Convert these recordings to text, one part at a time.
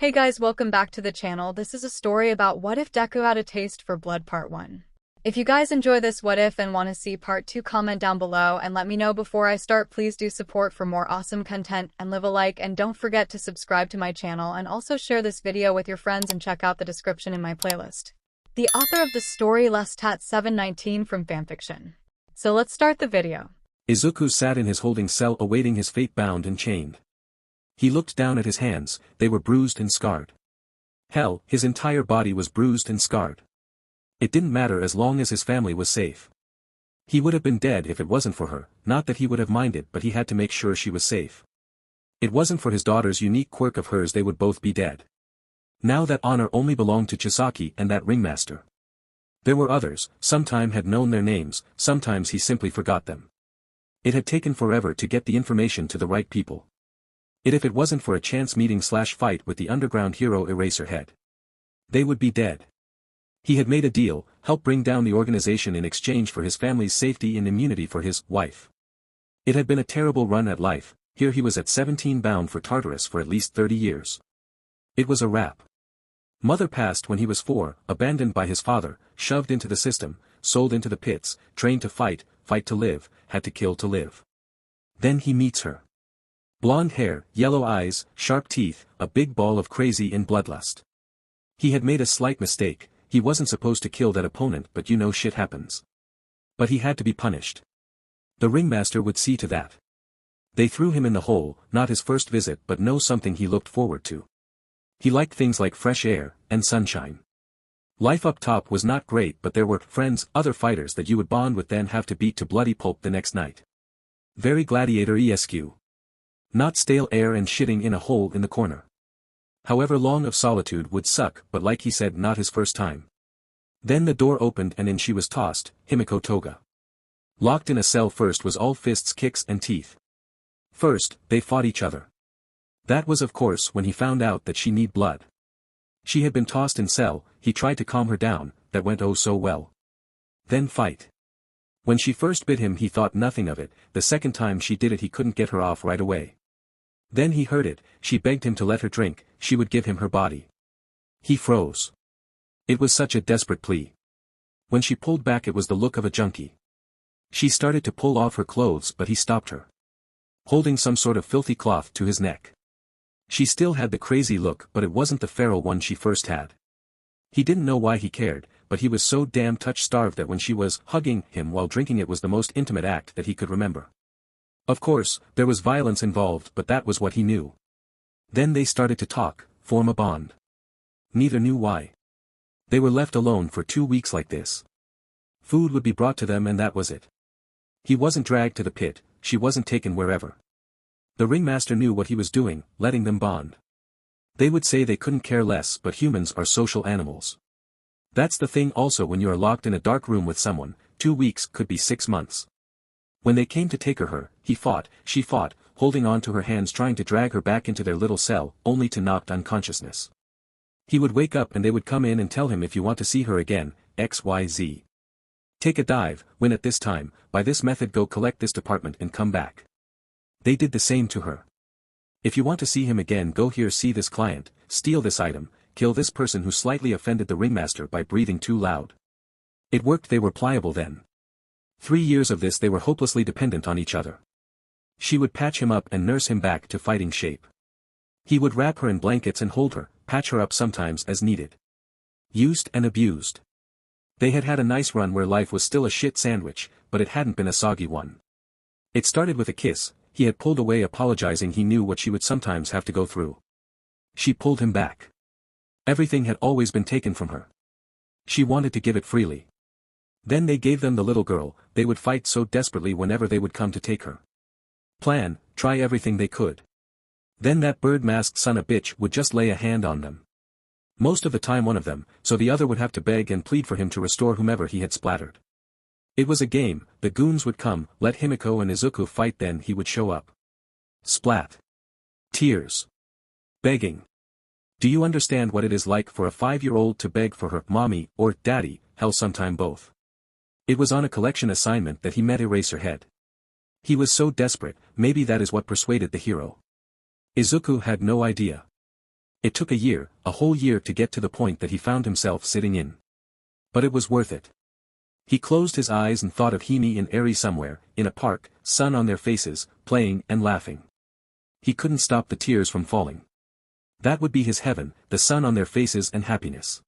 Hey guys, welcome back to the channel. This is a story about what if Deku had a taste for blood part 1. If you guys enjoy this what if and want to see part 2, comment down below and let me know before I start. Please do support for more awesome content and leave a like, and don't forget to subscribe to my channel and also share this video with your friends and check out the description in my playlist. The author of the story 𝗧𝗵𝗲 from fanfiction. So let's start the video. Izuku sat in his holding cell awaiting his fate, bound and chained. He looked down at his hands. They were bruised and scarred. Hell, his entire body was bruised and scarred. It didn't matter as long as his family was safe. He would have been dead if it wasn't for her, not that he would have minded, but he had to make sure she was safe. It wasn't for his daughter's unique quirk of hers, they would both be dead. Now that honor only belonged to Chisaki and that ringmaster. There were others, sometime had known their names, sometimes he simply forgot them. It had taken forever to get the information to the right people. If it wasn't for a chance meeting/fight with the underground hero Eraserhead, they would be dead. He had made a deal, help bring down the organization in exchange for his family's safety and immunity for his wife. It had been a terrible run at life. Here he was at 17, bound for Tartarus for at least 30 years. It was a wrap. Mother passed when he was 4, abandoned by his father, shoved into the system, sold into the pits, trained to fight to live, had to kill to live. Then he meets her. Blonde hair, yellow eyes, sharp teeth, a big ball of crazy in bloodlust. He had made a slight mistake. He wasn't supposed to kill that opponent, but you know shit happens. But he had to be punished. The ringmaster would see to that. They threw him in the hole, not his first visit, but know something he looked forward to. He liked things like fresh air and sunshine. Life up top was not great, but there were friends, other fighters that you would bond with, then have to beat to bloody pulp the next night. Very gladiator-esque. Not stale air and shitting in a hole in the corner. However long of solitude would suck, but like he said, not his first time. Then the door opened and in she was tossed, Himiko Toga. Locked in a cell first was all fists, kicks and teeth. First, they fought each other. That was of course when he found out that she need blood. She had been tossed in cell, he tried to calm her down, that went oh so well. Then fight. When she first bit him he thought nothing of it, the second time she did it he couldn't get her off right away. Then he heard it, she begged him to let her drink, she would give him her body. He froze. It was such a desperate plea. When she pulled back it was the look of a junkie. She started to pull off her clothes but he stopped her. Holding some sort of filthy cloth to his neck. She still had the crazy look, but it wasn't the feral one she first had. He didn't know why he cared, but he was so damn touch-starved that when she was hugging him while drinking it was the most intimate act that he could remember. Of course, there was violence involved, but that was what he knew. Then they started to talk, form a bond. Neither knew why. They were left alone for 2 weeks like this. Food would be brought to them and that was it. He wasn't dragged to the pit, she wasn't taken wherever. The ringmaster knew what he was doing, letting them bond. They would say they couldn't care less, but humans are social animals. That's the thing also when you are locked in a dark room with someone, 2 weeks could be 6 months. When they came to take her, he fought, she fought, holding on to her hands trying to drag her back into their little cell, only to knock unconsciousness. He would wake up and they would come in and tell him, if you want to see her again, XYZ. Take a dive, win at this time, by this method, go collect this department and come back. They did the same to her. If you want to see him again, go here, see this client, steal this item, kill this person who slightly offended the ringmaster by breathing too loud. It worked, they were pliable then. 3 years of this they were hopelessly dependent on each other. She would patch him up and nurse him back to fighting shape. He would wrap her in blankets and hold her, patch her up sometimes as needed. Used and abused. They had had a nice run where life was still a shit sandwich, but it hadn't been a soggy one. It started with a kiss. He had pulled away apologizing, he knew what she would sometimes have to go through. She pulled him back. Everything had always been taken from her. She wanted to give it freely. Then they gave them the little girl, they would fight so desperately whenever they would come to take her. Plan, try everything they could. Then that bird-masked son of a bitch would just lay a hand on them. Most of the time one of them, so the other would have to beg and plead for him to restore whomever he had splattered. It was a game, the goons would come, let Himiko and Izuku fight, then he would show up. Splat. Tears. Begging. Do you understand what it is like for a 5-year-old to beg for her mommy or daddy, hell sometime both? It was on a collection assignment that he met Eraserhead. He was so desperate, maybe that is what persuaded the hero. Izuku had no idea. It took a whole year to get to the point that he found himself sitting in. But it was worth it. He closed his eyes and thought of Hime and Eri somewhere, in a park, sun on their faces, playing and laughing. He couldn't stop the tears from falling. That would be his heaven, the sun on their faces and happiness.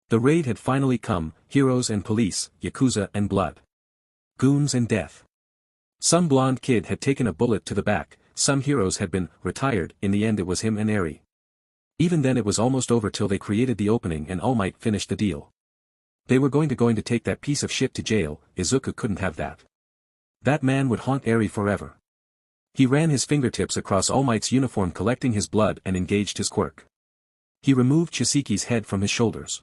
The raid had finally come, heroes and police, yakuza and blood. Goons and death. Some blonde kid had taken a bullet to the back, some heroes had been retired, in the end it was him and Eri. Even then it was almost over till they created the opening and All Might finished the deal. They were going to take that piece of shit to jail, Izuku couldn't have that. That man would haunt Eri forever. He ran his fingertips across All Might's uniform collecting his blood and engaged his quirk. He removed Chishiki's head from his shoulders.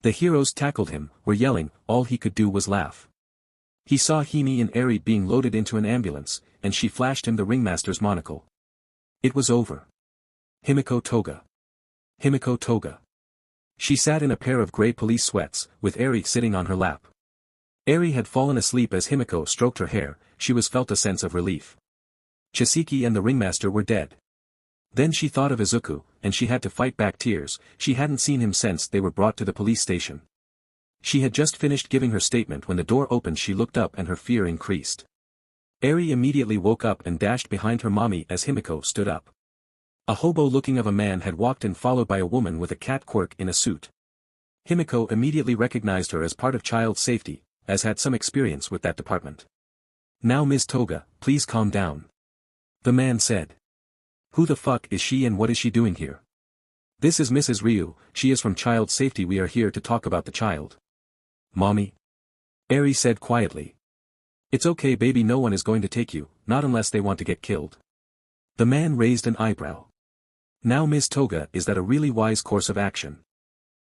The heroes tackled him, were yelling, all he could do was laugh. He saw Hime and Eri being loaded into an ambulance, and she flashed him the ringmaster's monocle. It was over. 𝗵𝗃𝗲𝗄𝐻. 𝗵𝗃𝗲𝗄𝐻. She sat in a pair of grey police sweats, with Eri sitting on her lap. Eri had fallen asleep as Himiko stroked her hair, she felt a sense of relief. Chisiki and the ringmaster were dead. Then she thought of Izuku, and she had to fight back tears, she hadn't seen him since they were brought to the police station. She had just finished giving her statement when the door opened. She looked up and her fear increased. Eri immediately woke up and dashed behind her mommy as Himiko stood up. A hobo-looking of a man had walked in followed by a woman with a cat quirk in a suit. Himiko immediately recognized her as part of child safety, as had some experience with that department. Now Ms. Toga, please calm down. The man said. Who the fuck is she and what is she doing here? This is Mrs. Ryu, she is from child safety, we are here to talk about the child. Mommy? Eri said quietly. It's okay baby, no one is going to take you, not unless they want to get killed. The man raised an eyebrow. Now Ms. Toga, is that a really wise course of action?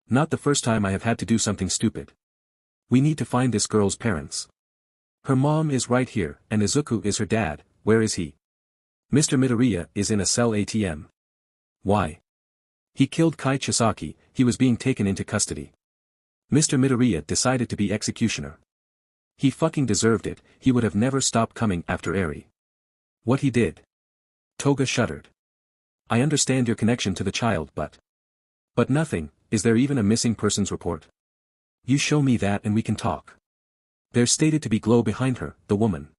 Not the first time I have had to do something stupid. We need to find this girl's parents. Her mom is right here, and Izuku is her dad, where is he? Mr. Midoriya is in a cell ATM. Why? He killed Kai Chisaki, he was being taken into custody. Mr. Midoriya decided to be executioner. He fucking deserved it, he would have never stopped coming after Eri. What he did. Toga shuddered. I understand your connection to the child but nothing, is there even a missing persons report? You show me that and we can talk. There's stated to be glow behind her, the woman.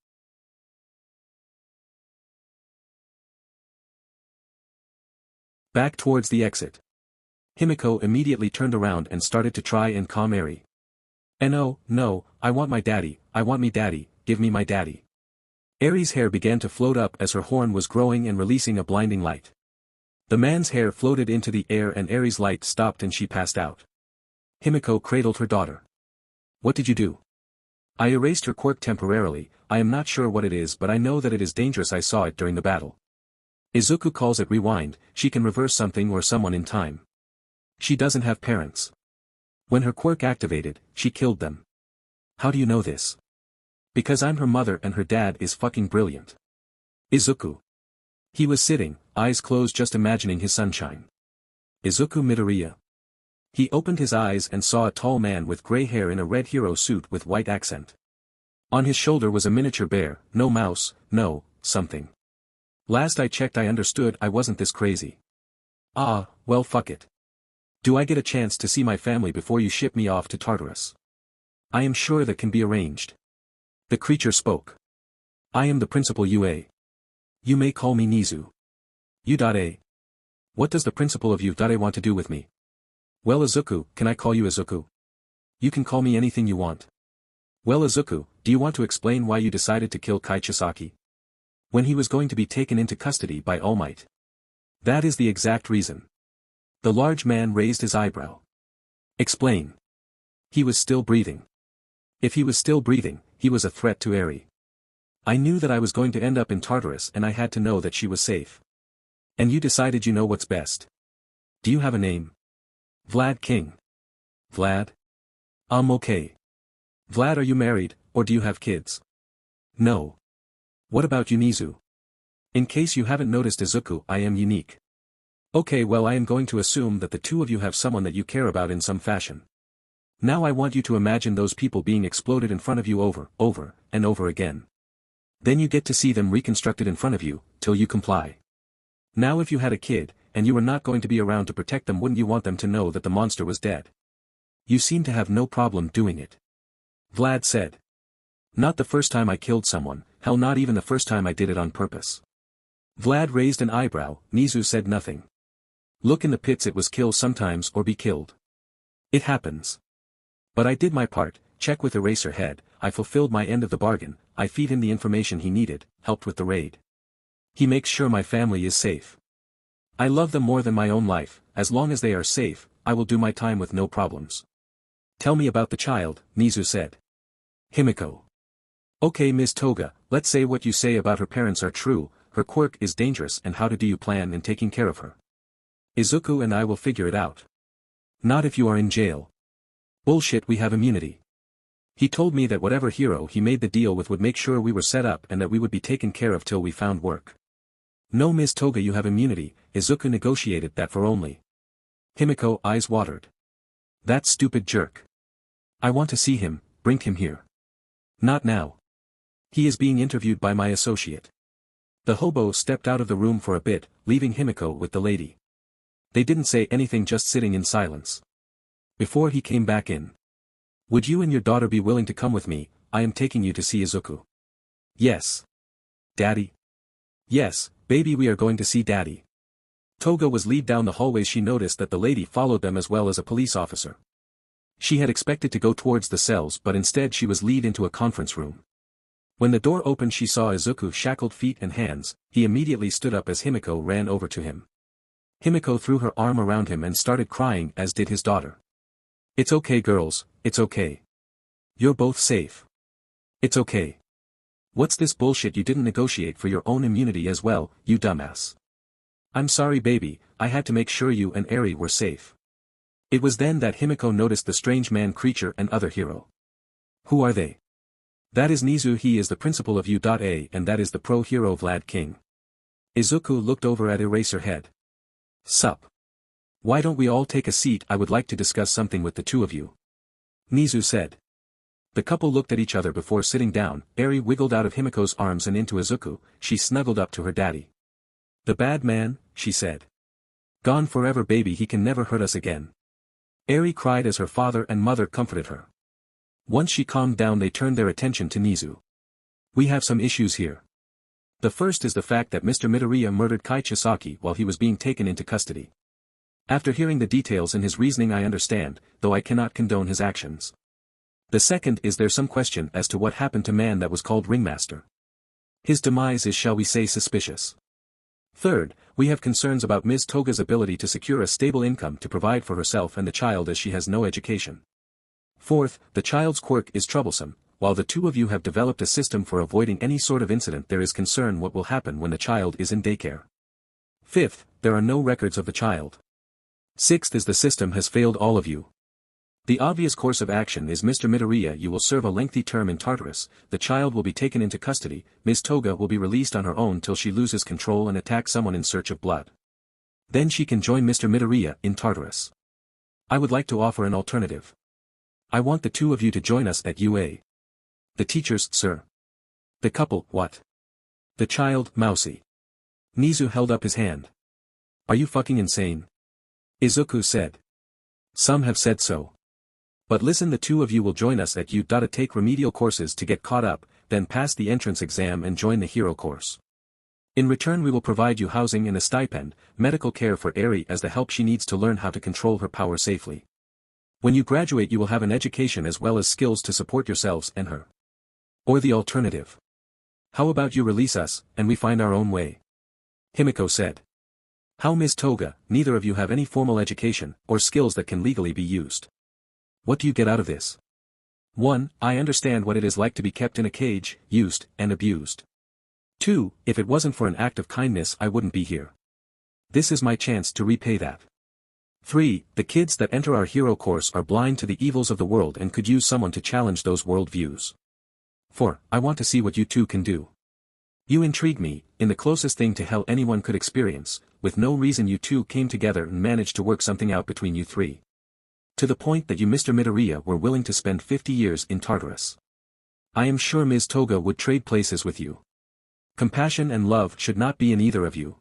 Back towards the exit. Himiko immediately turned around and started to try and calm Eri. No, I want my daddy, I want me daddy, give me my daddy. Eri's hair began to float up as her horn was growing and releasing a blinding light. The man's hair floated into the air and Eri's light stopped and she passed out. Himiko cradled her daughter. What did you do? I erased her quirk temporarily, I am not sure what it is but I know that it is dangerous, I saw it during the battle. Izuku calls it rewind, she can reverse something or someone in time. She doesn't have parents. When her quirk activated, she killed them. How do you know this? Because I'm her mother and her dad is fucking brilliant. Izuku. He was sitting, eyes closed just imagining his sunshine. Izuku Midoriya. He opened his eyes and saw a tall man with grey hair in a red hero suit with white accent. On his shoulder was a miniature bear, no mouse, no, something. Last I checked I understood I wasn't this crazy. Ah, well fuck it. Do I get a chance to see my family before you ship me off to Tartarus? I am sure that can be arranged. The creature spoke. I am the principal UA. You may call me Nizu. 𝗧𝗏. What does the principal of 𝗧𝗏 want to do with me? Well Izuku, can I call you Izuku? You can call me anything you want. Well Izuku, do you want to explain why you decided to kill Kai Chisaki? When he was going to be taken into custody by All Might. That is the exact reason. The large man raised his eyebrow. Explain. He was still breathing. If he was still breathing, he was a threat to Eri. I knew that I was going to end up in Tartarus and I had to know that she was safe. And you decided you know what's best. Do you have a name? Vlad King. Vlad? Okay. Vlad, are you married, or do you have kids? No. What about you Nizu? In case you haven't noticed Izuku, I am unique. Okay, well I am going to assume that the two of you have someone that you care about in some fashion. Now I want you to imagine those people being exploded in front of you over and over again. Then you get to see them reconstructed in front of you, till you comply. Now if you had a kid, and you were not going to be around to protect them. Wouldn't you want them to know that the monster was dead? You seem to have no problem doing it. Vlad said. Not the first time I killed someone, hell not even the first time I did it on purpose. Vlad raised an eyebrow. 𝗎𝗓 said nothing. Look, in the pits it was kill sometimes or be killed. It happens. But I did my part, check with 𝗧𝗧𝗔𝗍, I fulfilled my end of the bargain, I feed him the information he needed, helped with the raid. He makes sure my family is safe. I love them more than my own life, as long as they are safe, I will do my time with no problems. Tell me about the child, 𝗎𝗓 said. Himiko. Okay, 𝗵𝘃𝗲, let's say what you say about her parents are true, her quirk is dangerous, and how do you plan in taking care of her? Izuku and I will figure it out. Not if you are in jail. Bullshit, we have immunity. He told me that whatever hero he made the deal with would make sure we were set up and that we would be taken care of till we found work. No, 𝗵𝘃𝗲, you have immunity. Izuku negotiated that for only. Himiko eyes watered. That stupid jerk. I want to see him, bring him here. Not now. He is being interviewed by my associate. The hobo stepped out of the room for a bit, leaving Himiko with the lady. They didn't say anything, just sitting in silence. Before he came back in. Would you and your daughter be willing to come with me? I am taking you to see Izuku. Yes. Daddy? Yes, baby, we are going to see Daddy. Toga was lead down the hallway. She noticed that the lady followed them as well as a police officer. She had expected to go towards the cells, but instead she was lead into a conference room. When the door opened, she saw Izuku shackled feet and hands. He immediately stood up as Himiko ran over to him. Himiko threw her arm around him and started crying, as did his daughter. It's okay, girls, it's okay. You're both safe. It's okay. What's this bullshit? You didn't negotiate for your own immunity as well, you dumbass. I'm sorry, baby, I had to make sure you and Eri were safe. It was then that Himiko noticed the strange man creature and other hero. Who are they? That is 𝗎𝗓, he is the principal of U.A, and that is the pro hero Vlad King. Izuku looked over at 𝗧𝗧𝗔𝗍. Sup. Why don't we all take a seat? I would like to discuss something with the two of you. 𝗎𝗓 said. The couple looked at each other before sitting down. Eri wiggled out of Himiko's arms and into Izuku. She snuggled up to her daddy. The bad man, she said. Gone forever, baby, he can never hurt us again. Eri cried as her father and mother comforted her. Once she calmed down, they turned their attention to 𝗎𝗓. We have some issues here. The first is the fact that Mr. Midoriya murdered Kai Chisaki while he was being taken into custody. After hearing the details and his reasoning, I understand, though I cannot condone his actions. The second is there's some question as to what happened to man that was called Ringmaster. His demise is, shall we say, suspicious. Third, we have concerns about 𝗵𝘃𝗲's ability to secure a stable income to provide for herself and the child, as she has no education. Fourth, the child's quirk is troublesome. While the two of you have developed a system for avoiding any sort of incident, there is concern what will happen when the child is in daycare. Fifth, there are no records of the child. Sixth is the system has failed all of you. The obvious course of action is Mr. Midoriya, you will serve a lengthy term in Tartarus, the child will be taken into custody, 𝗵𝘃𝗲 will be released on her own till she loses control and attacks someone in search of blood. Then she can join Mr. Midoriya in Tartarus. I would like to offer an alternative. I want the two of you to join us at UA. The teachers, sir. The couple, what? The child, 𝗬𝗲𝗄𝐻𝗍. 𝗎𝗓 held up his hand. Are you fucking insane? Izuku said. Some have said so. But listen, the two of you will join us at U.A, take remedial courses to get caught up, then pass the entrance exam and join the hero course. In return we will provide you housing and a stipend, medical care for Eri as the help she needs to learn how to control her power safely. When you graduate you will have an education as well as skills to support yourselves and her. Or the alternative. How about you release us, and we find our own way? Himiko said. How, 𝗵𝘃𝗲, neither of you have any formal education, or skills that can legally be used. What do you get out of this? 1. I understand what it is like to be kept in a cage, used, and abused. 2. If it wasn't for an act of kindness I wouldn't be here. This is my chance to repay that. 3. The kids that enter our hero course are blind to the evils of the world and could use someone to challenge those world views. 4. I want to see what you two can do. You intrigue me, in the closest thing to hell anyone could experience, with no reason you two came together and managed to work something out between you three. To the point that you, Mr. Midoriya, were willing to spend 50 years in Tartarus. I am sure 𝗵𝘃𝗲 would trade places with you. Compassion and love should not be in either of you.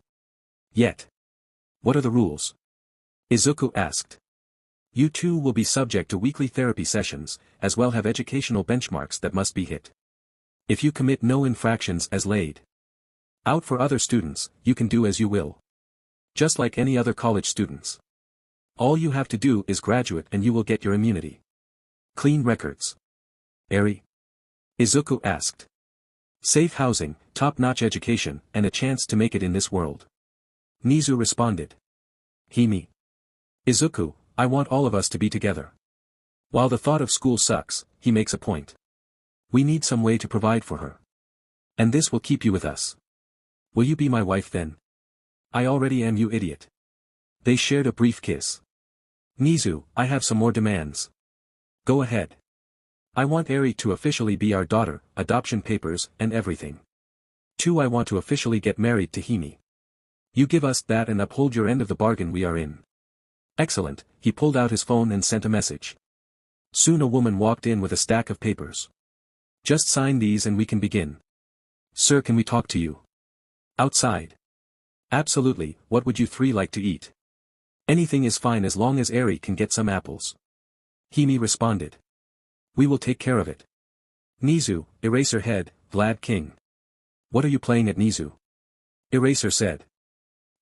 Yet. What are the rules? Izuku asked. You two will be subject to weekly therapy sessions, as well have educational benchmarks that must be hit. If you commit no infractions as laid out for other students, you can do as you will. Just like any other college students. All you have to do is graduate and you will get your immunity. Clean records. Eri? Izuku asked. Safe housing, top-notch education, and a chance to make it in this world. Nizu responded. Himi. Izuku, I want all of us to be together. While the thought of school sucks, he makes a point. We need some way to provide for her. And this will keep you with us. Will you be my wife then? I already am, you idiot. They shared a brief kiss. Nizu, I have some more demands. Go ahead. I want Eri to officially be our daughter, adoption papers, and everything. 2. I want to officially get married to Himi. You give us that and uphold your end of the bargain we are in. Excellent, he pulled out his phone and sent a message. Soon a woman walked in with a stack of papers. Just sign these and we can begin. Sir, can we talk to you? Outside. Absolutely, what would you three like to eat? Anything is fine as long as Eri can get some apples. Himi responded. We will take care of it. Nizu, Eraserhead, Vlad King. What are you playing at Nizu? Eraser said.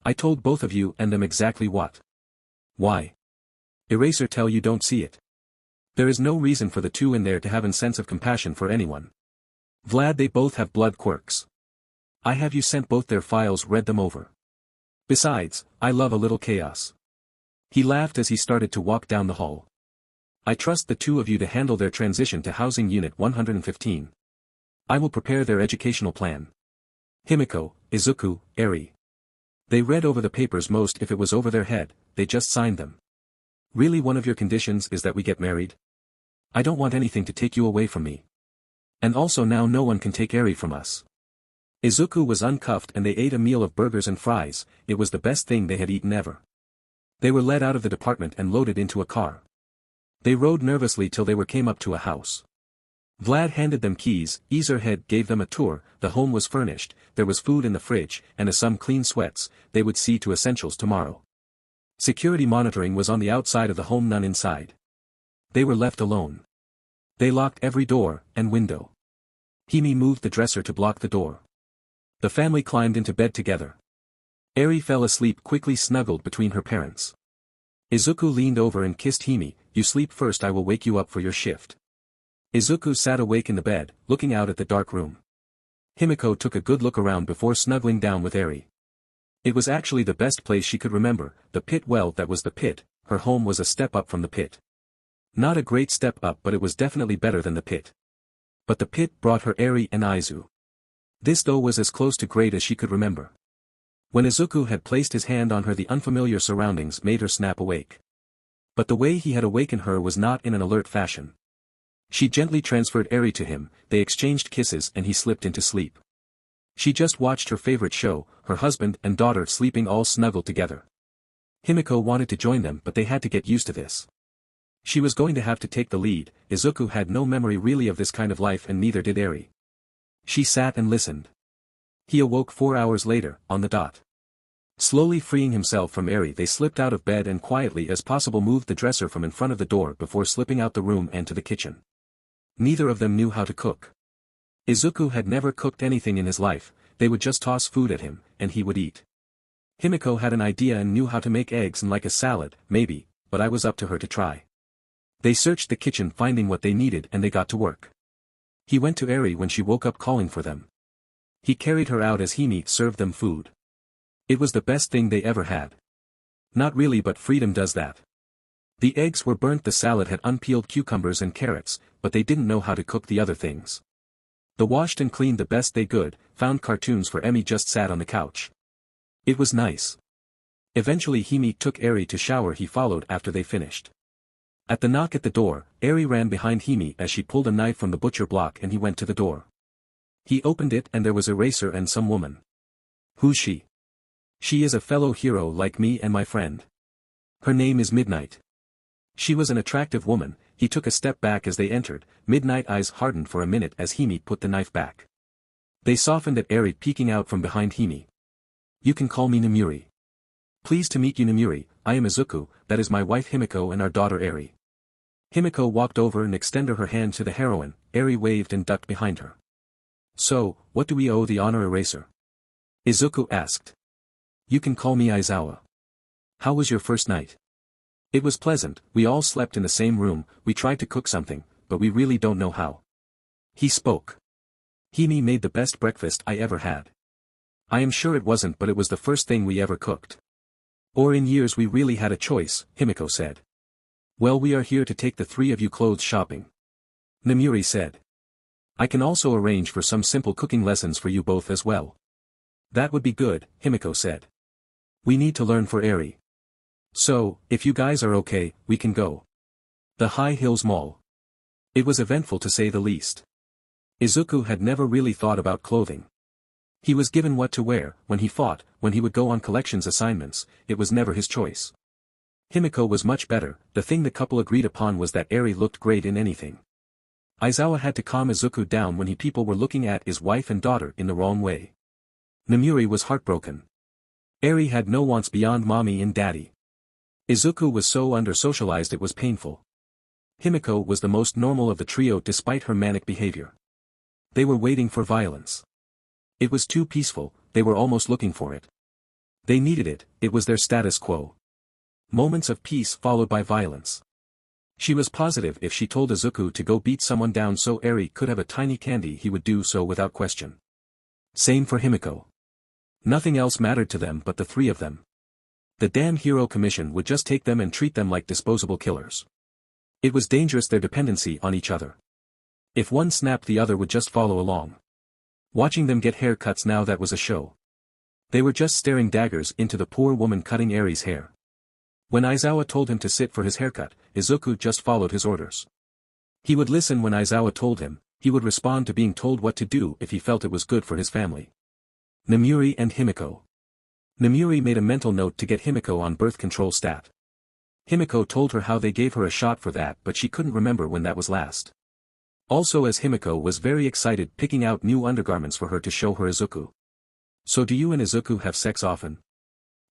I told both of you and them exactly what. Why? Eraser tell you don't see it. There is no reason for the two in there to have a sense of compassion for anyone. Vlad, they both have blood quirks. I have you sent both their files, read them over. Besides, I love a little chaos. He laughed as he started to walk down the hall. I trust the two of you to handle their transition to Housing Unit 115. I will prepare their educational plan. Himiko, Izuku, Eri. They read over the papers. Most if it was over their head, they just signed them. Really, one of your conditions is that we get married? I don't want anything to take you away from me. And also now no one can take Eri from us. Izuku was uncuffed and they ate a meal of burgers and fries. It was the best thing they had eaten ever. They were led out of the department and loaded into a car. They rode nervously till they came up to a house. Vlad handed them keys, Eraserhead gave them a tour, the home was furnished, there was food in the fridge, and some clean sweats, they would see to essentials tomorrow. Security monitoring was on the outside of the home, none inside. They were left alone. They locked every door and window. Himi moved the dresser to block the door. The family climbed into bed together. Eri fell asleep quickly, snuggled between her parents. Izuku leaned over and kissed Himi. You sleep first, I will wake you up for your shift. Izuku sat awake in the bed, looking out at the dark room. Himiko took a good look around before snuggling down with Eri. It was actually the best place she could remember, the pit. Well, that was the pit, her home was a step up from the pit. Not a great step up, but it was definitely better than the pit. But the pit brought her Eri and Aizu. This though was as close to great as she could remember. When Izuku had placed his hand on her, the unfamiliar surroundings made her snap awake. But the way he had awakened her was not in an alert fashion. She gently transferred Eri to him, they exchanged kisses and he slipped into sleep. She just watched her favorite show, her husband and daughter sleeping all snuggled together. Himiko wanted to join them, but they had to get used to this. She was going to have to take the lead. Izuku had no memory really of this kind of life and neither did Eri. She sat and listened. He awoke 4 hours later, on the dot. Slowly freeing himself from Eri, they slipped out of bed and quietly as possible moved the dresser from in front of the door before slipping out the room and to the kitchen. Neither of them knew how to cook. Izuku had never cooked anything in his life, they would just toss food at him, and he would eat. Himiko had an idea and knew how to make eggs and like a salad, maybe, but I was up to her to try. They searched the kitchen finding what they needed and they got to work. He went to Eri when she woke up calling for them. He carried her out as Himi served them food. It was the best thing they ever had. Not really, but freedom does that. The eggs were burnt, the salad had unpeeled cucumbers and carrots, but they didn't know how to cook the other things. The washed and cleaned the best they could, found cartoons for Emmy just sat on the couch. It was nice. Eventually Himi took Eri to shower, he followed after they finished. At the knock at the door, Eri ran behind Himi as she pulled a knife from the butcher block and he went to the door. He opened it and there was Eraser and some woman. Who's she? She is a fellow hero like me and my friend. Her name is Midnight. She was an attractive woman. He took a step back as they entered, Midnight eyes hardened for a minute as Himi put the knife back. They softened at Eri peeking out from behind Himi. You can call me Namuri. Pleased to meet you Namuri, I am Izuku, that is my wife Himiko and our daughter Eri. Himiko walked over and extended her hand to the heroine, Eri waved and ducked behind her. So, what do we owe the honor eraser? Izuku asked. You can call me Aizawa. How was your first night? It was pleasant, we all slept in the same room, we tried to cook something, but we really don't know how. He spoke. Hime made the best breakfast I ever had. I am sure it wasn't but it was the first thing we ever cooked. Or in years we really had a choice, Himiko said. Well we are here to take the three of you clothes shopping. Namuri said. I can also arrange for some simple cooking lessons for you both as well. That would be good, Himiko said. We need to learn for Eri. So, if you guys are okay, we can go. The High Hills Mall. It was eventful to say the least. Izuku had never really thought about clothing. He was given what to wear, when he fought, when he would go on collections assignments, it was never his choice. Himiko was much better, the thing the couple agreed upon was that Eri looked great in anything. Aizawa had to calm Izuku down when people were looking at his wife and daughter in the wrong way. Namuri was heartbroken. Eri had no wants beyond mommy and daddy. Izuku was so under-socialized it was painful. Himiko was the most normal of the trio despite her manic behavior. They were waiting for violence. It was too peaceful, they were almost looking for it. They needed it, it was their status quo. Moments of peace followed by violence. She was positive if she told Izuku to go beat someone down so Eri could have a tiny candy he would do so without question. Same for Himiko. Nothing else mattered to them but the three of them. The damn hero commission would just take them and treat them like disposable killers. It was dangerous their dependency on each other. If one snapped the other would just follow along. Watching them get haircuts now that was a show. They were just staring daggers into the poor woman cutting Eri's hair. When Aizawa told him to sit for his haircut, Izuku just followed his orders. He would listen when Aizawa told him, he would respond to being told what to do if he felt it was good for his family. Namuri and Himiko. Namuri made a mental note to get Himiko on birth control stat. Himiko told her how they gave her a shot for that but she couldn't remember when that was last. Also as Himiko was very excited picking out new undergarments for her to show her Izuku. So do you and Izuku have sex often?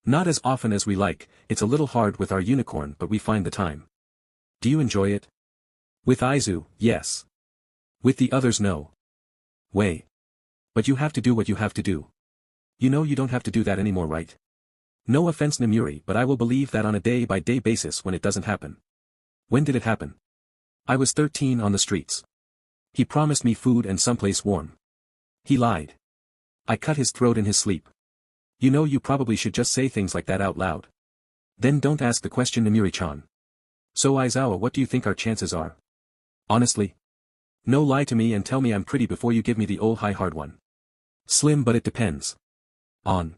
Not as often as we like, it's a little hard with our unicorn but we find the time. Do you enjoy it? With Aizu, yes. With the others no. Way. But you have to do what you have to do. You know you don't have to do that anymore right? No offense Namuri but I will believe that on a day-by-day basis when it doesn't happen. When did it happen? I was 13 on the streets. He promised me food and someplace warm. He lied. I cut his throat in his sleep. You know you probably should just say things like that out loud. Then don't ask the question Namuri-chan. So Aizawa what do you think our chances are? Honestly? No lie to me and tell me I'm pretty before you give me the old hard one. Slim but it depends. On.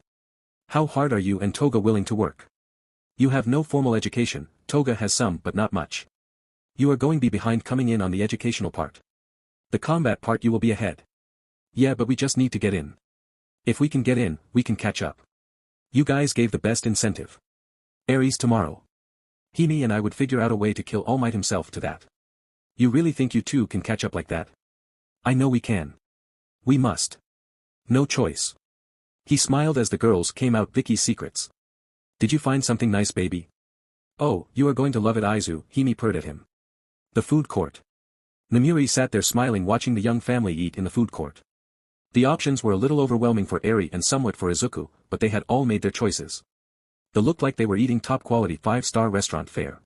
How hard are you and Toga willing to work? You have no formal education, Toga has some but not much. You are going to be behind coming in on the educational part. The combat part you will be ahead. Yeah but we just need to get in. If we can get in, we can catch up. You guys gave the best incentive. Aries tomorrow. Hime and I would figure out a way to kill All Might himself to that. You really think you two can catch up like that? I know we can. We must. No choice. He smiled as the girls came out Vicky's secrets. Did you find something nice baby? Oh, you are going to love it Aizu, Hime purred at him. The food court. Namuri sat there smiling watching the young family eat in the food court. The options were a little overwhelming for Eri and somewhat for Izuku, but they had all made their choices. They looked like they were eating top-quality 5-star restaurant fare.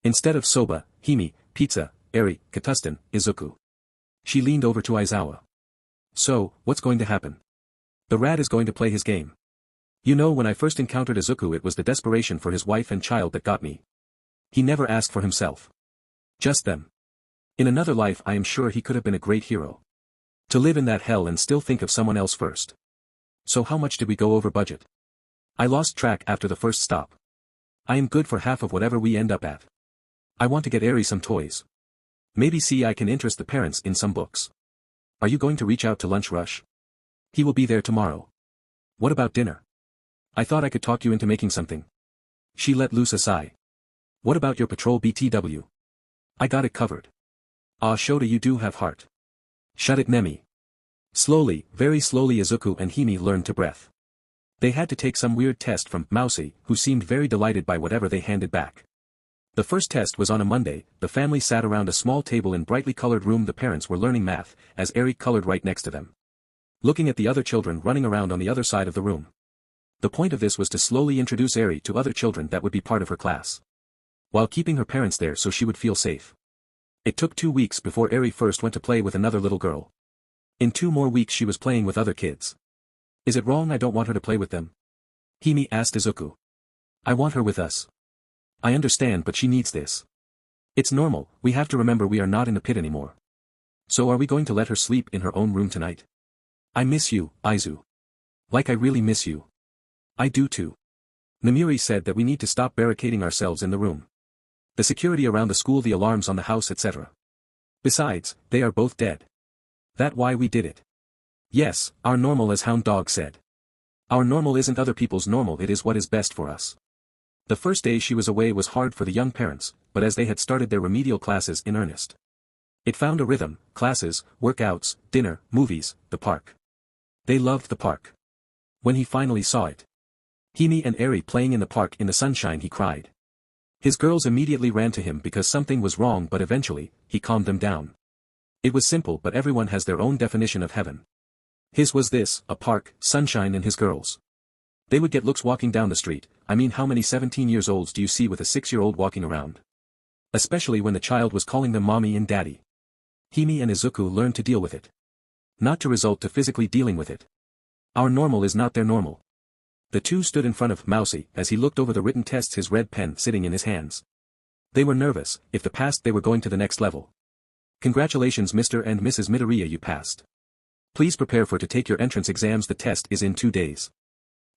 Instead of soba, Hime, pizza, Eri, katustan, Izuku. She leaned over to Aizawa. So, what's going to happen? The rat is going to play his game. You know when I first encountered Izuku it was the desperation for his wife and child that got me. He never asked for himself. Just them. In another life I am sure he could have been a great hero. To live in that hell and still think of someone else first. So how much did we go over budget? I lost track after the first stop. I am good for half of whatever we end up at. I want to get Eri some toys. Maybe see I can interest the parents in some books. Are you going to reach out to Lunch Rush? He will be there tomorrow. What about dinner? I thought I could talk you into making something. She let loose a sigh. What about your patrol BTW? I got it covered. Ah Shota you do have heart. Shut it Nemi. Slowly, very slowly Izuku and Hime learned to breath. They had to take some weird test from 𝗵𝘃𝗍, who seemed very delighted by whatever they handed back. The first test was on a Monday. The family sat around a small table in brightly colored room. The parents were learning math, as Eri colored right next to them, looking at the other children running around on the other side of the room. The point of this was to slowly introduce Eri to other children that would be part of her class, while keeping her parents there so she would feel safe. It took 2 weeks before Eri first went to play with another little girl. In 2 more weeks she was playing with other kids. Is it wrong I don't want her to play with them? Hime asked Izuku. I want her with us. I understand, but she needs this. It's normal. We have to remember we are not in the pit anymore. So are we going to let her sleep in her own room tonight? I miss you, Izu. Like I really miss you. I do too. Namiri said that we need to stop barricading ourselves in the room. The security around the school, the alarms on the house, etc. Besides, they are both dead. That why we did it. Yes, our normal, as Hound Dog said. Our normal isn't other people's normal, it is what is best for us. The first day she was away was hard for the young parents, but as they had started their remedial classes in earnest, it found a rhythm: classes, workouts, dinner, movies, the park. They loved the park. When he finally saw it, Hime and Eri playing in the park in the sunshine, he cried. His girls immediately ran to him because something was wrong, but eventually, he calmed them down. It was simple, but everyone has their own definition of heaven. His was this: a park, sunshine, and his girls. They would get looks walking down the street. I mean, how many 17-year-olds do you see with a 6-year-old walking around? Especially when the child was calling them mommy and daddy. Hime and Izuku learned to deal with it. Not to result to physically dealing with it. Our normal is not their normal. The two stood in front of 𝗵𝘃𝗍 as he looked over the written tests, his red pen sitting in his hands. They were nervous. If they passed, they were going to the next level. Congratulations, Mr. and Mrs. Midoriya, you passed. Please prepare to take your entrance exams. The test is in 2 days.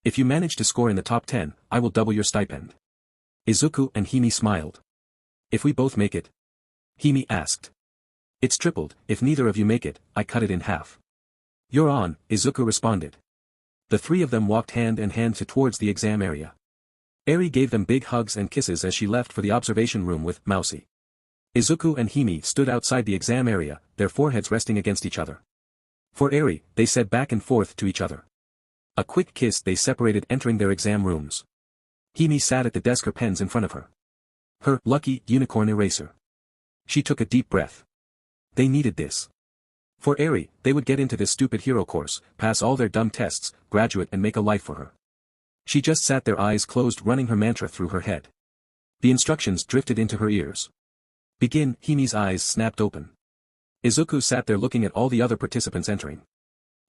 If you manage to score in the top 10, I will double your stipend. Izuku and Hime smiled. If we both make it? Hime asked. It's tripled. If neither of you make it, I cut it in half. You're on, Izuku responded. The three of them walked hand in hand towards the exam area. Eri gave them big hugs and kisses as she left for the observation room with 𝗵𝘃𝗍. Izuku and Hime stood outside the exam area, their foreheads resting against each other. For Eri, they said back and forth to each other. A quick kiss, they separated, entering their exam rooms. Hime sat at the desk, her pens in front of her. Her lucky unicorn eraser. She took a deep breath. They needed this. For Eri, they would get into this stupid hero course, pass all their dumb tests, graduate, and make a life for her. She just sat there, eyes closed, running her mantra through her head. The instructions drifted into her ears. Begin. Hime's eyes snapped open. Izuku sat there looking at all the other participants entering.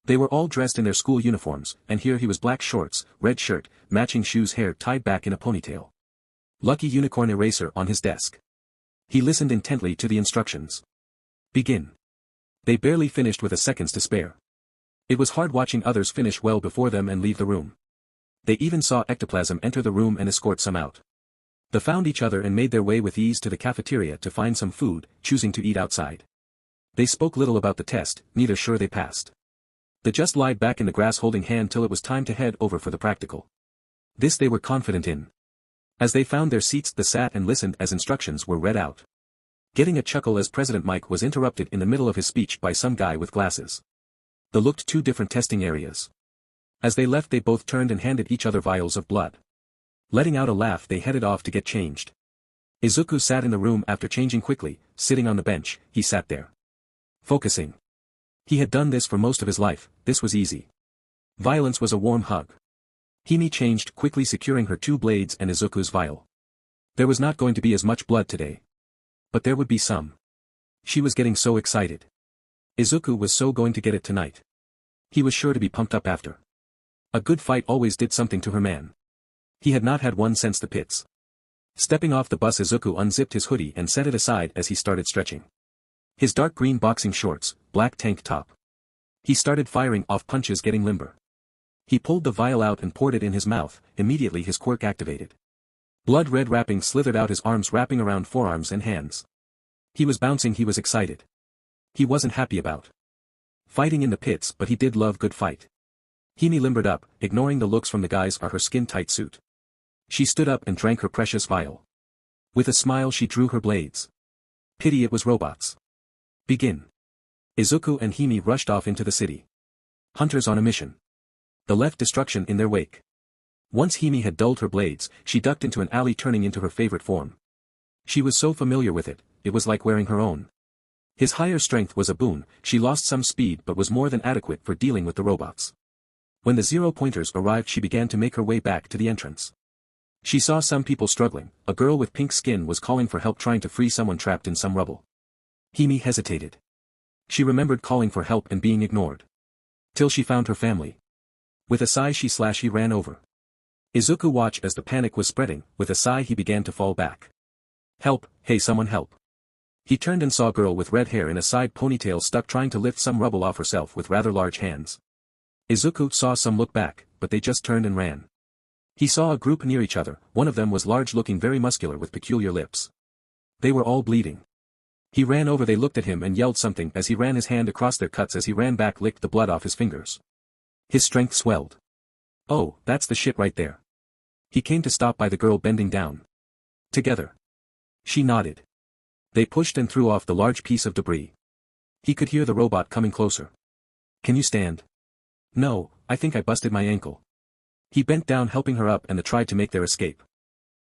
They were all dressed in their school uniforms, and here he was: black shorts, red shirt, matching shoes, hair tied back in a ponytail. Lucky unicorn eraser on his desk. He listened intently to the instructions. Begin. They barely finished with a seconds to spare. It was hard watching others finish well before them and leave the room. They even saw ectoplasm enter the room and escort some out. They found each other and made their way with ease to the cafeteria to find some food, choosing to eat outside. They spoke little about the test, neither sure they passed. They just lied back in the grass holding hand till it was time to head over for the practical. This they were confident in. As they found their seats, they sat and listened as instructions were read out. Getting a chuckle as President Mike was interrupted in the middle of his speech by some guy with glasses. They looked 2 different testing areas. As they left, they both turned and handed each other vials of blood. Letting out a laugh, they headed off to get changed. Izuku sat in the room after changing quickly, sitting on the bench. He sat there, focusing. He had done this for most of his life. This was easy. Violence was a warm hug. Hime changed quickly, securing her 2 blades and Izuku's vial. There was not going to be as much blood today. But there would be some. She was getting so excited. Izuku was so going to get it tonight. He was sure to be pumped up after. A good fight always did something to her man. He had not had one since the pits. Stepping off the bus, Izuku unzipped his hoodie and set it aside as he started stretching. His dark green boxing shorts, black tank top. He started firing off punches, getting limber. He pulled the vial out and poured it in his mouth. Immediately his quirk activated. Blood red wrapping slithered out his arms, wrapping around forearms and hands. He was bouncing, he was excited. He wasn't happy about fighting in the pits, but he did love good fight. Hime limbered up, ignoring the looks from the guys or her skin-tight suit. She stood up and drank her precious vial. With a smile she drew her blades. Pity it was robots. Begin. Izuku and Hime rushed off into the city. Hunters on a mission. They left destruction in their wake. Once Hime had dulled her blades, she ducked into an alley turning into her favorite form. She was so familiar with it, it was like wearing her own. His higher strength was a boon, she lost some speed but was more than adequate for dealing with the robots. When the 0-pointers arrived she began to make her way back to the entrance. She saw some people struggling, a girl with pink skin was calling for help trying to free someone trapped in some rubble. Hime hesitated. She remembered calling for help and being ignored. Till she found her family. With a sigh she ran over. Izuku watched as the panic was spreading, with a sigh he began to fall back. Help, hey someone help. He turned and saw a girl with red hair in a side ponytail stuck trying to lift some rubble off herself with rather large hands. Izuku saw some look back, but they just turned and ran. He saw a group near each other, one of them was large looking very muscular with peculiar lips. They were all bleeding. He ran over they looked at him and yelled something as he ran his hand across their cuts as he ran back licked the blood off his fingers. His strength swelled. Oh, that's the shit right there. He came to stop by the girl bending down. Together. She nodded. They pushed and threw off the large piece of debris. He could hear the robot coming closer. Can you stand? No, I think I busted my ankle. He bent down helping her up and they tried to make their escape.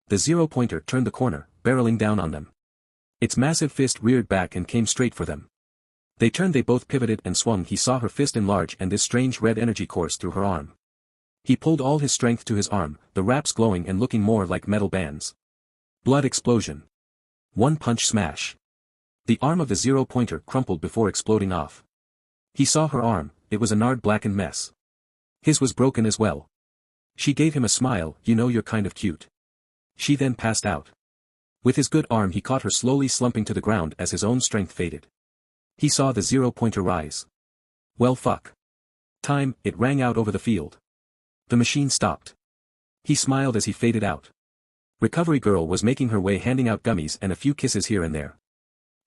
The 0-pointer turned the corner, barreling down on them. Its massive fist reared back and came straight for them. They turned they both pivoted and swung he saw her fist enlarge and this strange red energy course through her arm. He pulled all his strength to his arm, the wraps glowing and looking more like metal bands. Blood explosion. One punch smash. The arm of the 0-pointer crumpled before exploding off. He saw her arm, it was a gnarled blackened mess. His was broken as well. She gave him a smile, you know you're kind of cute. She then passed out. With his good arm he caught her slowly slumping to the ground as his own strength faded. He saw the 0-pointer rise. Well fuck. Time, it rang out over the field. The machine stopped. He smiled as he faded out. Recovery girl was making her way handing out gummies and a few kisses here and there.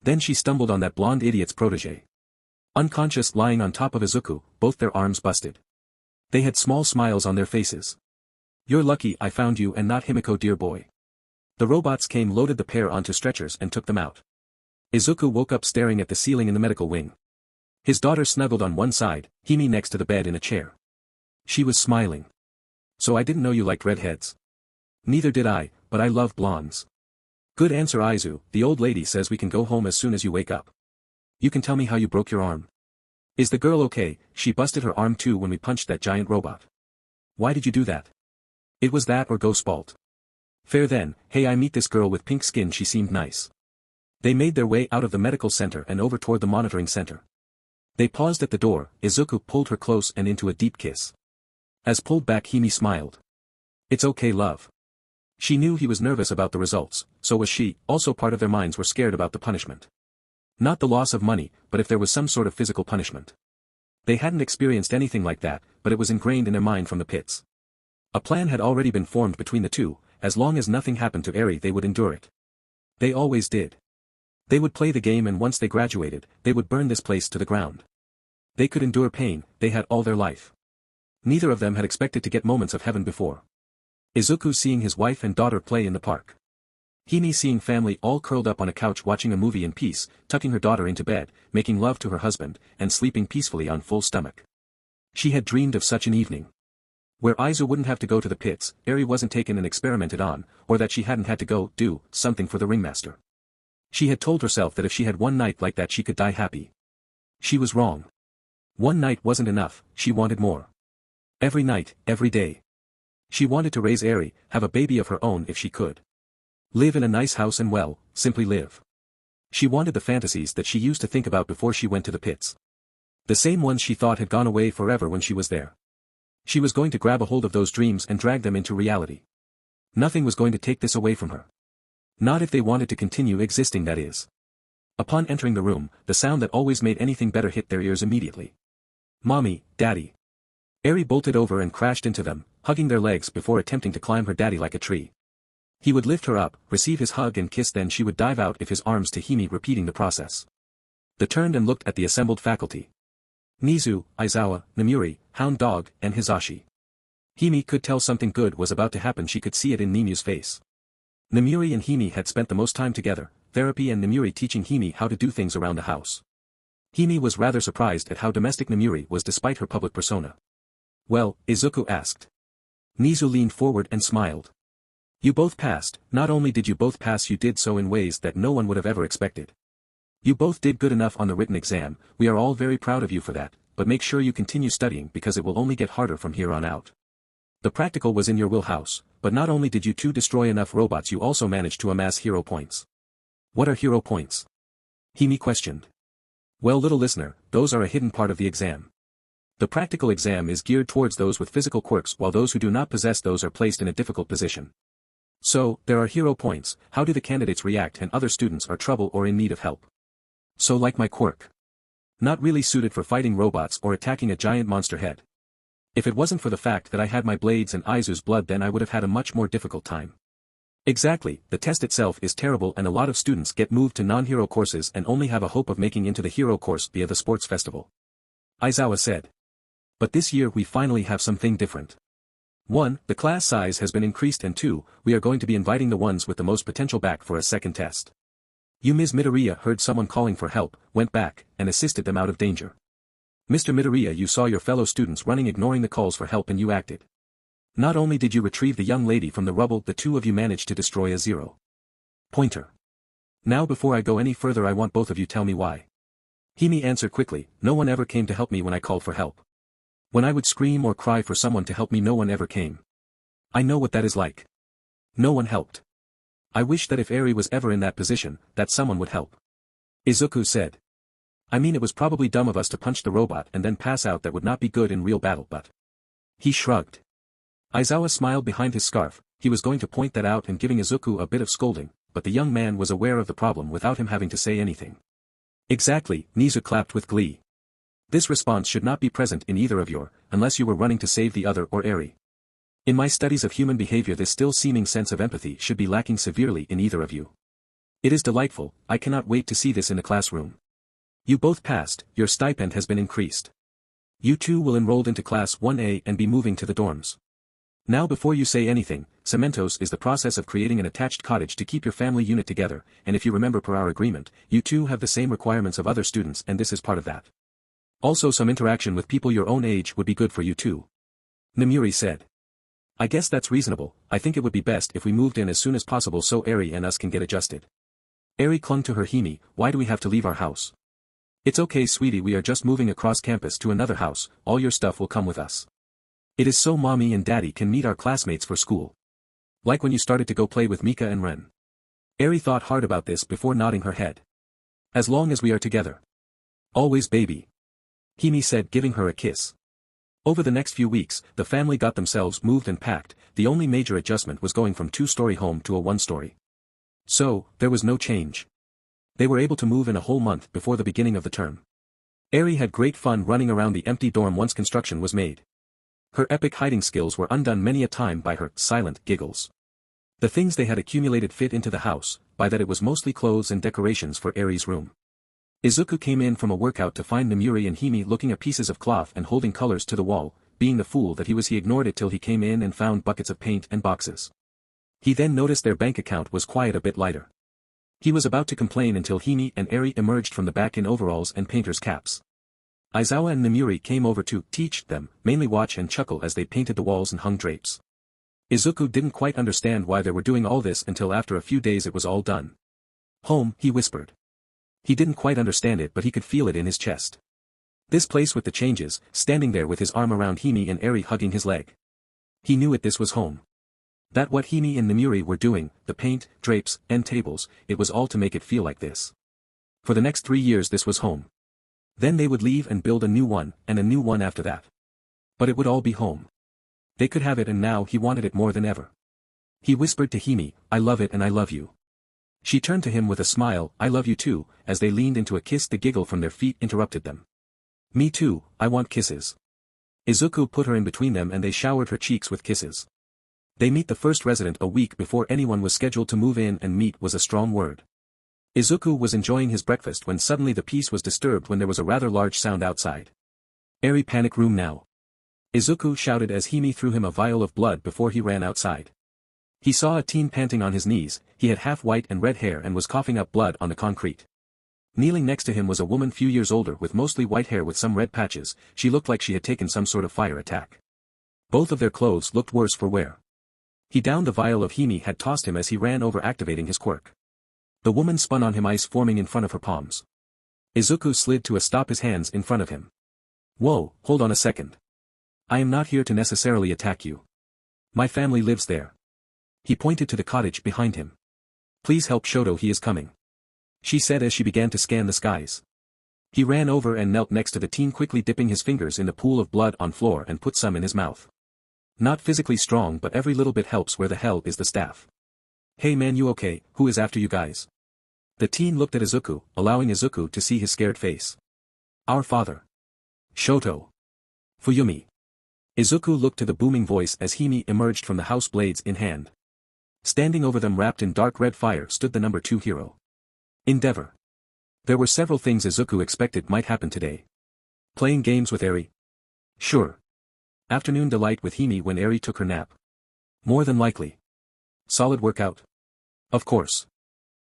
Then she stumbled on that blonde idiot's protege. Unconscious lying on top of Izuku, both their arms busted. They had small smiles on their faces. You're lucky I found you and not Himiko dear boy. The robots came loaded the pair onto stretchers and took them out. Izuku woke up staring at the ceiling in the medical wing. His daughter snuggled on one side, Hime next to the bed in a chair. She was smiling. So I didn't know you liked redheads. Neither did I, but I love blondes. Good answer Izu, the old lady says we can go home as soon as you wake up. You can tell me how you broke your arm. Is the girl okay? She busted her arm too when we punched that giant robot. Why did you do that? It was that or Ghost's fault. Fair then, hey I meet this girl with pink skin she seemed nice. They made their way out of the medical center and over toward the monitoring center. They paused at the door, Izuku pulled her close and into a deep kiss. As pulled back Hime smiled. It's okay love. She knew he was nervous about the results, so was she, also part of their minds were scared about the punishment. Not the loss of money, but if there was some sort of physical punishment. They hadn't experienced anything like that, but it was ingrained in their mind from the pits. A plan had already been formed between the two, as long as nothing happened to Eri they would endure it. They always did. They would play the game and once they graduated, they would burn this place to the ground. They could endure pain, they had all their life. Neither of them had expected to get moments of heaven before. Izuku seeing his wife and daughter play in the park. Hime seeing family all curled up on a couch watching a movie in peace, tucking her daughter into bed, making love to her husband, and sleeping peacefully on full stomach. She had dreamed of such an evening. Where Izu wouldn't have to go to the pits, Eri wasn't taken and experimented on, or that she hadn't had to go do something for the ringmaster. She had told herself that if she had one night like that she could die happy. She was wrong. One night wasn't enough, she wanted more. Every night, every day. She wanted to raise Eri, have a baby of her own if she could. Live in a nice house and well, simply live. She wanted the fantasies that she used to think about before she went to the pits. The same ones she thought had gone away forever when she was there. She was going to grab a hold of those dreams and drag them into reality. Nothing was going to take this away from her. Not if they wanted to continue existing that is. Upon entering the room, the sound that always made anything better hit their ears immediately. Mommy, Daddy. Eri bolted over and crashed into them, hugging their legs before attempting to climb her daddy like a tree. He would lift her up, receive his hug and kiss then she would dive out of his arms to Hime repeating the process. They turned and looked at the assembled faculty. Nizu, Aizawa, Nemuri, Hound Dog, and Hizashi. Hime could tell something good was about to happen she could see it in Nimu's face. Nemuri and Hime had spent the most time together, therapy and Nemuri teaching Hime how to do things around the house. Hime was rather surprised at how domestic Nemuri was despite her public persona. Well, Izuku asked. 𝗎𝗓 leaned forward and smiled. You both passed. Not only did you both pass, you did so in ways that no one would have ever expected. You both did good enough on the written exam. We are all very proud of you for that, but make sure you continue studying because it will only get harder from here on out. The practical was in your wheelhouse, but not only did you two destroy enough robots, you also managed to amass hero points. What are hero points? Hime questioned. Well, little listener, those are a hidden part of the exam. The practical exam is geared towards those with physical quirks, while those who do not possess those are placed in a difficult position. So, there are hero points. How do the candidates react and other students are trouble or in need of help? So like my quirk. Not really suited for fighting robots or attacking a giant monster head. If it wasn't for the fact that I had my blades and Izu's blood, then I would have had a much more difficult time. Exactly, the test itself is terrible and a lot of students get moved to non-hero courses and only have a hope of making into the hero course via the sports festival. Aizawa said. But this year we finally have something different. 1. The class size has been increased, and 2. We are going to be inviting the ones with the most potential back for a second test. Ms. Midoriya heard someone calling for help, went back, and assisted them out of danger. Mr. Midoriya, you saw your fellow students running ignoring the calls for help and you acted. Not only did you retrieve the young lady from the rubble, the two of you managed to destroy a 0-pointer. Now before I go any further, I want both of you tell me why. Hime answered quickly. No one ever came to help me when I called for help. When I would scream or cry for someone to help me, no one ever came. I know what that is like. No one helped. I wish that if Eri was ever in that position, that someone would help. Izuku said. I mean, it was probably dumb of us to punch the robot and then pass out. That would not be good in real battle, but... He shrugged. Aizawa smiled behind his scarf. He was going to point that out and giving Izuku a bit of scolding, but the young man was aware of the problem without him having to say anything. Exactly, 𝗎𝗓 clapped with glee. This response should not be present in either of your, unless you were running to save the other or Eri. In my studies of human behavior, this still seeming sense of empathy should be lacking severely in either of you. It is delightful. I cannot wait to see this in the classroom. You both passed, your stipend has been increased. You two will enrolled into class 1A and be moving to the dorms. Now before you say anything, 𝗬𝗪𝗠tos is the process of creating an attached cottage to keep your family unit together, and if you remember per our agreement, you two have the same requirements of other students and this is part of that. Also some interaction with people your own age would be good for you too. Namuri said. I guess that's reasonable. I think it would be best if we moved in as soon as possible so Eri and us can get adjusted. Eri clung to her. Hime, why do we have to leave our house? It's okay sweetie, we are just moving across campus to another house, all your stuff will come with us. It is so mommy and daddy can meet our classmates for school. Like when you started to go play with Mika and Ren. Eri thought hard about this before nodding her head. As long as we are together. Always baby. Hime said, giving her a kiss. Over the next few weeks, the family got themselves moved and packed. The only major adjustment was going from 2-story home to a 1-story. So, there was no change. They were able to move in a whole month before the beginning of the term. Eri had great fun running around the empty dorm once construction was made. Her epic hiding skills were undone many a time by her silent giggles. The things they had accumulated fit into the house, by that it was mostly clothes and decorations for Eri's room. Izuku came in from a workout to find Namuri and Hime looking at pieces of cloth and holding colors to the wall. Being the fool that he was, he ignored it till he came in and found buckets of paint and boxes. He then noticed their bank account was quite a bit lighter. He was about to complain until Hime and Eri emerged from the back in overalls and painter's caps. Aizawa and Namuri came over to teach them, mainly watch and chuckle as they painted the walls and hung drapes. Izuku didn't quite understand why they were doing all this until after a few days it was all done. Home, he whispered. He didn't quite understand it, but he could feel it in his chest. This place with the changes, standing there with his arm around Hime and Eri hugging his leg. He knew it, this was home. That what Hime and Namuri were doing, the paint, drapes, and tables, it was all to make it feel like this. For the next 3 years this was home. Then they would leave and build a new one, and a new one after that. But it would all be home. They could have it, and now he wanted it more than ever. He whispered to Hime, I love it and I love you. She turned to him with a smile, I love you too, as they leaned into a kiss. The giggle from their feet interrupted them. Me too, I want kisses. Izuku put her in between them and they showered her cheeks with kisses. They meet the first resident a week before anyone was scheduled to move in, and meet was a strong word. Izuku was enjoying his breakfast when suddenly the peace was disturbed when there was a rather large sound outside. Eri, panic room now. Izuku shouted as Hime threw him a vial of blood before he ran outside. He saw a teen panting on his knees. He had half white and red hair and was coughing up blood on the concrete. Kneeling next to him was a woman few years older with mostly white hair with some red patches. She looked like she had taken some sort of fire attack. Both of their clothes looked worse for wear. He downed the vial of Hime had tossed him as he ran over activating his quirk. The woman spun on him, ice forming in front of her palms. Izuku slid to a stop, his hands in front of him. Whoa, hold on a second. I am not here to necessarily attack you. My family lives there. He pointed to the cottage behind him. Please help Shoto, he is coming. She said as she began to scan the skies. He ran over and knelt next to the teen, quickly dipping his fingers in the pool of blood on floor and put some in his mouth. Not physically strong, but every little bit helps. Where the hell is the staff? Hey man, you okay? Who is after you guys? The teen looked at Izuku, allowing Izuku to see his scared face. Our father. Shoto. Fuyumi. Izuku looked to the booming voice as Hime emerged from the house, blades in hand. Standing over them, wrapped in dark red fire, stood the number 2 hero. Endeavor. There were several things Izuku expected might happen today. Playing games with Eri? Sure. Afternoon delight with Hime when Eri took her nap? More than likely. Solid workout? Of course.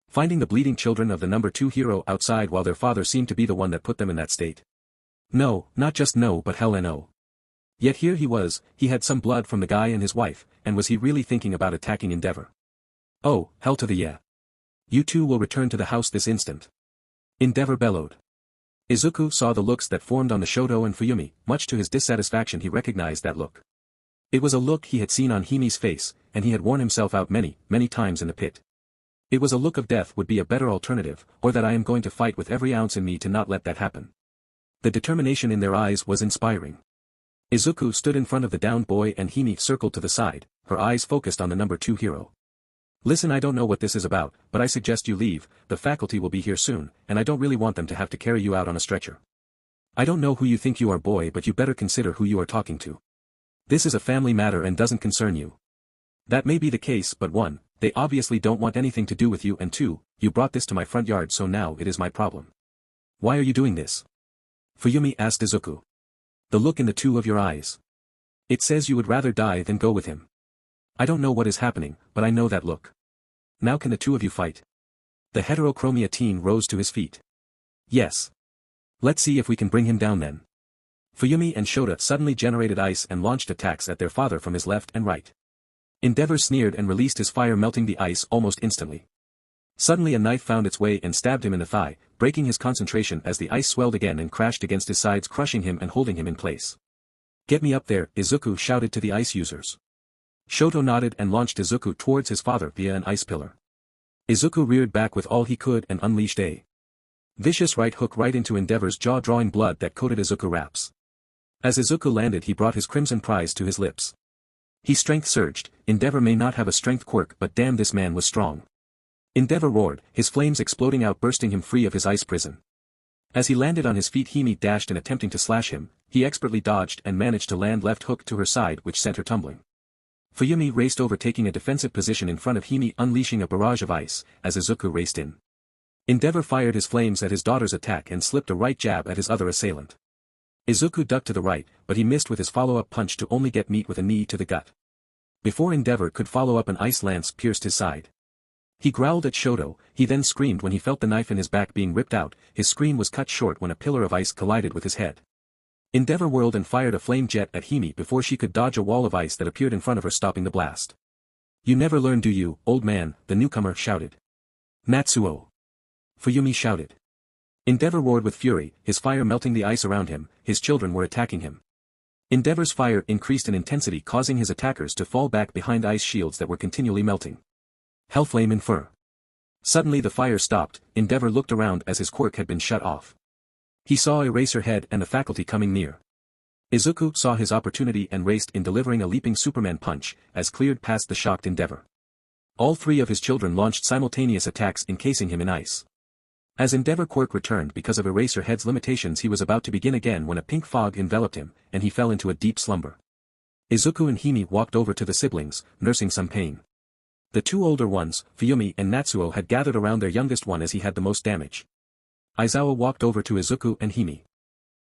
Finding the bleeding children of the number 2 hero outside while their father seemed to be the one that put them in that state? No, not just no, but hell no. Yet here he was, he had some blood from the guy and his wife, and was he really thinking about attacking Endeavor? Oh, hell to the yeah. You two will return to the house this instant. Endeavor bellowed. Izuku saw the looks that formed on the Shoto and Fuyumi. Much to his dissatisfaction, he recognized that look. It was a look he had seen on Hime's face, and he had worn himself out many, many times in the pit. It was a look of death would be a better alternative, or that I am going to fight with every ounce in me to not let that happen. The determination in their eyes was inspiring. Izuku stood in front of the downed boy and Hime circled to the side, her eyes focused on the number 2 hero. Listen, I don't know what this is about, but I suggest you leave. The faculty will be here soon, and I don't really want them to have to carry you out on a stretcher. I don't know who you think you are, boy, but you better consider who you are talking to. This is a family matter and doesn't concern you. That may be the case, but 1, they obviously don't want anything to do with you, and 2, you brought this to my front yard, so now it is my problem. Why are you doing this? Fuyumi asked Izuku. The look in the 2 of your eyes. It says you would rather die than go with him. I don't know what is happening, but I know that look. Now can the 2 of you fight? The 𝗧𝗪chromia teen rose to his feet. Yes. Let's see if we can bring him down then. Fuyumi and Shota suddenly generated ice and launched attacks at their father from his left and right. Endeavor sneered and released his fire, melting the ice almost instantly. Suddenly a knife found its way and stabbed him in the thigh, breaking his concentration as the ice swelled again and crashed against his sides, crushing him and holding him in place. Get me up there, Izuku shouted to the ice users. Shoto nodded and launched Izuku towards his father via an ice pillar. Izuku reared back with all he could and unleashed a vicious right hook right into Endeavor's jaw, drawing blood that coated Izuku wraps. As Izuku landed, he brought his crimson prize to his lips. His strength surged. Endeavor may not have a strength quirk, but damn, this man was strong. Endeavor roared, his flames exploding out, bursting him free of his ice prison. As he landed on his feet, Hime dashed in attempting to slash him. He expertly dodged and managed to land left hook to her side, which sent her tumbling. Fuyumi raced over, taking a defensive position in front of Hime, unleashing a barrage of ice, as Izuku raced in. Endeavor fired his flames at his daughter's attack and slipped a right jab at his other assailant. Izuku ducked to the right, but he missed with his follow-up punch to only get meat with a knee to the gut. Before Endeavor could follow up, an ice lance pierced his side. He growled at Shoto, he then screamed when he felt the knife in his back being ripped out. His scream was cut short when a pillar of ice collided with his head. Endeavor whirled and fired a flame jet at Hime before she could dodge a wall of ice that appeared in front of her, stopping the blast. You never learn, do you, old man? The newcomer shouted. Natsuo. Fuyumi shouted. Endeavor roared with fury, his fire melting the ice around him. His children were attacking him. Endeavor's fire increased in intensity, causing his attackers to fall back behind ice shields that were continually melting. Hellflame Infer. Suddenly the fire stopped. Endeavor looked around as his quirk had been shut off. He saw Eraserhead and the faculty coming near. Izuku saw his opportunity and raced in, delivering a leaping Superman punch, as cleared past the shocked Endeavor. All 3 of his children launched simultaneous attacks, encasing him in ice. As Endeavor quirk returned because of Eraserhead's limitations, he was about to begin again when a pink fog enveloped him, and he fell into a deep slumber. Izuku and Hime walked over to the siblings, nursing some pain. The 2 older ones, Fuyumi and Natsuo, had gathered around their youngest one as he had the most damage. Aizawa walked over to Izuku and Hime.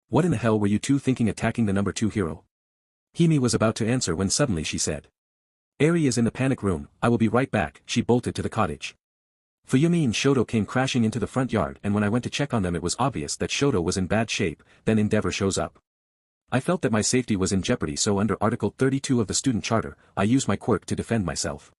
What in the hell were you 2 thinking attacking the number 2 hero? Hime was about to answer when suddenly she said. Eri is in the panic room, I will be right back. She bolted to the cottage. Fuyumi and Shoto came crashing into the front yard, and when I went to check on them, it was obvious that Shoto was in bad shape. Then Endeavor shows up. I felt that my safety was in jeopardy, so under Article 32 of the Student Charter, I used my quirk to defend myself.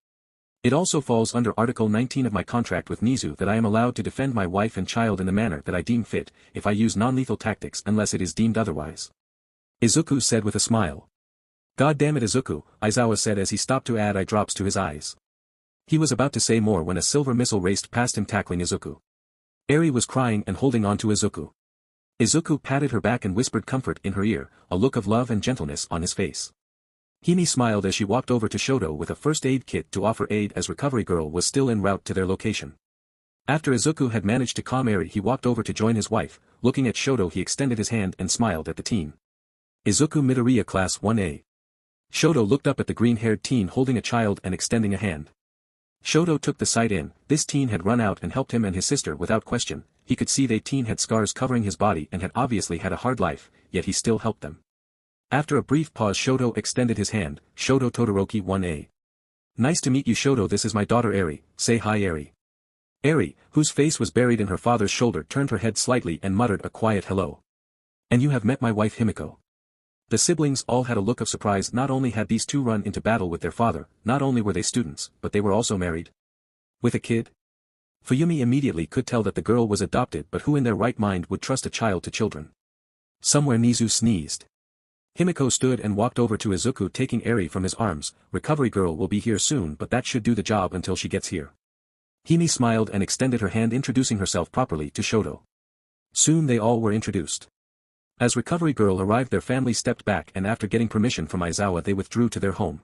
It also falls under Article 19 of my contract with 𝗎𝗎 that I am allowed to defend my wife and child in the manner that I deem fit, if I use non-lethal tactics unless it is deemed otherwise. Izuku said with a smile. God damn it Izuku, Aizawa said as he stopped to add eye drops to his eyes. He was about to say more when a silver missile raced past him tackling Izuku. Eri was crying and holding on to Izuku. Izuku patted her back and whispered comfort in her ear, a look of love and gentleness on his face. Hime smiled as she walked over to Shoto with a first aid kit to offer aid as Recovery Girl was still en route to their location. After Izuku had managed to calm Eri, he walked over to join his wife. Looking at Shoto, he extended his hand and smiled at the team. Izuku Midoriya Class 1A. Shoto looked up at the green-haired teen holding a child and extending a hand. Shoto took the sight in. This teen had run out and helped him and his sister without question. He could see the teen had scars covering his body and had obviously had a hard life, yet he still helped them. After a brief pause, Shoto extended his hand. Shoto Todoroki 1A. Nice to meet you Shoto, this is my daughter Eri, say hi Eri. Eri, whose face was buried in her father's shoulder, turned her head slightly and muttered a quiet hello. And you have met my wife Himiko. The siblings all had a look of surprise. Not only had these two run into battle with their father, not only were they students, but they were also married. With a kid? Fuyumi immediately could tell that the girl was adopted, but who in their right mind would trust a child to children? Somewhere 𝗎𝗎 sneezed. Himiko stood and walked over to Izuku, taking Eri from his arms. Recovery Girl will be here soon, but that should do the job until she gets here. Hime smiled and extended her hand, introducing herself properly to Shoto. Soon they all were introduced. As Recovery Girl arrived, their family stepped back, and after getting permission from Aizawa they withdrew to their home.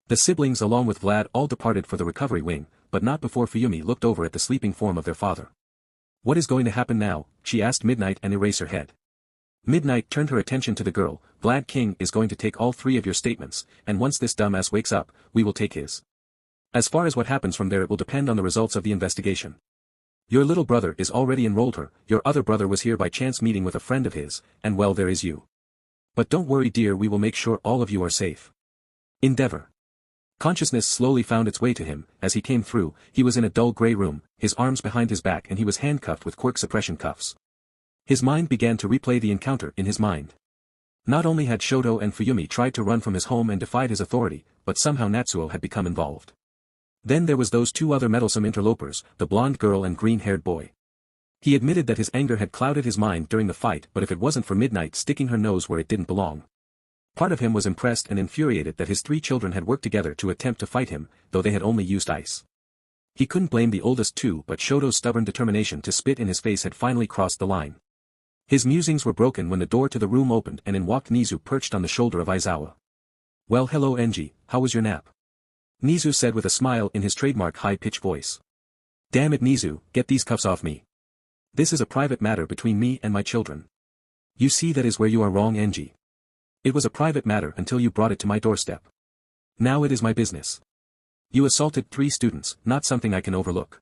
The siblings along with Vlad all departed for the recovery wing, but not before Fuyumi looked over at the sleeping form of their father. What is going to happen now? She asked Midnight and Eraserhead. Midnight turned her attention to the girl. Vlad King is going to take all three of your statements, and once this dumbass wakes up, we will take his. As far as what happens from there, it will depend on the results of the investigation. Your little brother is already enrolled her, your other brother was here by chance meeting with a friend of his, and well, there is you. But don't worry dear, we will make sure all of you are safe. Endeavor. Consciousness slowly found its way to him. As he came through, he was in a dull grey room, his arms behind his back, and he was handcuffed with quirk suppression cuffs. His mind began to replay the encounter in his mind. Not only had Shoto and Fuyumi tried to run from his home and defied his authority, but somehow Natsuo had become involved. Then there was those two other meddlesome interlopers, the blonde girl and green-haired boy. He admitted that his anger had clouded his mind during the fight, but if it wasn't for Midnight sticking her nose where it didn't belong. Part of him was impressed and infuriated that his three children had worked together to attempt to fight him, though they had only used ice. He couldn't blame the oldest two, but Shoto's stubborn determination to spit in his face had finally crossed the line. His musings were broken when the door to the room opened and in walked 𝗎𝗎, perched on the shoulder of Aizawa. Well, hello Enji, how was your nap? 𝗎𝗎 said with a smile in his trademark high-pitched voice. Damn it 𝗎𝗎, get these cuffs off me. This is a private matter between me and my children. You see, that is where you are wrong Enji. It was a private matter until you brought it to my doorstep. Now it is my business. You assaulted 3 students, not something I can overlook.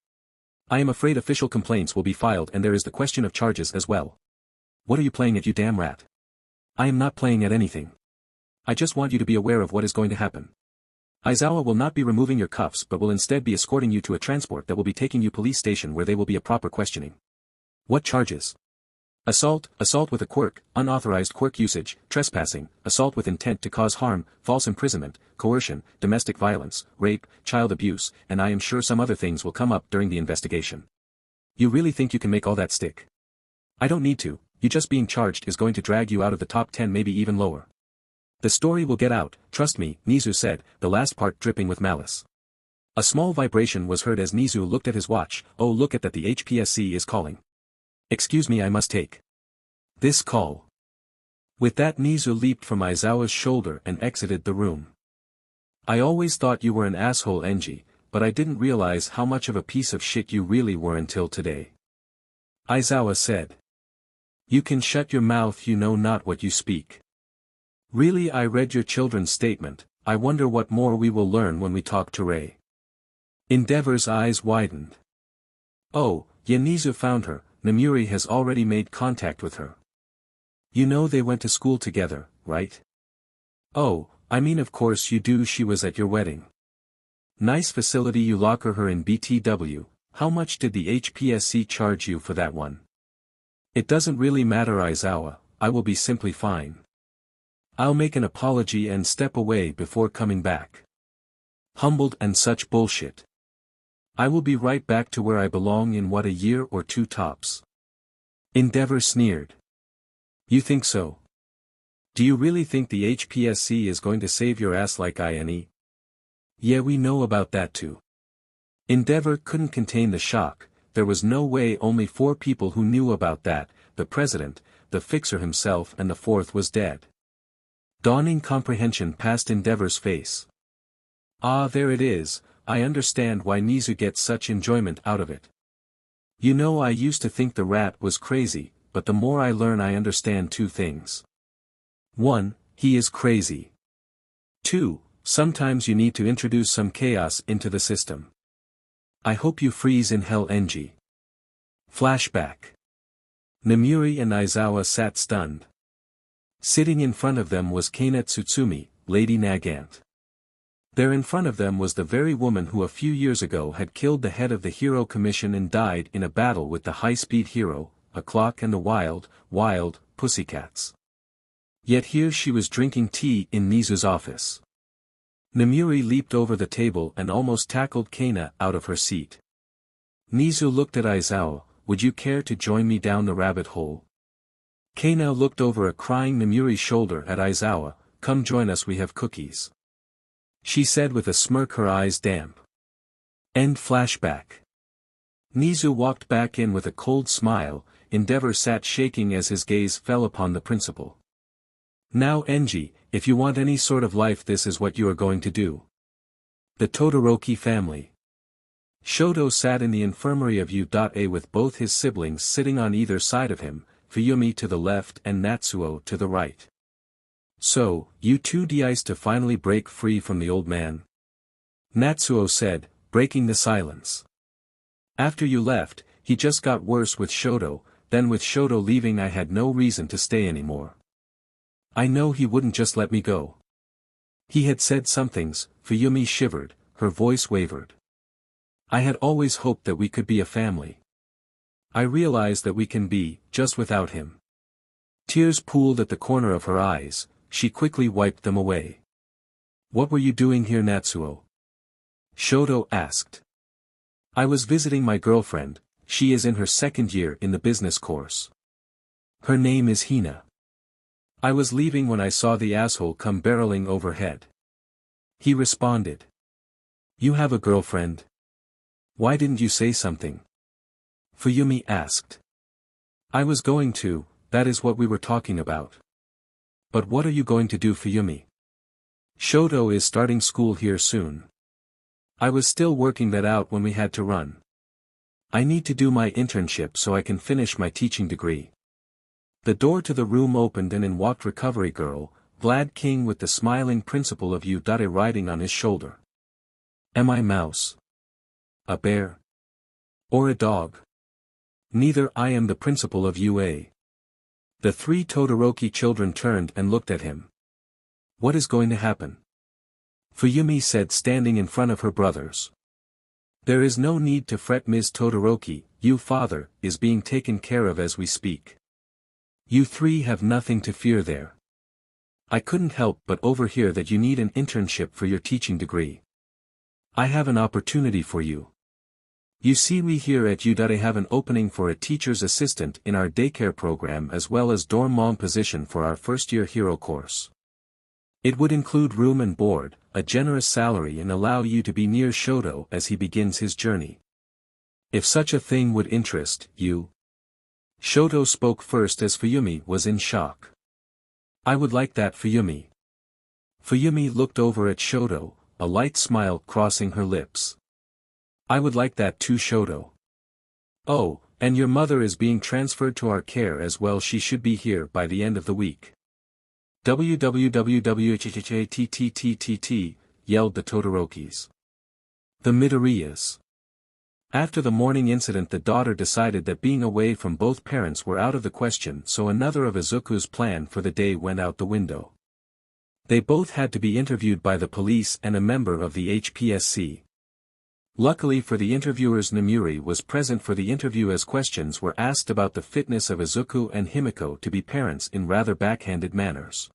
I am afraid official complaints will be filed, and there is the question of charges as well. What are you playing at, you damn rat? I am not playing at anything. I just want you to be aware of what is going to happen. Aizawa will not be removing your cuffs but will instead be escorting you to a transport that will be taking you police station, where they will be a proper questioning. What charges? Assault, assault with a quirk, unauthorized quirk usage, trespassing, assault with intent to cause harm, false imprisonment, coercion, domestic violence, rape, child abuse, and I am sure some other things will come up during the investigation. You really think you can make all that stick? I don't need to, you just being charged is going to drag you out of the top 10, maybe even lower. The story will get out, trust me, 𝗎𝗎 said, the last part dripping with malice. A small vibration was heard as 𝗎𝗎 looked at his watch. Oh, look at that, the HPSC is calling. Excuse me, I must take this call. With that, 𝗎𝗎 leaped from Aizawa's shoulder and exited the room. I always thought you were an asshole Enji, but I didn't realize how much of a piece of shit you really were until today. Aizawa said. You can shut your mouth, you know not what you speak. Really, I read your children's statement. I wonder what more we will learn when we talk to Ray. Endeavor's eyes widened. Oh, 𝗎𝗎 found her. Namuri has already made contact with her. You know they went to school together, right? Oh, I mean of course you do, she was at your wedding. Nice facility you locker her in BTW. How much did the HPSC charge you for that one? It doesn't really matter Aizawa, I will be simply fine. I'll make an apology and step away before coming back. Humbled and such bullshit. I will be right back to where I belong in what, a year or two tops. Endeavor sneered. You think so? Do you really think the HPSC is going to save your ass like INE? Yeah, we know about that too. Endeavor couldn't contain the shock. There was no way. Only 4 people who knew about that, the president, the fixer himself, and the 4th was dead. Dawning comprehension passed Endeavor's face. Ah, there it is. I understand why Nizu gets such enjoyment out of it. You know, I used to think the rat was crazy, but the more I learn I understand 2 things. 1, he is crazy. 2, sometimes you need to introduce some chaos into the system. I hope you freeze in hell, Enji. Flashback. Namuri and Aizawa sat stunned. Sitting in front of them was Kana Tsutsumi, Lady Nagant. There in front of them was the very woman who a few years ago had killed the head of the Hero Commission and died in a battle with the high-speed hero, a clock and the wild pussycats. Yet here she was drinking tea in Nizu's office. Namuri leaped over the table and almost tackled Kana out of her seat. Nizu looked at Aizawa. Would you care to join me down the rabbit hole? Kana looked over a crying Namuri's shoulder at Aizawa. Come join us, we have cookies. She said with a smirk, her eyes damp. End flashback. Nizu walked back in with a cold smile. Endeavor sat shaking as his gaze fell upon the principal. Now Enji, if you want any sort of life, this is what you are going to do. The Todoroki family. Shoto sat in the infirmary of 𝗬𝗏 with both his siblings sitting on either side of him, Fuyumi to the left and Natsuo to the right. So, you 2 deiced to finally break free from the old man? Natsuo said, breaking the silence. After you left, he just got worse with Shoto, then with Shoto leaving I had no reason to stay anymore. I know he wouldn't just let me go. He had said some things. Fuyumi shivered, her voice wavered. I had always hoped that we could be a family. I realized that we can be, just without him. Tears pooled at the corner of her eyes. She quickly wiped them away. What were you doing here, Natsuo? Shoto asked. I was visiting my girlfriend. She is in her 2nd year in the business course. Her name is Hina. I was leaving when I saw the asshole come barreling overhead. He responded. You have a girlfriend? Why didn't you say something? Fuyumi asked. I was going to, that is what we were talking about. But what are you going to do, Fuyumi? Shoto is starting school here soon. I was still working that out when we had to run. I need to do my internship so I can finish my teaching degree. The door to the room opened and in walked recovery girl, Vlad King, with the smiling principal of 𝗬𝗏 riding on his shoulder. Am I mouse? A bear? Or a dog? Neither. I am the principal of UA. The 3 Todoroki children turned and looked at him. What is going to happen? Fuyumi said, standing in front of her brothers. There is no need to fret, Ms. Todoroki, your father is being taken care of as we speak. You 3 have nothing to fear there. I couldn't help but overhear that you need an internship for your teaching degree. I have an opportunity for you. You see, we here at 𝗬𝗏 have an opening for a teacher's assistant in our daycare program as well as dorm mom position for our 1st-year hero course. It would include room and board, a generous salary, and allow you to be near Shoto as he begins his journey. If such a thing would interest you. Shoto spoke first as Fuyumi was in shock. I would like that, Fuyumi. Fuyumi looked over at Shoto, a light smile crossing her lips. I would like that too, Shoto. Oh, and your mother is being transferred to our care as well. She should be here by the end of the week. WWWHHHTTTTT, yelled the Todorokis. The Midoriyas. After the morning incident, the daughter decided that being away from both parents were out of the question, so another of Izuku's plan for the day went out the window. They both had to be interviewed by the police and a member of the HPSC. Luckily for the interviewers, Namuri was present for the interview as questions were asked about the fitness of Izuku and Himiko to be parents in rather backhanded manners.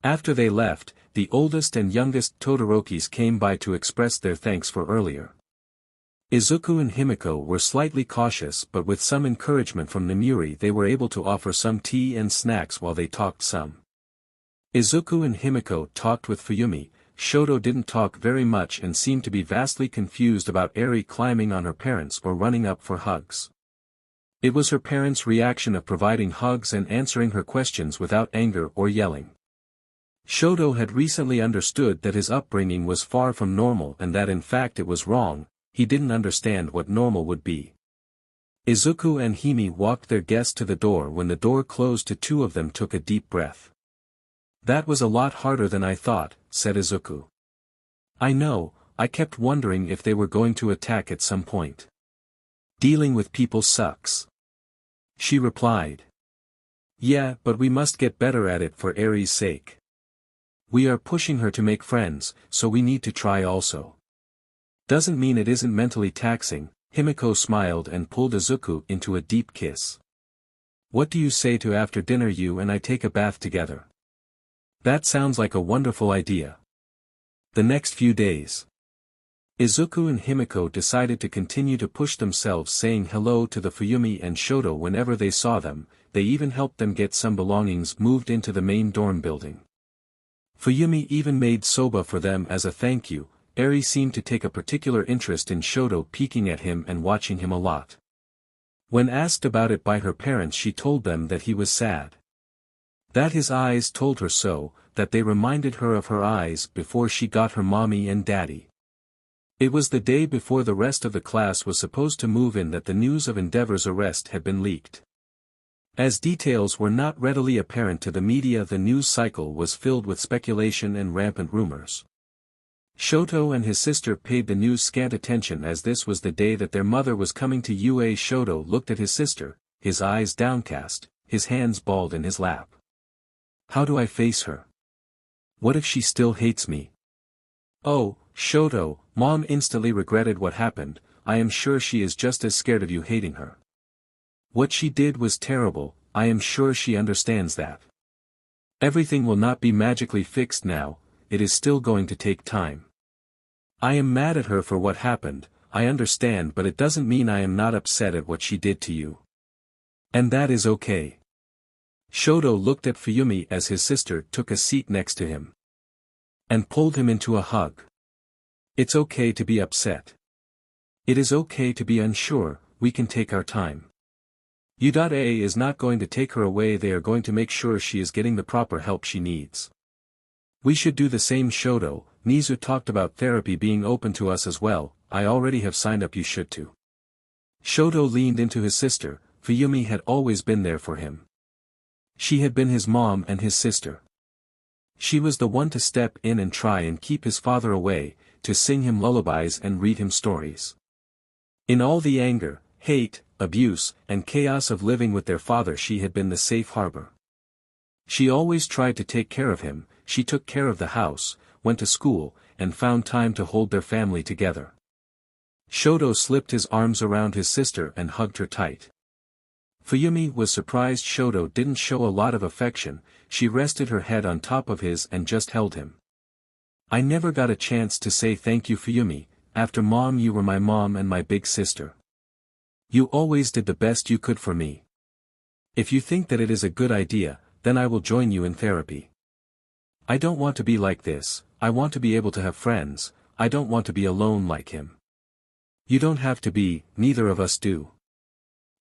After they left, the oldest and youngest Todorokis came by to express their thanks for earlier. Izuku and Himiko were slightly cautious, but with some encouragement from Nemuri they were able to offer some tea and snacks while they talked some. Izuku and Himiko talked with Fuyumi. Shoto didn't talk very much and seemed to be vastly confused about Eri climbing on her parents or running up for hugs. It was her parents' reaction of providing hugs and answering her questions without anger or yelling. Shoto had recently understood that his upbringing was far from normal and that in fact it was wrong. He didn't understand what normal would be. Izuku and Hime walked their guest to the door. When the door closed, the two of them took a deep breath. "That was a lot harder than I thought," said Izuku. "I know, I kept wondering if they were going to attack at some point. Dealing with people sucks." She replied. "Yeah, but we must get better at it for Eri's sake. We are pushing her to make friends, so we need to try also. Doesn't mean it isn't mentally taxing." Himiko smiled and pulled Izuku into a deep kiss. "What do you say to after dinner you and I take a bath together?" "That sounds like a wonderful idea." The next few days, Izuku and Himiko decided to continue to push themselves, saying hello to the Fuyumi and Shoto whenever they saw them. They even helped them get some belongings moved into the main dorm building. Fuyumi even made soba for them as a thank you. Eri seemed to take a particular interest in Shoto, peeking at him and watching him a lot. When asked about it by her parents, she told them that he was sad. That his eyes told her so, that they reminded her of her eyes before she got her mommy and daddy. It was the day before the rest of the class was supposed to move in that the news of Endeavor's arrest had been leaked. As details were not readily apparent to the media, the news cycle was filled with speculation and rampant rumors. Shoto and his sister paid the news scant attention, as this was the day that their mother was coming to UA. Shoto looked at his sister, his eyes downcast, his hands balled in his lap. "How do I face her? What if she still hates me?" "Oh, Shoto," Mom instantly regretted what happened. "I am sure she is just as scared of you hating her. What she did was terrible. I am sure she understands that. Everything will not be magically fixed now, it is still going to take time. I am mad at her for what happened, I understand, but it doesn't mean I am not upset at what she did to you. And that is okay." Shoto looked at Fuyumi as his sister took a seat next to him and pulled him into a hug. "It's okay to be upset. It is okay to be unsure, we can take our time. 𝐸 is not going to take her away, they are going to make sure she is getting the proper help she needs. We should do the same, Shoto. Nizu talked about therapy being open to us as well. I already have signed up, you should too." Shoto leaned into his sister. Fuyumi had always been there for him. She had been his mom and his sister. She was the one to step in and try and keep his father away, to sing him lullabies and read him stories. In all the anger, hate, abuse, and chaos of living with their father, she had been the safe harbor. She always tried to take care of him. She took care of the house, went to school, and found time to hold their family together. Shoto slipped his arms around his sister and hugged her tight. Fuyumi was surprised Shoto didn't show a lot of affection. She rested her head on top of his and just held him. "I never got a chance to say thank you, Fuyumi. After Mom, you were my mom and my big sister. You always did the best you could for me. If you think that it is a good idea, then I will join you in therapy. I don't want to be like this, I want to be able to have friends, I don't want to be alone like him. You don't have to be, neither of us do.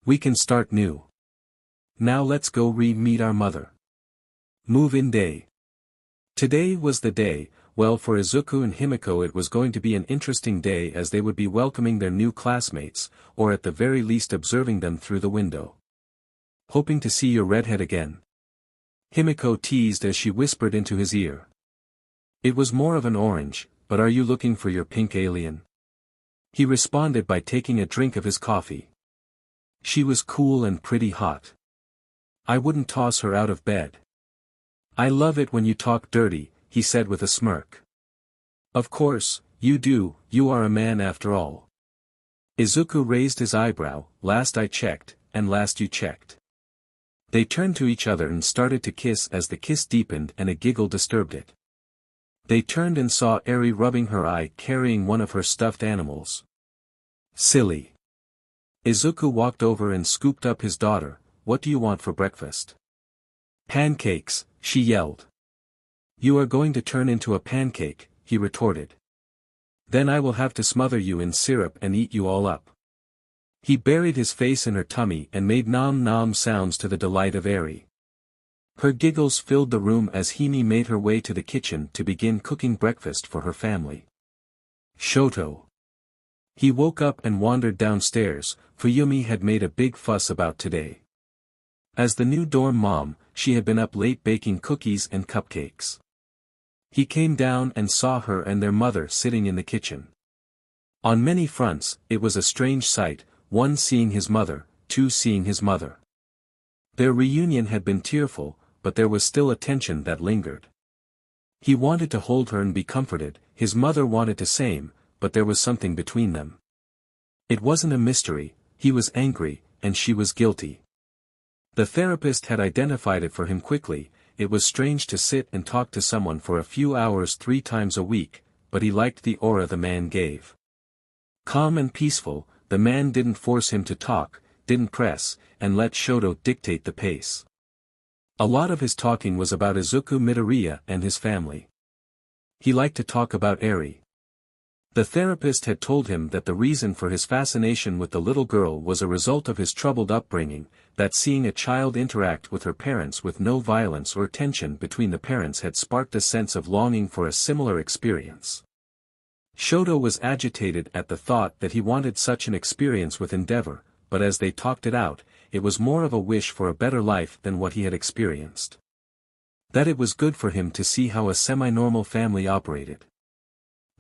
We can start new. Now let's go meet our mother. Move-in day." Today was the day. Well, for Izuku and Himiko it was going to be an interesting day, as they would be welcoming their new classmates, or at the very least observing them through the window. "Hoping to see your redhead again?" Himiko teased as she whispered into his ear. "It was more of an orange, but are you looking for your pink alien?" He responded by taking a drink of his coffee. She was cool and pretty hot. "I wouldn't toss her out of bed." "I love it when you talk dirty," he said with a smirk. "Of course, you do, you are a man after all." Izuku raised his eyebrow. "Last I checked, and last you checked. They turned to each other and started to kiss as the kiss deepened and a giggle disturbed it. They turned and saw Eri rubbing her eye carrying one of her stuffed animals. Silly. Izuku walked over and scooped up his daughter. What do you want for breakfast? Pancakes, she yelled. You are going to turn into a pancake, he retorted. Then I will have to smother you in syrup and eat you all up. He buried his face in her tummy and made nom-nom sounds to the delight of Eri. Her giggles filled the room as Hime made her way to the kitchen to begin cooking breakfast for her family. Shoto. He woke up and wandered downstairs, for Yumi had made a big fuss about today. As the new dorm mom, she had been up late baking cookies and cupcakes. He came down and saw her and their mother sitting in the kitchen. On many fronts, it was a strange sight, one seeing his mother, two seeing his mother. Their reunion had been tearful, but there was still a tension that lingered. He wanted to hold her and be comforted, his mother wanted the same, but there was something between them. It wasn't a mystery, he was angry, and she was guilty. The therapist had identified it for him quickly. It was strange to sit and talk to someone for a few hours 3 times a week, but he liked the aura the man gave. Calm and peaceful, the man didn't force him to talk, didn't press, and let Shoto dictate the pace. A lot of his talking was about Izuku Midoriya and his family. He liked to talk about Eri. The therapist had told him that the reason for his fascination with the little girl was a result of his troubled upbringing, that seeing a child interact with her parents with no violence or tension between the parents had sparked a sense of longing for a similar experience. Shoto was agitated at the thought that he wanted such an experience with Endeavor, but as they talked it out, it was more of a wish for a better life than what he had experienced. That it was good for him to see how a semi-normal family operated.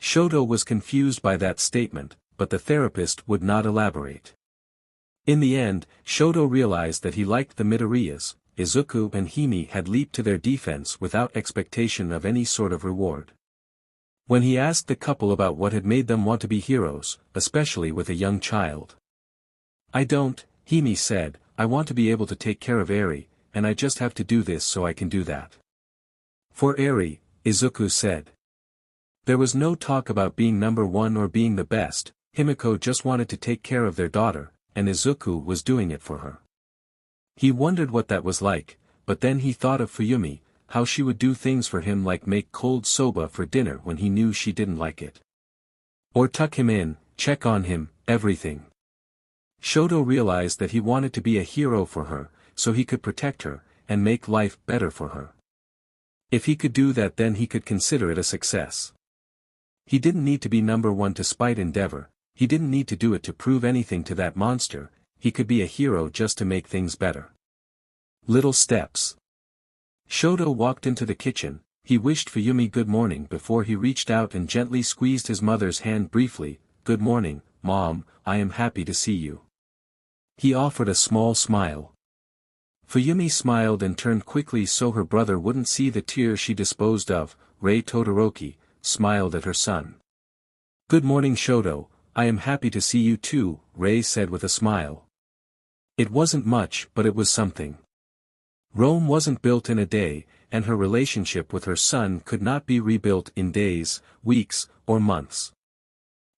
Shoto was confused by that statement, but the therapist would not elaborate. In the end, Shoto realized that he liked the Midoriyas. Izuku and Hime had leaped to their defense without expectation of any sort of reward. When he asked the couple about what had made them want to be heroes, especially with a young child. I don't, Hime said, I want to be able to take care of Eri, and I just have to do this so I can do that. For Eri, Izuku said. There was no talk about being number one or being the best. Himiko just wanted to take care of their daughter, and Izuku was doing it for her. He wondered what that was like, but then he thought of Fuyumi, how she would do things for him like make cold soba for dinner when he knew she didn't like it. Or tuck him in, check on him, everything. Shoto realized that he wanted to be a hero for her, so he could protect her, and make life better for her. If he could do that, then he could consider it a success. He didn't need to be number one to spite Endeavor, he didn't need to do it to prove anything to that monster, he could be a hero just to make things better. Little steps. Shoto walked into the kitchen. He wished Fuyumi good morning before he reached out and gently squeezed his mother's hand briefly. Good morning, Mom, I am happy to see you. He offered a small smile. Fuyumi smiled and turned quickly so her brother wouldn't see the tears she disposed of. Todoroki smiled at her son. Good morning Shoto, I am happy to see you too, Rei said with a smile. It wasn't much, but it was something. Rome wasn't built in a day, and her relationship with her son could not be rebuilt in days, weeks, or months.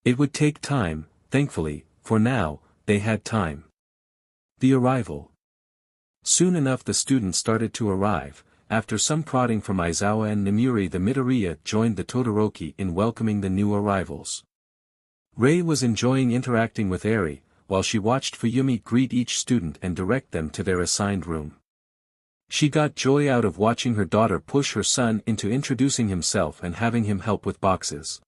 It would take time, thankfully, for now, they had time. The arrival. Soon enough the students started to arrive. After some prodding from Aizawa and Nemuri, the Midoriya joined the Todoroki in welcoming the new arrivals. Rei was enjoying interacting with Eri, while she watched Fuyumi greet each student and direct them to their assigned room. She got joy out of watching her daughter push her son into introducing himself and having him help with boxes.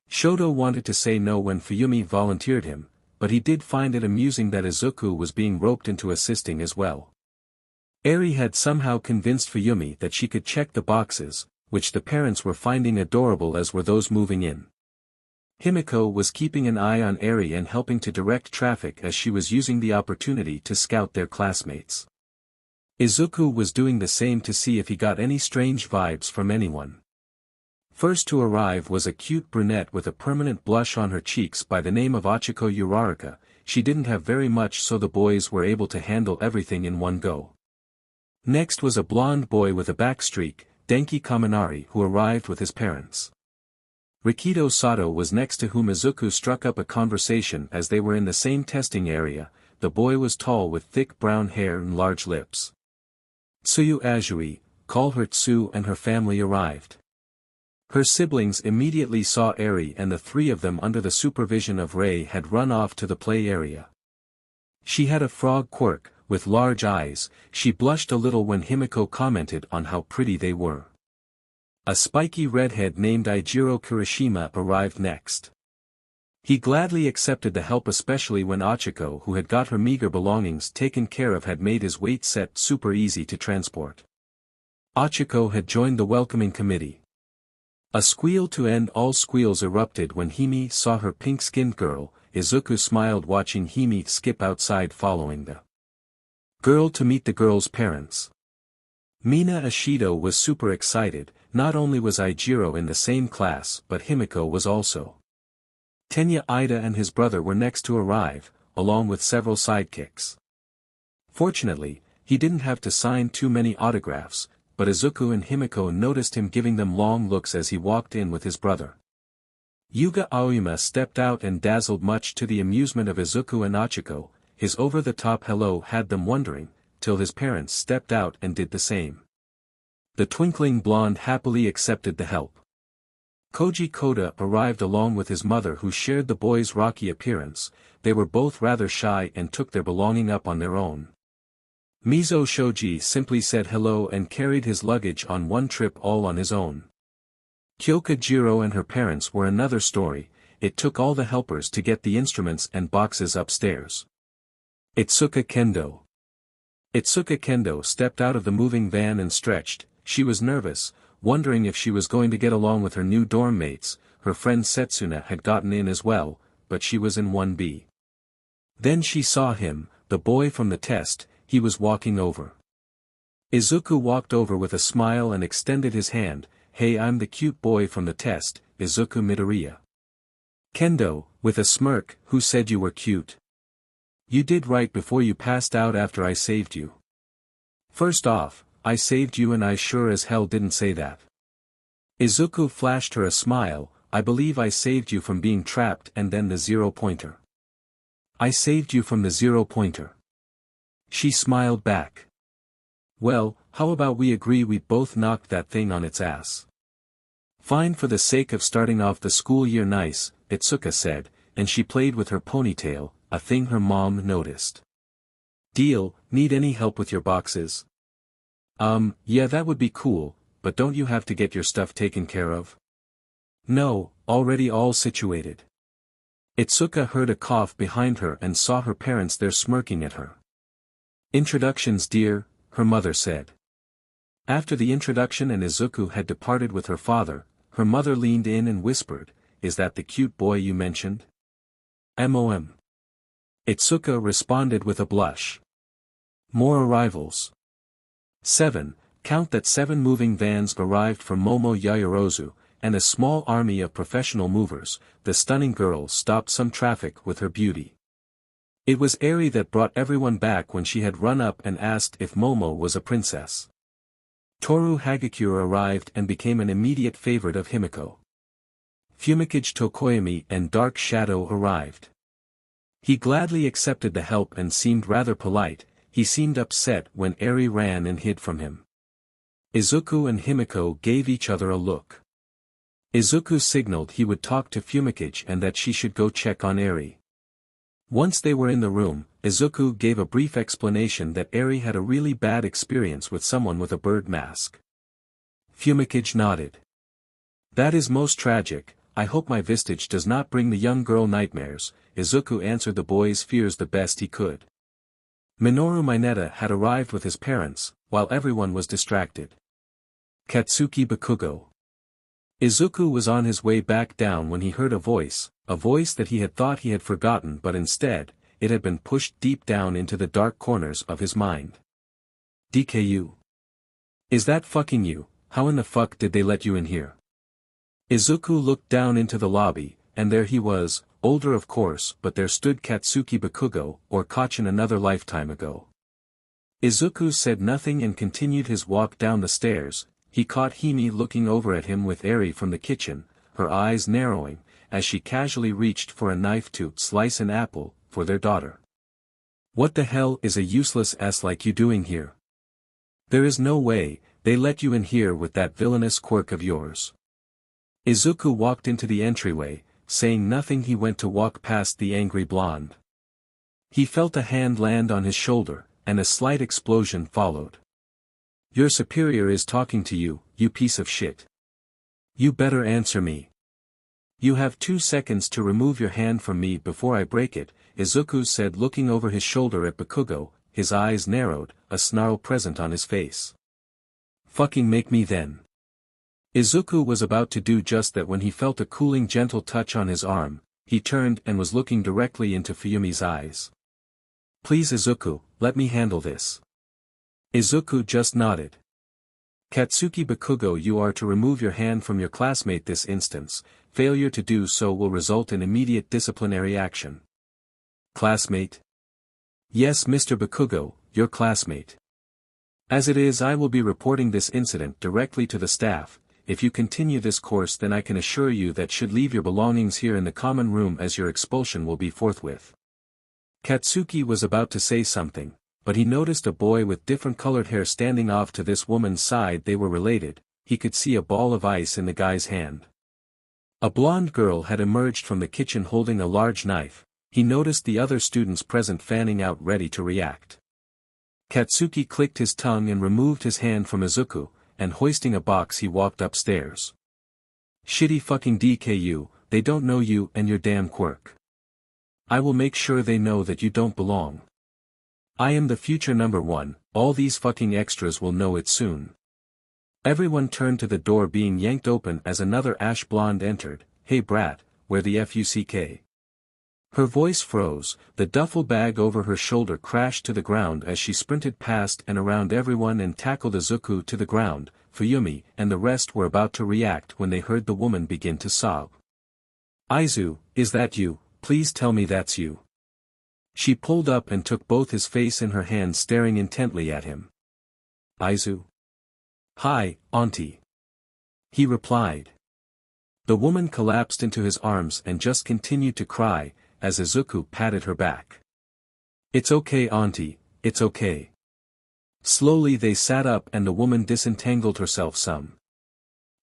Shoto wanted to say no when Fuyumi volunteered him, but he did find it amusing that Izuku was being roped into assisting as well. Eri had somehow convinced Fuyumi that she could check the boxes, which the parents were finding adorable as were those moving in. Himiko was keeping an eye on Eri and helping to direct traffic as she was using the opportunity to scout their classmates. Izuku was doing the same to see if he got any strange vibes from anyone. First to arrive was a cute brunette with a permanent blush on her cheeks by the name of Ochiko Uraraka. She didn't have very much, so the boys were able to handle everything in one go. Next was a blonde boy with a back streak, Denki Kaminari, who arrived with his parents. Rikido Sato was next, to whom Izuku struck up a conversation as they were in the same testing area. The boy was tall with thick brown hair and large lips. Tsuyu Azui, call her Tsu, and her family arrived. Her siblings immediately saw Eri, and the three of them under the supervision of Rei had run off to the play area. She had a frog quirk, with large eyes. She blushed a little when Himiko commented on how pretty they were. A spiky redhead named Ijiro Kirishima arrived next. He gladly accepted the help, especially when Ochiko, who had got her meager belongings taken care of, had made his weight set super easy to transport. Ochiko had joined the welcoming committee. A squeal to end all squeals erupted when Hime saw her pink-skinned girl. Izuku smiled watching Hime skip outside following the girl to meet the girl's parents. Mina Ashido was super excited. Not only was Ijiro in the same class, but Himiko was also. Tenya Iida and his brother were next to arrive, along with several sidekicks. Fortunately, he didn't have to sign too many autographs, but Izuku and Himiko noticed him giving them long looks as he walked in with his brother. Yuga Aoyama stepped out and dazzled, much to the amusement of Izuku and Ochiko. His over-the-top hello had them wondering, till his parents stepped out and did the same. The twinkling blonde happily accepted the help. Koji Koda arrived along with his mother, who shared the boys' rocky appearance. They were both rather shy and took their belonging up on their own. Mizo Shoji simply said hello and carried his luggage on one trip all on his own. Kyoka Jiro and her parents were another story. It took all the helpers to get the instruments and boxes upstairs. 𝗧𝗃 Kendo stepped out of the moving van and stretched. She was nervous, wondering if she was going to get along with her new dorm mates. Her friend Setsuna had gotten in as well, but she was in 1B. Then she saw him, the boy from the test. He was walking over. Izuku walked over with a smile and extended his hand. Hey, I'm the cute boy from the test, Izuku Midoriya. Kendo, with a smirk, who said you were cute? You did right before you passed out after I saved you. First off, I saved you, and I sure as hell didn't say that. Izuku flashed her a smile. I believe I saved you from being trapped, and then the 0-pointer. I saved you from the 0-pointer. She smiled back. Well, how about we agree we both knocked that thing on its ass? Fine, for the sake of starting off the school year nice, 𝗧𝗃 said, and she played with her ponytail, a thing her mom noticed. Deal. Need any help with your boxes? Yeah, that would be cool, but don't you have to get your stuff taken care of? No, already all situated. 𝗧𝗃 heard a cough behind her and saw her parents there smirking at her. Introductions, dear, her mother said. After the introduction and Izuku had departed with her father, her mother leaned in and whispered, Is that the cute boy you mentioned? MOM. 𝗧𝗃 responded with a blush. More arrivals. 7. Count that 7 moving vans arrived from Momo Yaoyorozu, and a small army of professional movers. The stunning girl stopped some traffic with her beauty. It was Eri that brought everyone back when she had run up and asked if Momo was a princess. Toru Hagakure arrived and became an immediate favorite of Himiko. Fumikage Tokoyami and Dark Shadow arrived. He gladly accepted the help and seemed rather polite. He seemed upset when Eri ran and hid from him. Izuku and Himiko gave each other a look. Izuku signaled he would talk to Fumikage and that she should go check on Eri. Once they were in the room, Izuku gave a brief explanation that Eri had a really bad experience with someone with a bird mask. Fumikage nodded. That is most tragic. I hope my vestige does not bring the young girl nightmares. Izuku answered the boy's fears the best he could. Minoru Mineta had arrived with his parents, while everyone was distracted. Katsuki Bakugo. Izuku was on his way back down when he heard a voice that he had thought he had forgotten, but instead, it had been pushed deep down into the dark corners of his mind. DKU. Is that fucking you? How in the fuck did they let you in here? Izuku looked down into the lobby, and there he was, older of course, but there stood Katsuki Bakugo, or Kacchin another lifetime ago. Izuku said nothing and continued his walk down the stairs. He caught Hime looking over at him with Eri from the kitchen, her eyes narrowing, as she casually reached for a knife to slice an apple for their daughter. What the hell is a useless ass like you doing here? There is no way they let you in here with that villainous quirk of yours. Izuku walked into the entryway, saying nothing. He went to walk past the angry blonde. He felt a hand land on his shoulder, and a slight explosion followed. Your superior is talking to you, you piece of shit. You better answer me. You have 2 seconds to remove your hand from me before I break it, Izuku said, looking over his shoulder at Bakugo, his eyes narrowed, a snarl present on his face. Fucking make me then. Izuku was about to do just that when he felt a cooling gentle touch on his arm. He turned and was looking directly into Fuyumi's eyes. Please Izuku, let me handle this. Izuku just nodded. Katsuki Bakugo, you are to remove your hand from your classmate this instance. Failure to do so will result in immediate disciplinary action. Classmate? Yes, Mr. Bakugo, your classmate. As it is, I will be reporting this incident directly to the staff. If you continue this course, then I can assure you that should leave your belongings here in the common room, as your expulsion will be forthwith. Katsuki was about to say something, but he noticed a boy with different colored hair standing off to this woman's side. They were related. He could see a ball of ice in the guy's hand. A blonde girl had emerged from the kitchen holding a large knife. He noticed the other students present fanning out ready to react. Katsuki clicked his tongue and removed his hand from Izuku, and hoisting a box he walked upstairs. Shitty fucking DKU, they don't know you and your damn quirk. I will make sure they know that you don't belong. I am the future _1, all these fucking extras will know it soon. Everyone turned to the door being yanked open as another ash blonde entered. Hey brat, where the fuck? Her voice froze, the duffel bag over her shoulder crashed to the ground as she sprinted past and around everyone and tackled Izuku to the ground. Fuyumi and the rest were about to react when they heard the woman begin to sob. Aizu, is that you? Please tell me that's you. She pulled up and took both his face in her hands, staring intently at him. Aizu? Hi, auntie. He replied. The woman collapsed into his arms and just continued to cry, as Izuku patted her back. It's okay auntie, it's okay. Slowly they sat up and the woman disentangled herself some.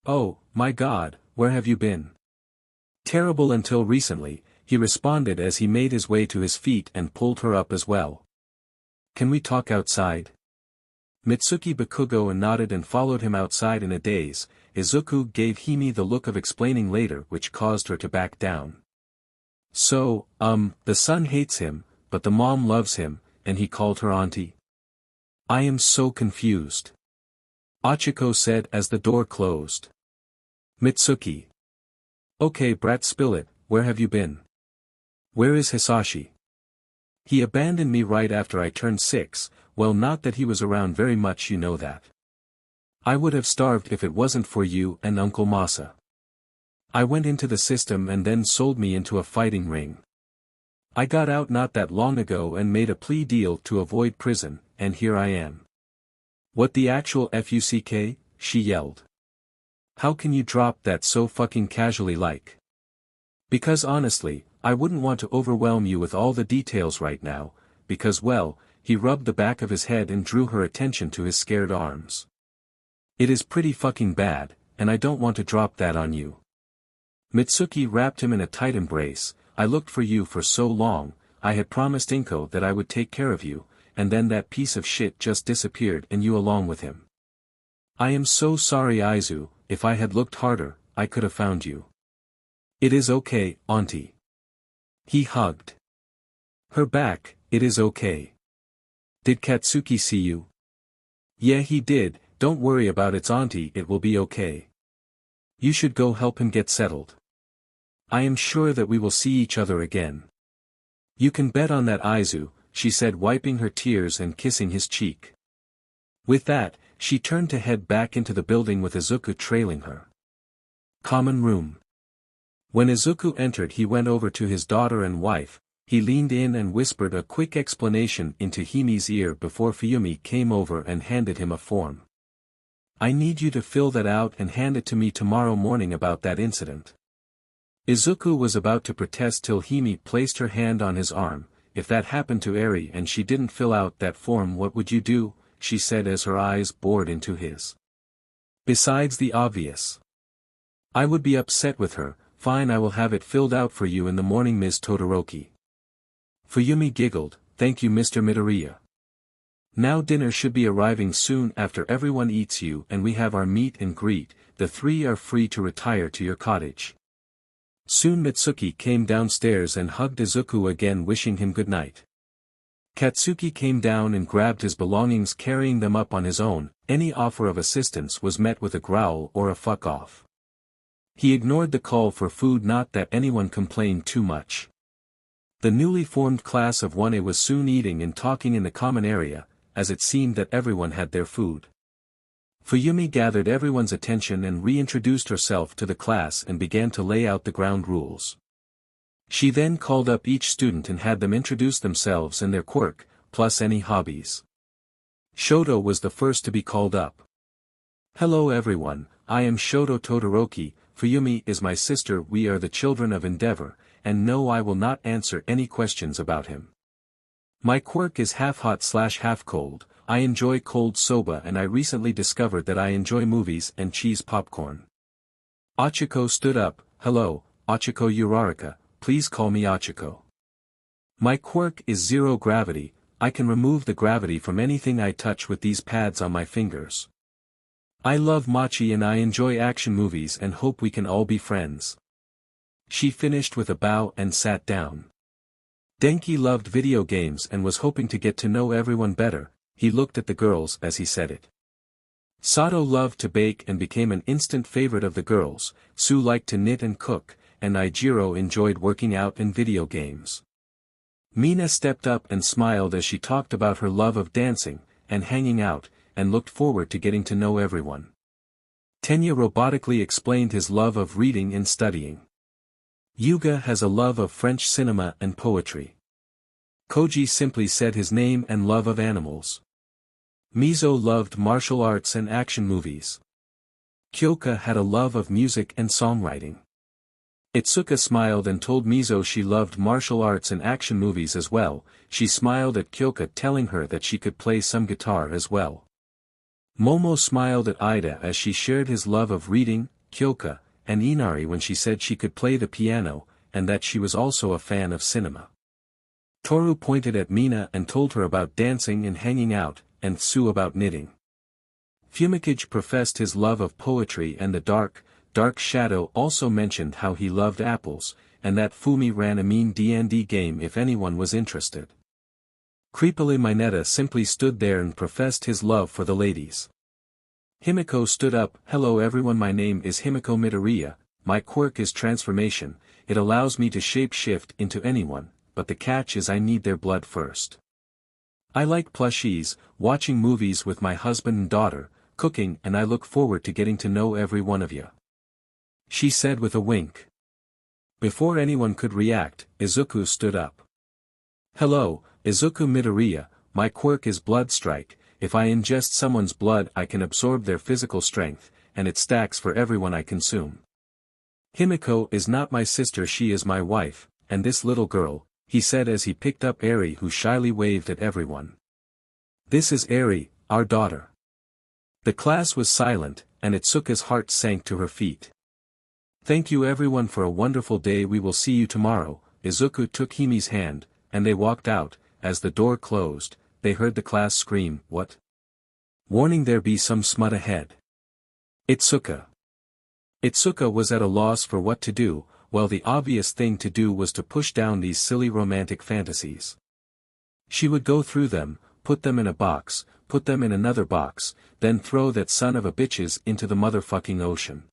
Oh, my God, where have you been? Terrible until recently, he responded as he made his way to his feet and pulled her up as well. Can we talk outside? Mitsuki Bakugo nodded and followed him outside in a daze. Izuku gave Hime the look of explaining later, which caused her to back down. So, the son hates him, but the mom loves him, and he called her auntie? I am so confused. Achiko said as the door closed. Mitsuki. Okay brat, spill it, where have you been? Where is Hisashi? He abandoned me right after I turned 6, well, not that he was around very much, you know that. I would have starved if it wasn't for you and Uncle Masa. I went into the system and then sold me into a fighting ring. I got out not that long ago and made a plea deal to avoid prison, and here I am. What the actual fuck? She yelled. How can you drop that so fucking casually like? Because honestly, I wouldn't want to overwhelm you with all the details right now, because well, he rubbed the back of his head and drew her attention to his scared arms. It is pretty fucking bad, and I don't want to drop that on you. Mitsuki wrapped him in a tight embrace. I looked for you for so long, I had promised Inko that I would take care of you, and then that piece of shit just disappeared and you along with him. I am so sorry Aizu, if I had looked harder, I could have found you. It is okay, auntie. He hugged her back. It is okay. Did Katsuki see you? Yeah, he did. Don't worry about it auntie, it will be okay. You should go help him get settled. I am sure that we will see each other again. You can bet on that Aizu, she said, wiping her tears and kissing his cheek. With that, she turned to head back into the building with Izuku trailing her. Common room. When Izuku entered, he went over to his daughter and wife, He leaned in and whispered a quick explanation into Himi's ear before Fuyumi came over and handed him a form. I need you to fill that out and hand it to me tomorrow morning about that incident. Izuku was about to protest till Himi placed her hand on his arm. If that happened to Eri and she didn't fill out that form, what would you do? She said as her eyes bored into his. Besides the obvious. I would be upset with her. Fine, I will have it filled out for you in the morning, Ms. Todoroki. Fuyumi giggled, thank you, Mr. Midoriya. Now dinner should be arriving soon after everyone eats you and we have our meet and greet. The three are free to retire to your cottage. Soon Mitsuki came downstairs and hugged Izuku again, wishing him good night. Katsuki came down and grabbed his belongings, carrying them up on his own. Any offer of assistance was met with a growl or a fuck off. He ignored the call for food, not that anyone complained too much. The newly formed class of 1A was soon eating and talking in the common area, as it seemed that everyone had their food. Fuyumi gathered everyone's attention and reintroduced herself to the class and began to lay out the ground rules. She then called up each student and had them introduce themselves and their quirk, plus any hobbies. Shoto was the first to be called up. Hello everyone, I am Shoto Todoroki. Fuyumi is my sister. We are the children of Endeavor, and no, I will not answer any questions about him. My quirk is half hot / half cold. I enjoy cold soba and I recently discovered that I enjoy movies and cheese popcorn. Ochiko stood up. Hello, Ochiko Uraraka, please call me Ochiko. My quirk is 0 gravity. I can remove the gravity from anything I touch with these pads on my fingers. I love mochi and I enjoy action movies and hope we can all be friends. She finished with a bow and sat down. Denki loved video games and was hoping to get to know everyone better. He looked at the girls as he said it. Sato loved to bake and became an instant favorite of the girls. Sue liked to knit and cook, and Ijiro enjoyed working out and video games. Mina stepped up and smiled as she talked about her love of dancing and hanging out, and looked forward to getting to know everyone. Tenya robotically explained his love of reading and studying. Yuga has a love of French cinema and poetry. Koji simply said his name and love of animals. Mizo loved martial arts and action movies. Kyoka had a love of music and songwriting. Itsuka smiled and told Mizo she loved martial arts and action movies as well. She smiled at Kyoka, telling her that she could play some guitar as well. Momo smiled at Iida as she shared his love of reading, Kyoka, and Inari when she said she could play the piano, and that she was also a fan of cinema. Toru pointed at Mina and told her about dancing and hanging out, and Sue about knitting. 𝗵𝗃𝗃 professed his love of poetry, and the dark shadow also mentioned how he loved apples, and that Fumi ran a mean D&D game if anyone was interested. Creepily Mineta simply stood there and professed his love for the ladies. Himiko stood up. Hello everyone, my name is Himiko Midoriya. My quirk is transformation. It allows me to shape-shift into anyone, but the catch is I need their blood first. I like plushies, watching movies with my husband and daughter, cooking, and I look forward to getting to know every one of you. She said with a wink. Before anyone could react, Izuku stood up. Hello, Izuku Midoriya, my quirk is blood strike. If I ingest someone's blood I can absorb their physical strength, and it stacks for everyone I consume. Himiko is not my sister, she is my wife, and this little girl, he said as he picked up Eri, who shyly waved at everyone. This is Eri, our daughter. The class was silent, and Itsuka's heart sank to her feet. Thank you everyone for a wonderful day, we will see you tomorrow. Izuku took Himi's hand, and they walked out. As the door closed, they heard the class scream, what? Warning, there be some smut ahead. Itsuka. Itsuka was at a loss for what to do. Well, the obvious thing to do was to push down these silly romantic fantasies. She would go through them, put them in a box, put them in another box, then throw that son of a bitches into the motherfucking ocean.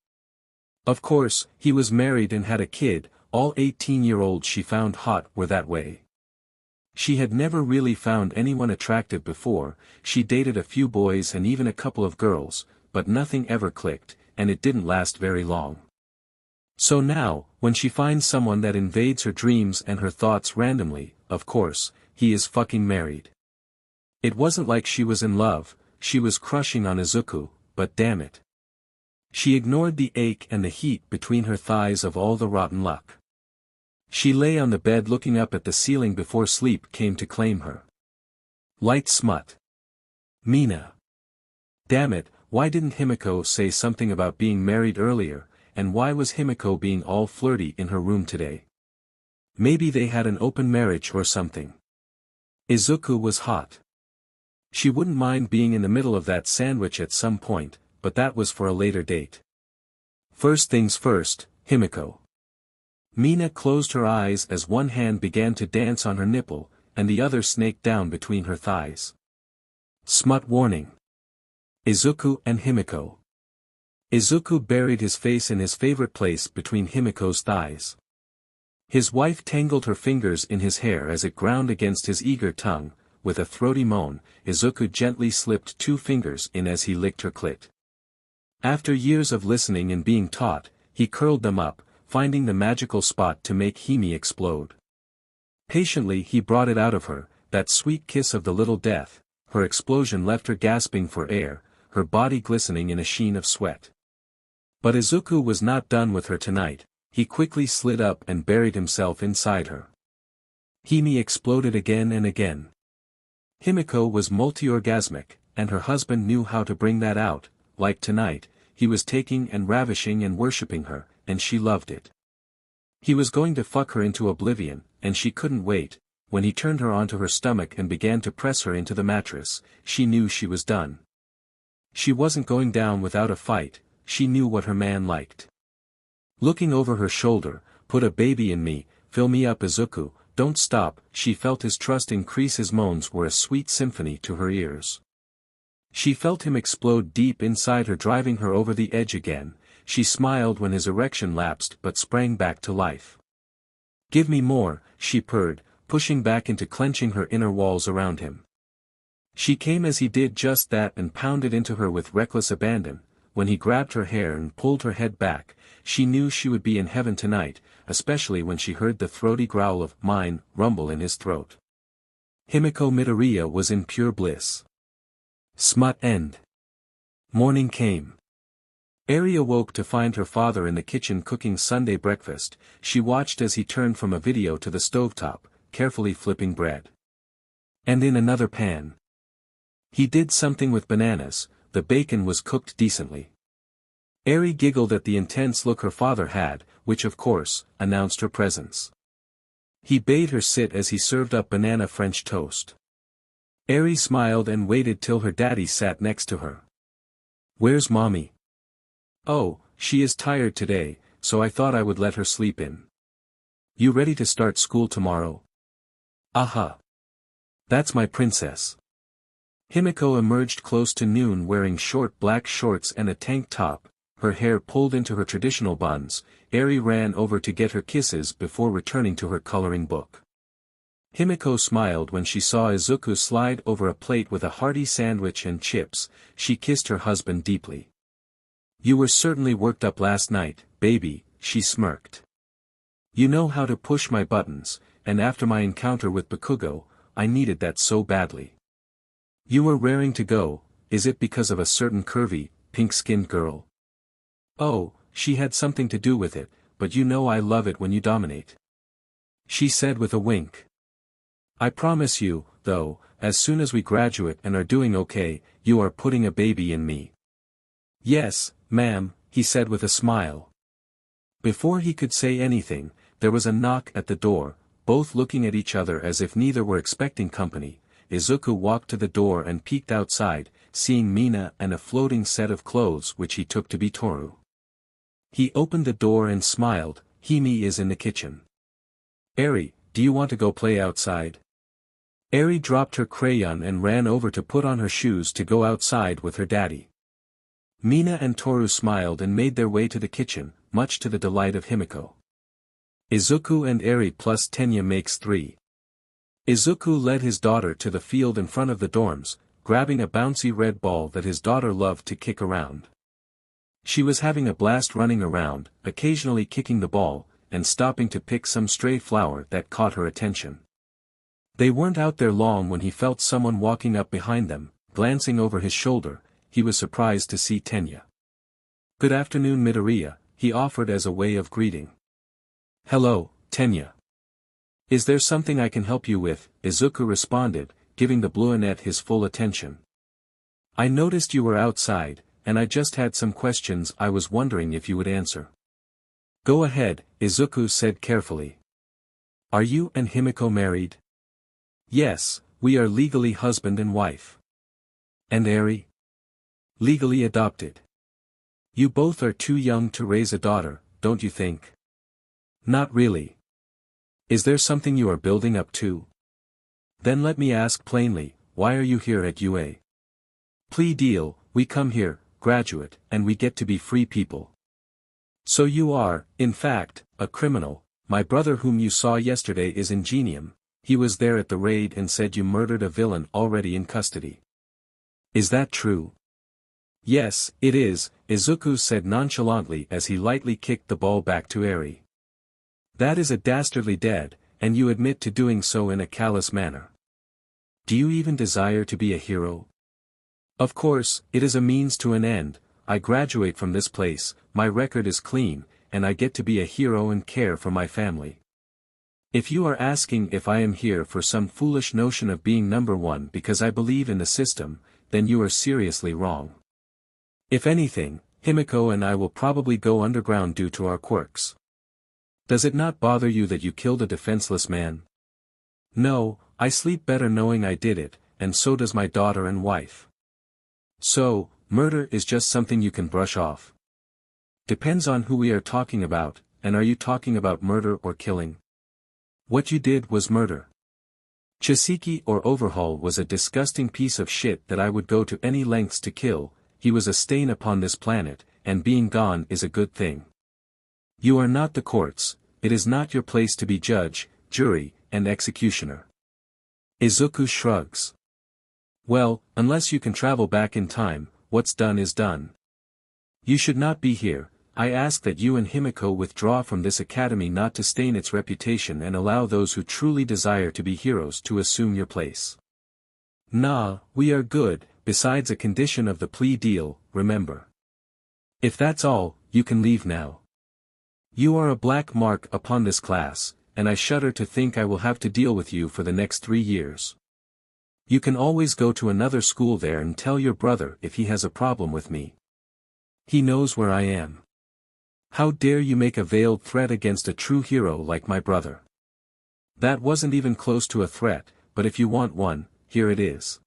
Of course, he was married and had a kid. All 18-year-olds she found hot were that way. She had never really found anyone attractive before. She dated a few boys and even a couple of girls, but nothing ever clicked, and it didn't last very long. So now, when she finds someone that invades her dreams and her thoughts randomly, of course, he is fucking married. It wasn't like she was in love, she was crushing on Izuku, but damn it. She ignored the ache and the heat between her thighs of all the rotten luck. She lay on the bed looking up at the ceiling before sleep came to claim her. Light smut. Mina. Damn it, why didn't Himiko say something about being married earlier, and why was Himiko being all flirty in her room today? Maybe they had an open marriage or something. Izuku was hot. She wouldn't mind being in the middle of that sandwich at some point, but that was for a later date. First things first, Himiko. Mina closed her eyes as one hand began to dance on her nipple, and the other snaked down between her thighs. Smut warning. Izuku and Himiko. Izuku buried his face in his favorite place between Himiko's thighs. His wife tangled her fingers in his hair as it ground against his eager tongue. With a throaty moan, Izuku gently slipped 2 fingers in as he licked her clit. After years of listening and being taught, he curled them up, finding the magical spot to make Hime explode. Patiently he brought it out of her, that sweet kiss of the little death. Her explosion left her gasping for air, her body glistening in a sheen of sweat. But Izuku was not done with her tonight, he quickly slid up and buried himself inside her. Hime exploded again and again. Himiko was multi-orgasmic, and her husband knew how to bring that out. Like tonight, he was taking and ravishing and worshipping her, and she loved it. He was going to fuck her into oblivion, and she couldn't wait. When he turned her onto her stomach and began to press her into the mattress, she knew she was done. She wasn't going down without a fight, she knew what her man liked. Looking over her shoulder, "Put a baby in me, fill me up Izuku, don't stop," she felt his trust increase. His moans were a sweet symphony to her ears. She felt him explode deep inside her, driving her over the edge again. She smiled when his erection lapsed but sprang back to life. "Give me more," she purred, pushing back into clenching her inner walls around him. She came as he did just that and pounded into her with reckless abandon. When he grabbed her hair and pulled her head back, she knew she would be in heaven tonight, especially when she heard the throaty growl of "mine" rumble in his throat. Himiko Midoriya was in pure bliss. Smut end. Morning came. Eri awoke to find her father in the kitchen cooking Sunday breakfast. She watched as he turned from a video to the stovetop, carefully flipping bread. And in another pan. He did something with bananas. The bacon was cooked decently. Eri giggled at the intense look her father had, which of course, announced her presence. He bade her sit as he served up banana French toast. Eri smiled and waited till her daddy sat next to her. "Where's mommy?" "Oh, she is tired today, so I thought I would let her sleep in." "You ready to start school tomorrow?" "Aha. That's my princess." Himiko emerged close to noon wearing short black shorts and a tank top, her hair pulled into her traditional buns. Eri ran over to get her kisses before returning to her coloring book. Himiko smiled when she saw Izuku slide over a plate with a hearty sandwich and chips. She kissed her husband deeply. "You were certainly worked up last night, baby," she smirked. "You know how to push my buttons, and after my encounter with Bakugo, I needed that so badly." "You were raring to go. Is it because of a certain curvy, pink-skinned girl?" "Oh, she had something to do with it, but you know I love it when you dominate," she said with a wink. "I promise you, though, as soon as we graduate and are doing okay, you are putting a baby in me." "Yes, ma'am," he said with a smile. Before he could say anything, there was a knock at the door. Both looking at each other as if neither were expecting company. Izuku walked to the door and peeked outside, seeing Mina and a floating set of clothes which he took to be Toru. He opened the door and smiled. "Hime is in the kitchen." "Eri, do you want to go play outside?" Eri dropped her crayon and ran over to put on her shoes to go outside with her daddy. Mina and Toru smiled and made their way to the kitchen, much to the delight of Himiko. Izuku and Eri plus Tenya makes 3. Izuku led his daughter to the field in front of the dorms, grabbing a bouncy red ball that his daughter loved to kick around. She was having a blast running around, occasionally kicking the ball, and stopping to pick some stray flower that caught her attention. They weren't out there long when he felt someone walking up behind them. Glancing over his shoulder, he was surprised to see Tenya. "Good afternoon, Midoriya," he offered as a way of greeting. "Hello, Tenya. Is there something I can help you with?" Izuku responded, giving the brunette his full attention. "I noticed you were outside, and I just had some questions I was wondering if you would answer." "Go ahead," Izuku said carefully. "Are you and Himiko married?" "Yes, we are legally husband and wife." "And Eri?" "Legally adopted." "You both are too young to raise a daughter, don't you think?" "Not really." "Is there something you are building up to?" "Then let me ask plainly, why are you here at UA? Plea deal, we come here, graduate, and we get to be free people. So you are, in fact, a criminal. My brother whom you saw yesterday is in 𝗔𝗵𝗄𝐻. He was there at the raid and said you murdered a villain already in custody. Is that true?" "Yes, it is," Izuku said nonchalantly as he lightly kicked the ball back to Eri. "That is a dastardly deed, and you admit to doing so in a callous manner. Do you even desire to be a hero?" "Of course, it is a means to an end. I graduate from this place, my record is clean, and I get to be a hero and care for my family. If you are asking if I am here for some foolish notion of being number one because I believe in the system, then you are seriously wrong. If anything, Himiko and I will probably go underground due to our quirks. Does it not bother you that you killed a defenseless man?" "No, I sleep better knowing I did it, and so does my daughter and wife." "So, murder is just something you can brush off?" "Depends on who we are talking about, and are you talking about murder or killing?" "What you did was murder. Chiseki or Overhaul was a disgusting piece of shit that I would go to any lengths to kill. He was a stain upon this planet, and being gone is a good thing. You are not the courts, it is not your place to be judge, jury, and executioner." Izuku shrugs. "Well, unless you can travel back in time, what's done is done. You should not be here. I ask that you and Himiko withdraw from this academy not to stain its reputation and allow those who truly desire to be heroes to assume your place." "Nah, we are good, besides a condition of the plea deal, remember. If that's all, you can leave now. You are a black mark upon this class, and I shudder to think I will have to deal with you for the next 3 years. You can always go to another school there and tell your brother if he has a problem with me. He knows where I am. How dare you make a veiled threat against a true hero like my brother? That wasn't even close to a threat, but if you want one, here it is.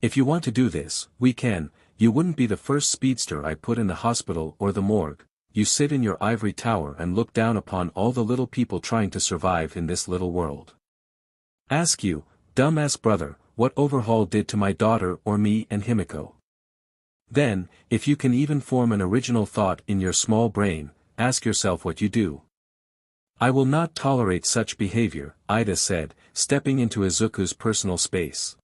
If you want to do this, we can. You wouldn't be the first speedster I put in the hospital or the morgue. You sit in your ivory tower and look down upon all the little people trying to survive in this little world. Ask you, dumbass brother, what Overhaul did to my daughter or me and Himiko. Then, if you can even form an original thought in your small brain, ask yourself what you do." "I will not tolerate such behavior," Iida said, stepping into Izuku's personal space.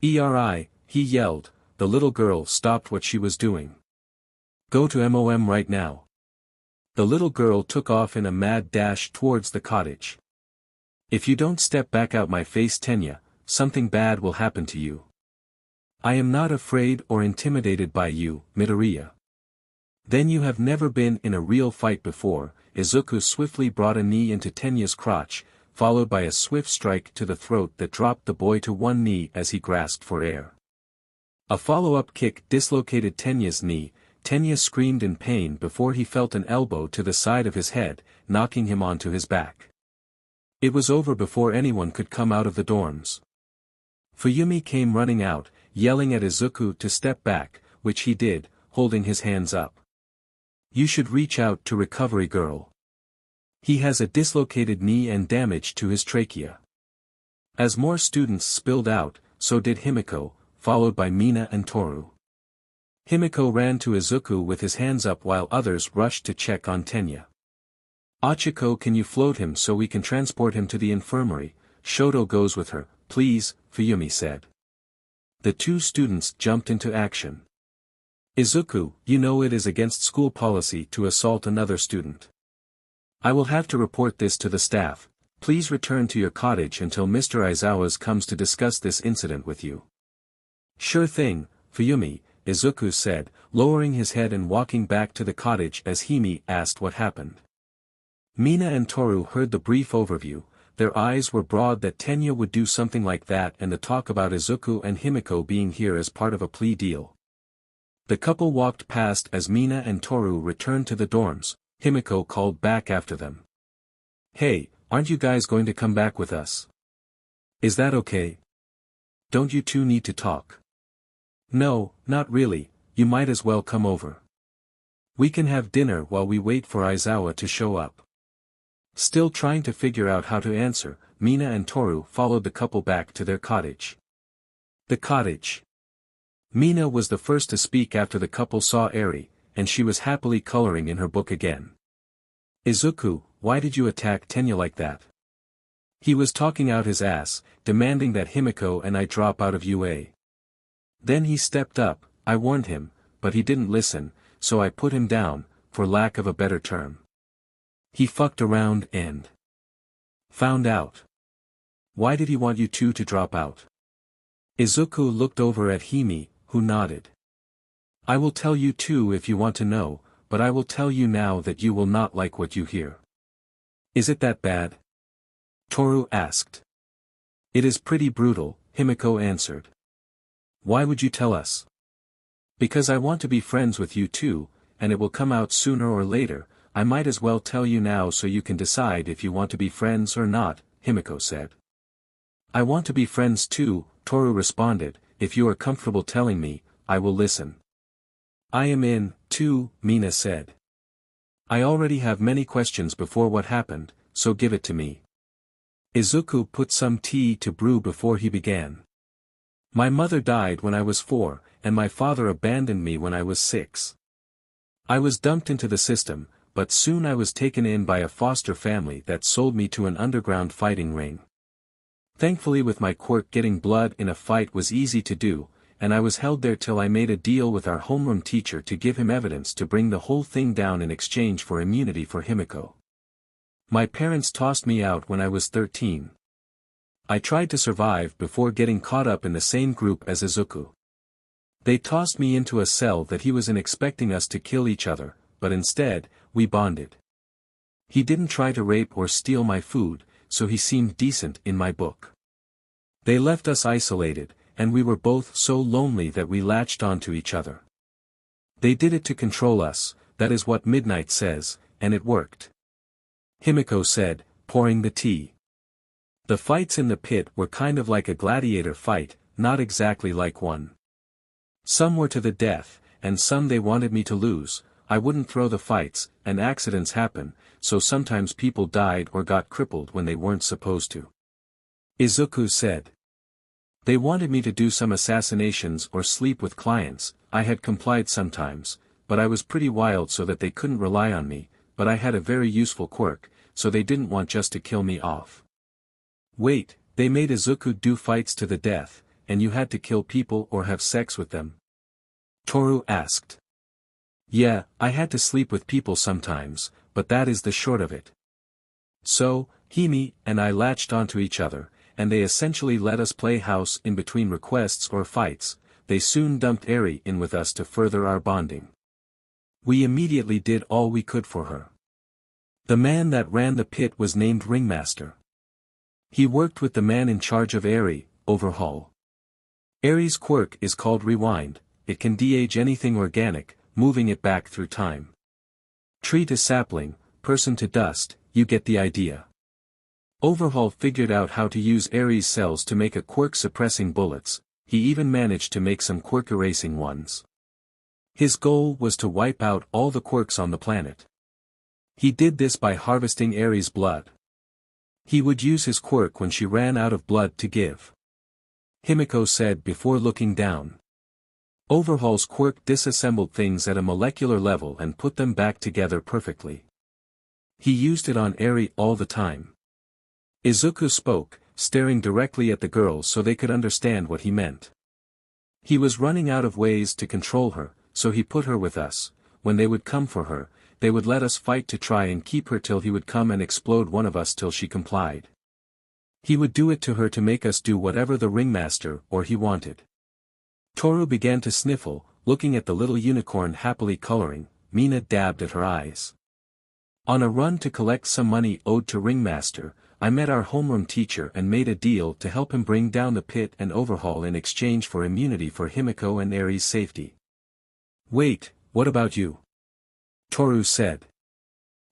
"Eri," he yelled. The little girl stopped what she was doing. "Go to MOM right now." The little girl took off in a mad dash towards the cottage. "If you don't step back out my face, Tenya, something bad will happen to you. I am not afraid or intimidated by you, Midoriya. Then you have never been in a real fight before." Izuku swiftly brought a knee into Tenya's crotch, followed by a swift strike to the throat that dropped the boy to one knee as he grasped for air. A follow-up kick dislocated Tenya's knee. Tenya screamed in pain before he felt an elbow to the side of his head, knocking him onto his back. It was over before anyone could come out of the dorms. Fuyumi came running out, yelling at Izuku to step back, which he did, holding his hands up. "You should reach out to Recovery Girl. He has a dislocated knee and damage to his trachea." As more students spilled out, so did Himiko, followed by Mina and Toru. Himiko ran to Izuku with his hands up while others rushed to check on Tenya. "Achiko, can you float him so we can transport him to the infirmary? Shoto goes with her, please," Fuyumi said. The two students jumped into action. Izuku, you know it is against school policy to assault another student. I will have to report this to the staff. Please return to your cottage until Mr. Aizawa's comes to discuss this incident with you. Sure thing, Fuyumi, Izuku said, lowering his head and walking back to the cottage as Hime asked what happened. Mina and Toru heard the brief overview. Their eyes were broad that Tenya would do something like that, and the talk about Izuku and Himiko being here as part of a plea deal. The couple walked past as Mina and Toru returned to the dorms. Himiko called back after them. Hey, aren't you guys going to come back with us? Is that okay? Don't you two need to talk? No, not really, you might as well come over. We can have dinner while we wait for Aizawa to show up. Still trying to figure out how to answer, Mina and Toru followed the couple back to their cottage. The cottage. Mina was the first to speak after the couple saw Eri, and she was happily coloring in her book again. Izuku, why did you attack Tenya like that? He was talking out his ass, demanding that Himiko and I drop out of UA. Then he stepped up, I warned him, but he didn't listen, so I put him down, for lack of a better term. He fucked around and found out. Why did he want you two to drop out? Izuku looked over at Hime, who nodded. I will tell you too if you want to know, but I will tell you now that you will not like what you hear. Is it that bad? Toru asked. It is pretty brutal, Himiko answered. Why would you tell us? Because I want to be friends with you too, and it will come out sooner or later. I might as well tell you now so you can decide if you want to be friends or not, Himiko said. I want to be friends too, Toru responded. If you are comfortable telling me, I will listen. I am in, too, Mina said. I already have many questions before what happened, so give it to me. Izuku put some tea to brew before he began. My mother died when I was 4, and my father abandoned me when I was 6. I was dumped into the system, but soon I was taken in by a foster family that sold me to an underground fighting ring. Thankfully with my quirk getting blood in a fight was easy to do, and I was held there till I made a deal with our homeroom teacher to give him evidence to bring the whole thing down in exchange for immunity for Himiko. My parents tossed me out when I was 13. I tried to survive before getting caught up in the same group as Izuku. They tossed me into a cell that he was in expecting us to kill each other, but instead, we bonded. He didn't try to rape or steal my food, so he seemed decent in my book. They left us isolated, and we were both so lonely that we latched onto each other. They did it to control us, that is what Midnight says, and it worked. Himiko said, pouring the tea. The fights in the pit were kind of like a gladiator fight, not exactly like one. Some were to the death, and some they wanted me to lose. I wouldn't throw the fights, and accidents happen, so sometimes people died or got crippled when they weren't supposed to. Izuku said. They wanted me to do some assassinations or sleep with clients. I had complied sometimes, but I was pretty wild so that they couldn't rely on me, but I had a very useful quirk, so they didn't want just to kill me off. Wait, they made Izuku do fights to the death, and you had to kill people or have sex with them? Toru asked. Yeah, I had to sleep with people sometimes, but that is the short of it. So, Hime and I latched onto each other, and they essentially let us play house in between requests or fights. They soon dumped Eri in with us to further our bonding. We immediately did all we could for her. The man that ran the pit was named Ringmaster. He worked with the man in charge of Eri, Overhaul. Eri's quirk is called Rewind. It can de-age anything organic, moving it back through time. Tree to sapling, person to dust, you get the idea. Overhaul figured out how to use Eri's cells to make a quirk-suppressing bullets. He even managed to make some quirk-erasing ones. His goal was to wipe out all the quirks on the planet. He did this by harvesting Eri's blood. He would use his quirk when she ran out of blood to give. Himiko said before looking down. Overhaul's quirk disassembled things at a molecular level and put them back together perfectly. He used it on Eri all the time. Izuku spoke, staring directly at the girls so they could understand what he meant. He was running out of ways to control her, so he put her with us. When they would come for her, they would let us fight to try and keep her till he would come and explode one of us till she complied. He would do it to her to make us do whatever the ringmaster or he wanted. Toru began to sniffle, looking at the little unicorn happily coloring. Mina dabbed at her eyes. On a run to collect some money owed to ringmaster, I met our homeroom teacher and made a deal to help him bring down the pit and overhaul in exchange for immunity for Himiko and Eri's safety. Wait, what about you? Toru said.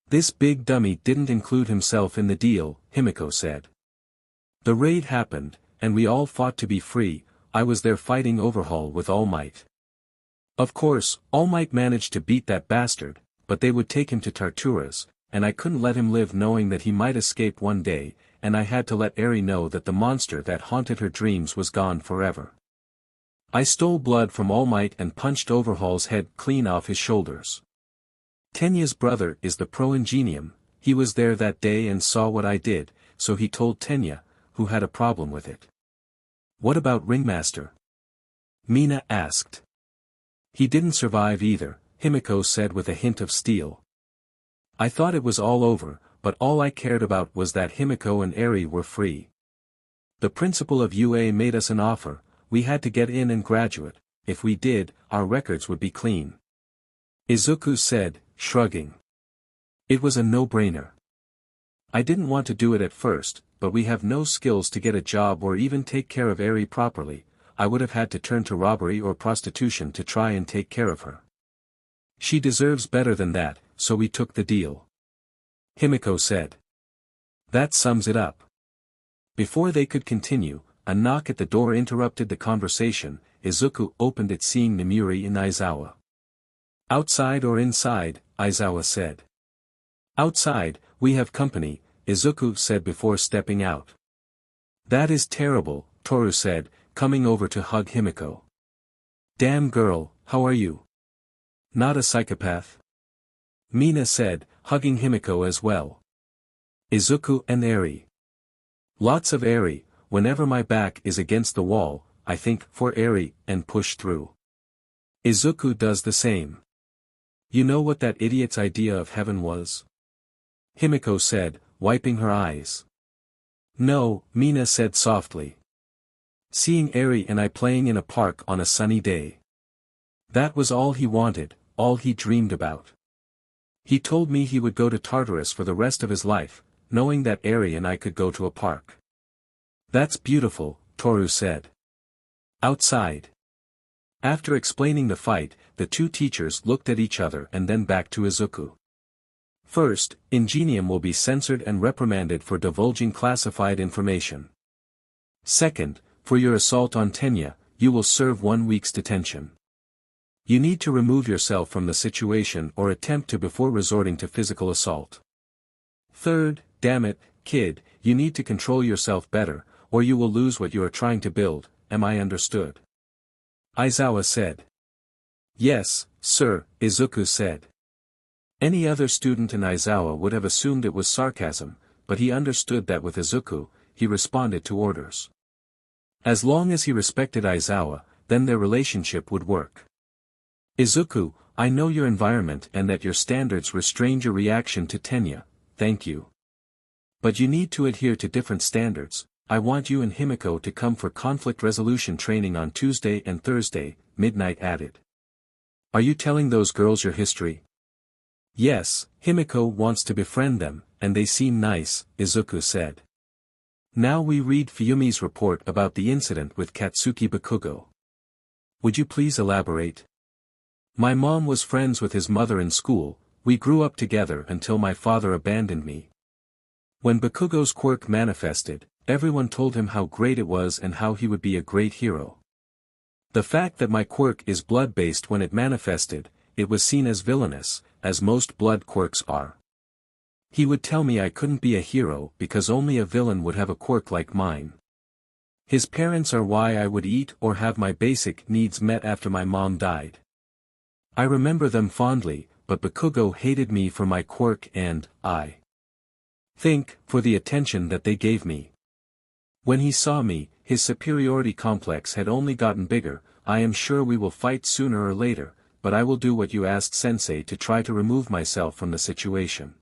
This big dummy didn't include himself in the deal, Himiko said. The raid happened, and we all fought to be free. I was there fighting overhaul with All Might. Of course, All Might managed to beat that bastard, but they would take him to Tartarugas, and I couldn't let him live knowing that he might escape one day, and I had to let Eri know that the monster that haunted her dreams was gone forever. I stole blood from All Might and punched Overhaul's head clean off his shoulders. Tenya's brother is the pro-ingenium. He was there that day and saw what I did, so he told Tenya, who had a problem with it. What about Ringmaster? Mina asked. He didn't survive either, Himiko said with a hint of steel. I thought it was all over, but all I cared about was that Himiko and Eri were free. The principal of UA made us an offer. We had to get in and graduate. If we did, our records would be clean. Izuku said, shrugging. It was a no-brainer. I didn't want to do it at first, but we have no skills to get a job or even take care of Eri properly. I would have had to turn to robbery or prostitution to try and take care of her. She deserves better than that, so we took the deal. Himiko said. That sums it up. Before they could continue, a knock at the door interrupted the conversation. Izuku opened it seeing Nemuri and Aizawa. Outside or inside, Aizawa said. Outside, we have company, Izuku said before stepping out. That is terrible, Toru said, coming over to hug Himiko. Damn girl, how are you? Not a psychopath? Mina said, hugging Himiko as well. Izuku and Eri. Lots of Eri. Whenever my back is against the wall, I think for Eri and push through. Izuku does the same. You know what that idiot's idea of heaven was? Himiko said, wiping her eyes. No, Mina said softly. Seeing Eri and I playing in a park on a sunny day. That was all he wanted, all he dreamed about. He told me he would go to Tartarus for the rest of his life, knowing that Eri and I could go to a park. That's beautiful, Toru said. Outside. After explaining the fight, the two teachers looked at each other and then back to Izuku. First, Ingenium will be censored and reprimanded for divulging classified information. Second, for your assault on Tenya, you will serve 1 week's detention. You need to remove yourself from the situation or attempt to before resorting to physical assault. Third, damn it, kid, you need to control yourself better, or you will lose what you are trying to build. Am I understood? Aizawa said. Yes, sir, Izuku said. Any other student in Aizawa would have assumed it was sarcasm, but he understood that with Izuku, he responded to orders. As long as he respected Aizawa, then their relationship would work. Izuku, I know your environment and that your standards restrained your reaction to Tenya, thank you. But you need to adhere to different standards. I want you and Himiko to come for conflict resolution training on Tuesday and Thursday, Midnight added. Are you telling those girls your history? Yes, Himiko wants to befriend them, and they seem nice, Izuku said. Now we read Fuyumi's report about the incident with Katsuki Bakugo. Would you please elaborate? My mom was friends with his mother in school. We grew up together until my father abandoned me. When Bakugo's quirk manifested, everyone told him how great it was and how he would be a great hero. The fact that my quirk is blood-based when it manifested, it was seen as villainous, as most blood quirks are. He would tell me I couldn't be a hero because only a villain would have a quirk like mine. His parents are why I would eat or have my basic needs met after my mom died. I remember them fondly, but Bakugo hated me for my quirk and, I think, for the attention that they gave me. When he saw me, his superiority complex had only gotten bigger. I am sure we will fight sooner or later, but I will do what you asked Sensei to try to remove myself from the situation.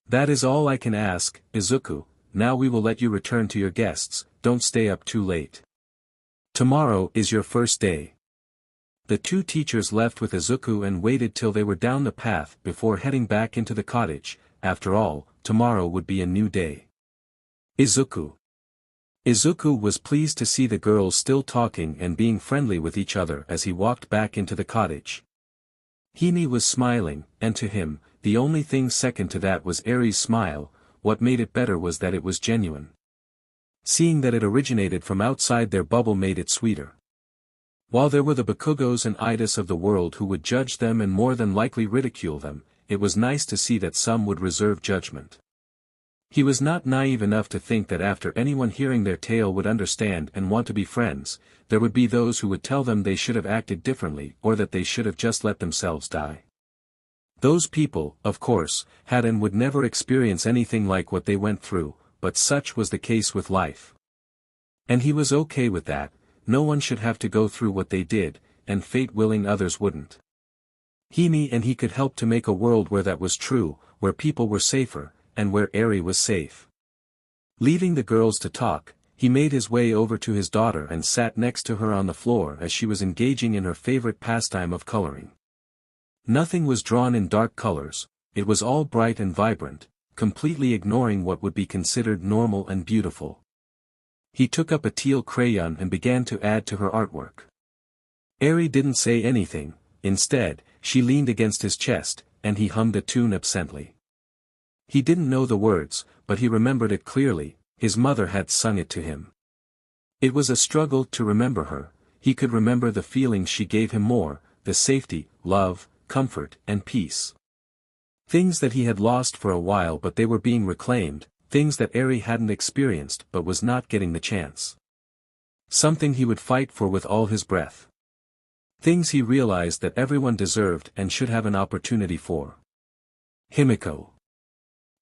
That is all I can ask, Izuku. Now we will let you return to your guests, don't stay up too late. Tomorrow is your first day. The two teachers left with Izuku and waited till they were down the path before heading back into the cottage. After all, tomorrow would be a new day. Izuku was pleased to see the girls still talking and being friendly with each other as he walked back into the cottage. Hime was smiling, and to him, the only thing second to that was Eri's smile. What made it better was that it was genuine. Seeing that it originated from outside their bubble made it sweeter. While there were the Bakugos and Iidas of the world who would judge them and more than likely ridicule them, it was nice to see that some would reserve judgment. He was not naive enough to think that after anyone hearing their tale would understand and want to be friends, there would be those who would tell them they should have acted differently or that they should have just let themselves die. Those people, of course, had and would never experience anything like what they went through, but such was the case with life. And he was okay with that. No one should have to go through what they did, and fate willing others wouldn't. Hime and he could help to make a world where that was true, where people were safer, and where Eri was safe. Leaving the girls to talk, he made his way over to his daughter and sat next to her on the floor as she was engaging in her favorite pastime of coloring. Nothing was drawn in dark colors, it was all bright and vibrant, completely ignoring what would be considered normal and beautiful. He took up a teal crayon and began to add to her artwork. Eri didn't say anything, instead, she leaned against his chest, and he hummed a tune absently. He didn't know the words, but he remembered it clearly, his mother had sung it to him. It was a struggle to remember her, he could remember the feelings she gave him more, the safety, love, comfort, and peace. Things that he had lost for a while but they were being reclaimed, things that Eri hadn't experienced but was not getting the chance. Something he would fight for with all his breath. Things he realized that everyone deserved and should have an opportunity for. Himiko.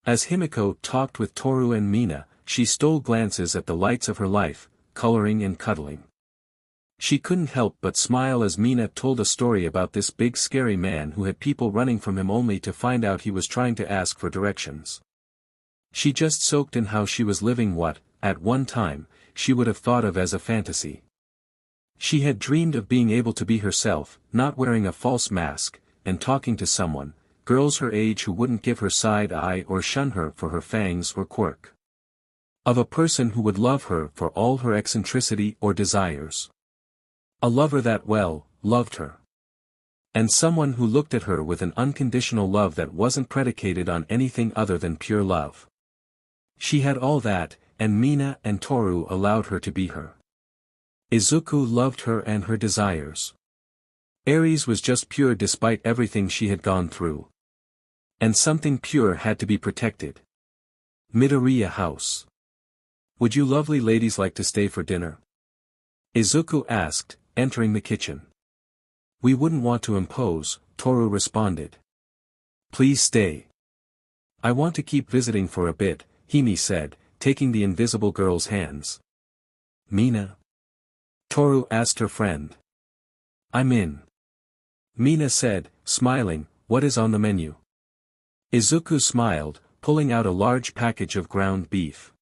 As Himiko talked with Toru and Mina, she stole glances at the lights of her life, coloring and cuddling. She couldn't help but smile as Mina told a story about this big scary man who had people running from him only to find out he was trying to ask for directions. She just soaked in how she was living what, at one time, she would have thought of as a fantasy. She had dreamed of being able to be herself, not wearing a false mask, and talking to someone, girls her age who wouldn't give her side eye or shun her for her fangs or quirk. Of a person who would love her for all her eccentricity or desires. A lover that loved her. And someone who looked at her with an unconditional love that wasn't predicated on anything other than pure love. She had all that, and Mina and Toru allowed her to be her. Izuku loved her and her desires. Aries was just pure despite everything she had gone through. And something pure had to be protected. Midoriya House. Would you lovely ladies like to stay for dinner? Izuku asked, entering the kitchen. We wouldn't want to impose, Toru responded. Please stay. I want to keep visiting for a bit, Hime said, taking the invisible girl's hands. Mina? Toru asked her friend. I'm in. Mina said, smiling, what is on the menu? Izuku smiled, pulling out a large package of ground beef.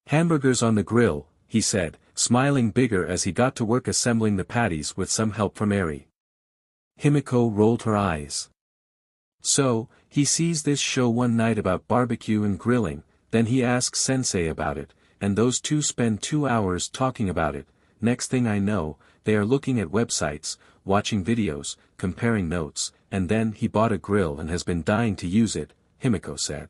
Hamburgers on the grill, he said, smiling bigger as he got to work assembling the patties with some help from Eri. Himiko rolled her eyes. So, he sees this show one night about barbecue and grilling, then he asks Sensei about it, and those two spend 2 hours talking about it. Next thing I know, they are looking at websites, watching videos, comparing notes, and then he bought a grill and has been dying to use it, Himiko said.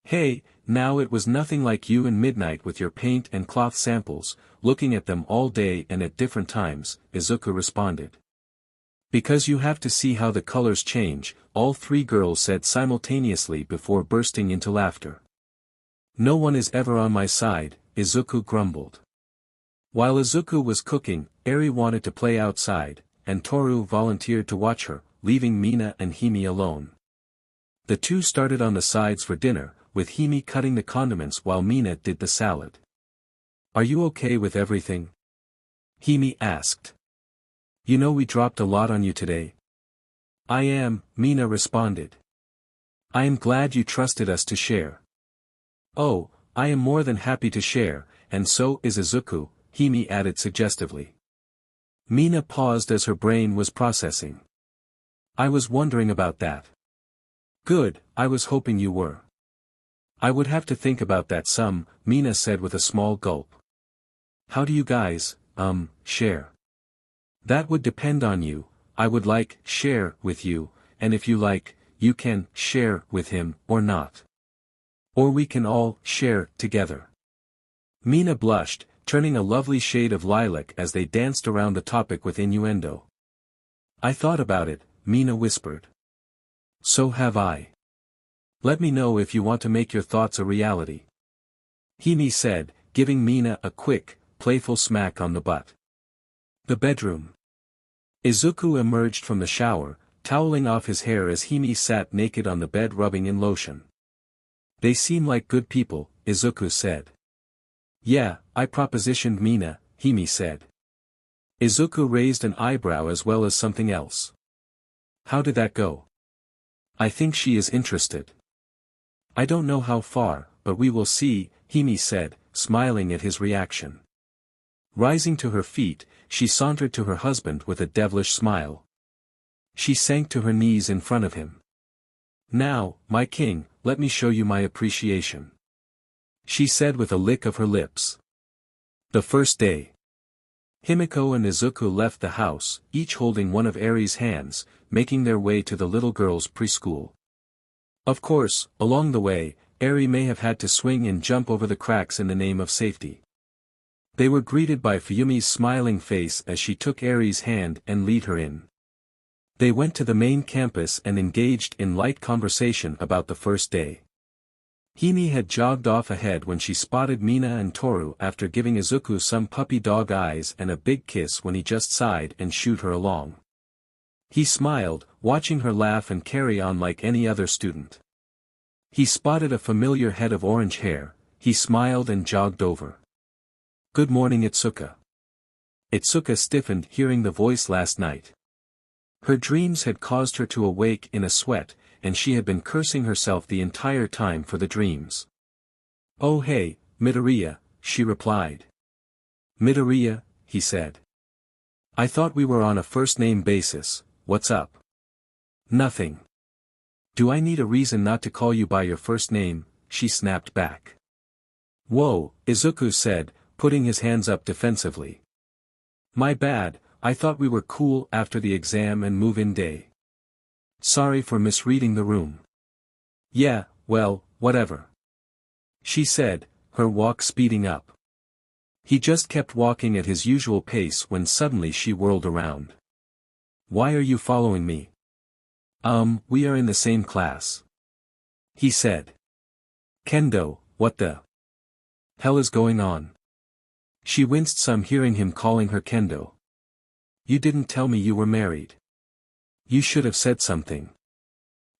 Hey, now it was nothing like you and Midnight with your paint and cloth samples, looking at them all day and at different times, Izuku responded. Because you have to see how the colors change, all three girls said simultaneously before bursting into laughter. No one is ever on my side, Izuku grumbled. While Izuku was cooking, Eri wanted to play outside, and Toru volunteered to watch her, leaving Mina and Hime alone. The two started on the sides for dinner, with Hime cutting the condiments while Mina did the salad. Are you okay with everything? Hime asked. You know we dropped a lot on you today. I am, Mina responded. I am glad you trusted us to share. Oh, I am more than happy to share, and so is Izuku, Hime added suggestively. Mina paused as her brain was processing. I was wondering about that. Good, I was hoping you were. I would have to think about that some, Mina said with a small gulp. How do you guys, share? That would depend on you. I would share with you, and if you like, you can share with him, or not. Or we can all share together. Mina blushed, turning a lovely shade of lilac as they danced around the topic with innuendo. I thought about it, Mina whispered. So have I. Let me know if you want to make your thoughts a reality. Hime said, giving Mina a quick, playful smack on the butt. The bedroom. Izuku emerged from the shower, toweling off his hair as Hime sat naked on the bed rubbing in lotion. They seem like good people, Izuku said. Yeah, I propositioned Mina, Hime said. Izuku raised an eyebrow as well as something else. How did that go? I think she is interested. I don't know how far, but we will see, Hime said, smiling at his reaction. Rising to her feet, she sauntered to her husband with a devilish smile. She sank to her knees in front of him. Now, my king, let me show you my appreciation. She said with a lick of her lips. The first day. Himiko and Izuku left the house, each holding one of Eri's hands, making their way to the little girl's preschool. Of course, along the way, Eri may have had to swing and jump over the cracks in the name of safety. They were greeted by Fuyumi's smiling face as she took Eri's hand and led her in. They went to the main campus and engaged in light conversation about the first day. Hime had jogged off ahead when she spotted Mina and Toru after giving Izuku some puppy dog eyes and a big kiss when he just sighed and shooed her along. He smiled, watching her laugh and carry on like any other student. He spotted a familiar head of orange hair, he smiled and jogged over. Good morning Itsuka. Itsuka stiffened hearing the voice last night. Her dreams had caused her to awake in a sweat, and she had been cursing herself the entire time for the dreams. Oh hey, Midoriya, she replied. Midoriya, he said. I thought we were on a first-name basis, what's up? Nothing. Do I need a reason not to call you by your first name? She snapped back. Whoa, Izuku said, putting his hands up defensively. My bad, I thought we were cool after the exam and move-in day. Sorry for misreading the room. Yeah, well, whatever. She said, her walk speeding up. He just kept walking at his usual pace when suddenly she whirled around. Why are you following me? We are in the same class. He said. Kendo, what the hell is going on? She winced some hearing him calling her Kendo. You didn't tell me you were married. You should have said something.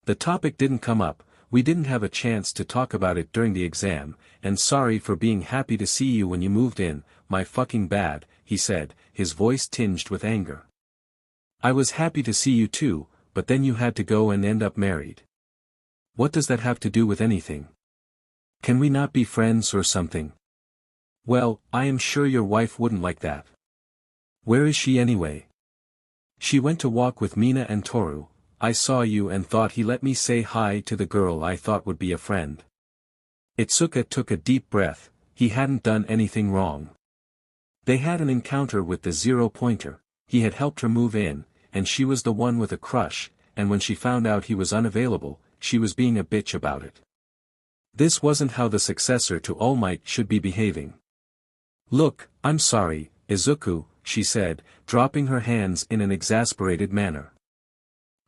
The topic didn't come up, we didn't have a chance to talk about it during the exam, and sorry for being happy to see you when you moved in, my fucking bad, he said, his voice tinged with anger. I was happy to see you too, but then you had to go and end up married. What does that have to do with anything? Can we not be friends or something? Well, I am sure your wife wouldn't like that. Where is she anyway? She went to walk with Mina and Toru. I saw you and thought he let me say hi to the girl I thought would be a friend. Itsuka took a deep breath, he hadn't done anything wrong. They had an encounter with the 0-pointer, he had helped her move in, and she was the one with a crush, and when she found out he was unavailable, she was being a bitch about it. This wasn't how the successor to All Might should be behaving. Look, I'm sorry, Izuku, she said, dropping her hands in an exasperated manner.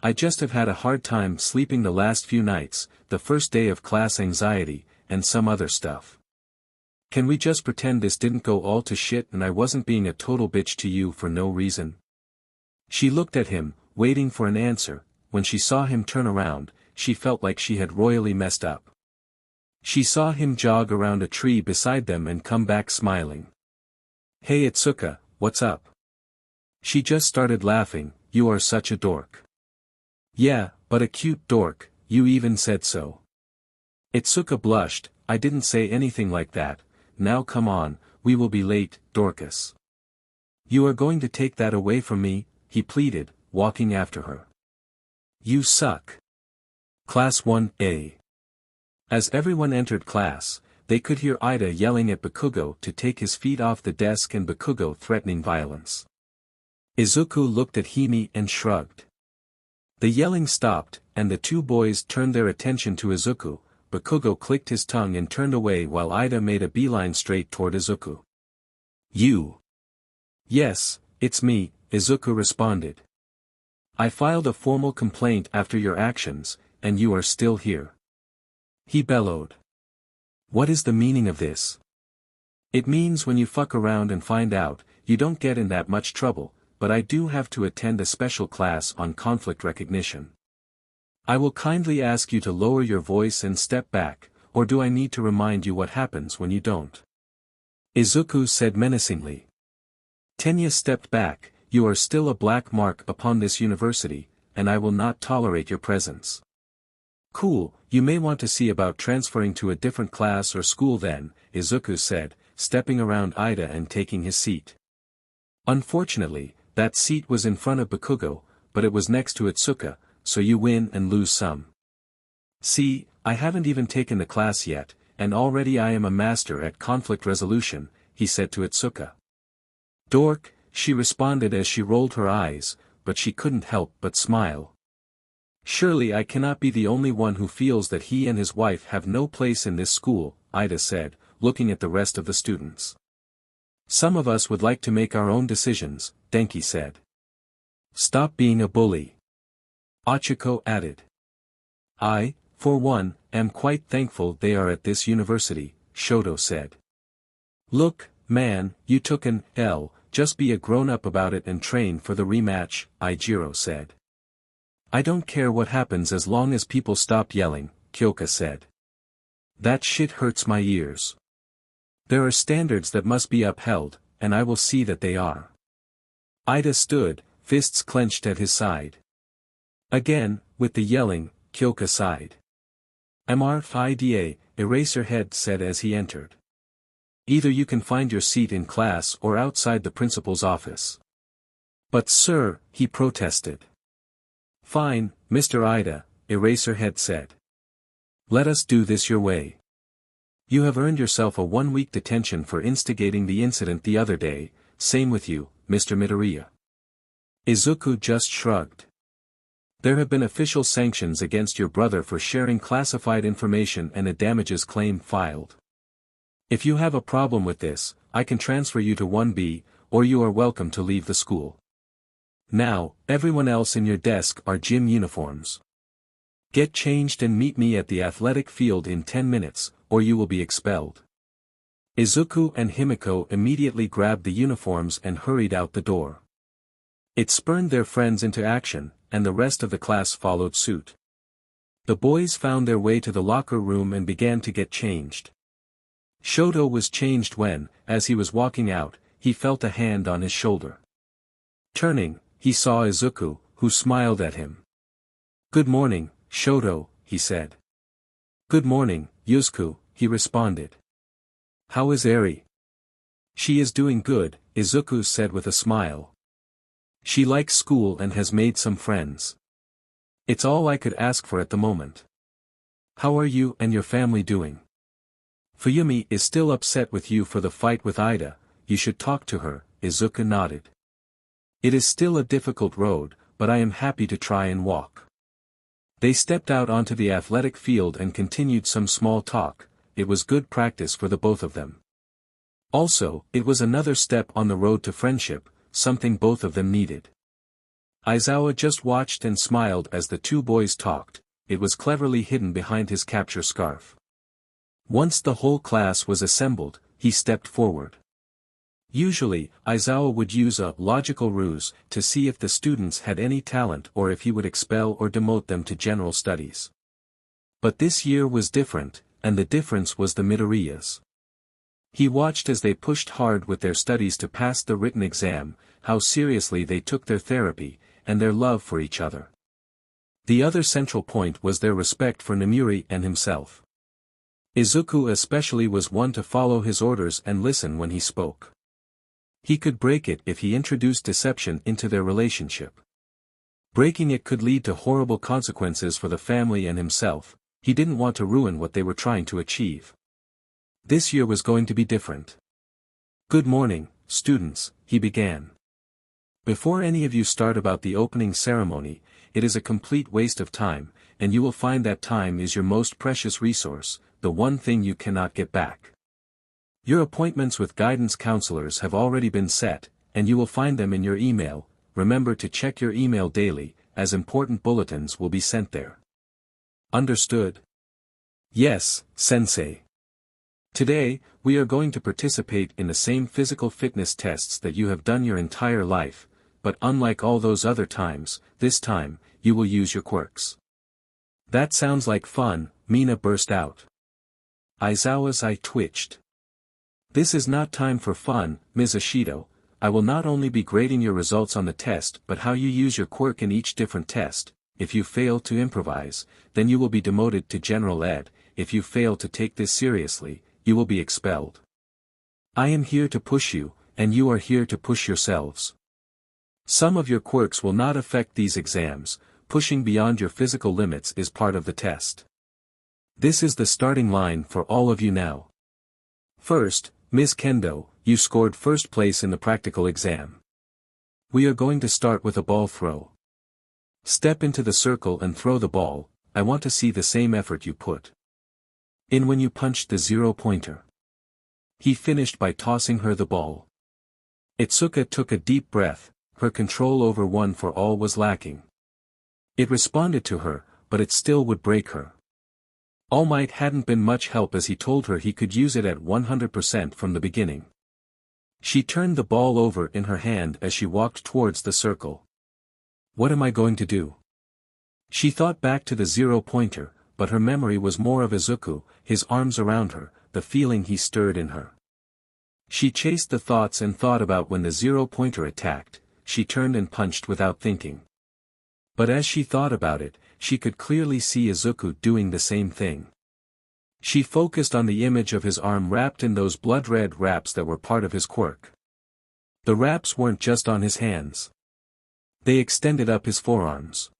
I just have had a hard time sleeping the last few nights, the first day of class anxiety, and some other stuff. Can we just pretend this didn't go all to shit and I wasn't being a total bitch to you for no reason? She looked at him, waiting for an answer. When she saw him turn around, she felt like she had royally messed up. She saw him jog around a tree beside them and come back smiling. Hey Itsuka, what's up? She just started laughing, "You are such a dork." "Yeah, but a cute dork, you even said so." 𝗧𝗃 blushed, "I didn't say anything like that, now come on, we will be late, Dorcas." "You are going to take that away from me?" he pleaded, walking after her. "You suck." Class 1A. As everyone entered class, they could hear Iida yelling at Bakugo to take his feet off the desk and Bakugo threatening violence. Izuku looked at Hime and shrugged. The yelling stopped, and the two boys turned their attention to Izuku. Bakugo clicked his tongue and turned away while Iida made a beeline straight toward Izuku. "You?" "Yes, it's me," Izuku responded. "I filed a formal complaint after your actions, and you are still here." He bellowed. "What is the meaning of this?" "It means when you fuck around and find out, you don't get in that much trouble, but I do have to attend a special class on conflict recognition. I will kindly ask you to lower your voice and step back, or do I need to remind you what happens when you don't?" Izuku said menacingly. Tenya stepped back, "You are still a black mark upon this university, and I will not tolerate your presence." "Cool, you may want to see about transferring to a different class or school then," Izuku said, stepping around Iida and taking his seat. Unfortunately, that seat was in front of Bakugo, but it was next to 𝗧𝗃, so you win and lose some. "See, I haven't even taken the class yet, and already I am a master at conflict resolution," he said to 𝗧𝗃. "Dork," she responded as she rolled her eyes, but she couldn't help but smile. "Surely I cannot be the only one who feels that he and his wife have no place in this school," Iida said, looking at the rest of the students. "Some of us would like to make our own decisions," Denki said. "Stop being a bully," Hachiko added. "I, for one, am quite thankful they are at this university," Shoto said. "Look, man, you took an L, just be a grown-up about it and train for the rematch," Ijiro said. "I don't care what happens as long as people stop yelling," Kyoka said. "That shit hurts my ears. There are standards that must be upheld, and I will see that they are." Iida stood, fists clenched at his side. Again, with the yelling, Kyoka sighed. "Ida," Eraserhead said as he entered. "Either you can find your seat in class or outside the principal's office." "But sir," he protested. "Fine, Mr. Iida," Eraserhead said. "Let us do this your way. You have earned yourself a 1-week detention for instigating the incident the other day, same with you, Mr. Midoriya." Izuku just shrugged. "There have been official sanctions against your brother for sharing classified information and a damages claim filed. If you have a problem with this, I can transfer you to 1B, or you are welcome to leave the school. Now, everyone else in your desk are gym uniforms. Get changed and meet me at the athletic field in 10 minutes, or you will be expelled." Izuku and Himiko immediately grabbed the uniforms and hurried out the door. It spurred their friends into action, and the rest of the class followed suit. The boys found their way to the locker room and began to get changed. Shoto was changed when, as he was walking out, he felt a hand on his shoulder. Turning, he saw Izuku, who smiled at him. "Good morning, Shoto," he said. "Good morning, Izuku," he responded. "How is Eri?" "She is doing good," Izuku said with a smile. "She likes school and has made some friends. It's all I could ask for at the moment. How are you and your family doing? Fuyumi is still upset with you for the fight with Iida, you should talk to her," Izuku nodded. "It is still a difficult road, but I am happy to try and walk." They stepped out onto the athletic field and continued some small talk. It was good practice for the both of them. Also, it was another step on the road to friendship, something both of them needed. Aizawa just watched and smiled as the two boys talked. It was cleverly hidden behind his capture scarf. Once the whole class was assembled, he stepped forward. Usually, Aizawa would use a logical ruse to see if the students had any talent or if he would expel or demote them to general studies. But this year was different, and the difference was the Midoriyas. He watched as they pushed hard with their studies to pass the written exam, how seriously they took their therapy, and their love for each other. The other central point was their respect for Nomiuri and himself. Izuku especially was one to follow his orders and listen when he spoke. He could break it if he introduced deception into their relationship. Breaking it could lead to horrible consequences for the family and himself. He didn't want to ruin what they were trying to achieve. This year was going to be different. "Good morning, students," he began. "Before any of you start about the opening ceremony, it is a complete waste of time, and you will find that time is your most precious resource, the one thing you cannot get back. Your appointments with guidance counselors have already been set, and you will find them in your email. Remember to check your email daily, as important bulletins will be sent there. Understood?" "Yes, sensei. Today, we are going to participate in the same physical fitness tests that you have done your entire life, but unlike all those other times, this time, you will use your quirks." "That sounds like fun," Mina burst out. Aizawa's eye twitched. "This is not time for fun, Ms. Ishido. I will not only be grading your results on the test but how you use your quirk in each different test. If you fail to improvise, then you will be demoted to General Ed. If you fail to take this seriously, you will be expelled. I am here to push you, and you are here to push yourselves. Some of your quirks will not affect these exams. Pushing beyond your physical limits is part of the test. This is the starting line for all of you now. First, Ms. Kendo, you scored first place in the practical exam. We are going to start with a ball throw. Step into the circle and throw the ball. I want to see the same effort you put in when you punched the 0-pointer. He finished by tossing her the ball. Itsuka took a deep breath. Her control over One for All was lacking. It responded to her, but it still would break her. All Might hadn't been much help as he told her he could use it at 100% from the beginning. She turned the ball over in her hand as she walked towards the circle. What am I going to do? She thought back to the 0-pointer, but her memory was more of Izuku, his arms around her, the feeling he stirred in her. She chased the thoughts and thought about when the 0-pointer attacked. She turned and punched without thinking. But as she thought about it, she could clearly see Izuku doing the same thing. She focused on the image of his arm wrapped in those blood-red wraps that were part of his quirk. The wraps weren't just on his hands. They extended up his forearms.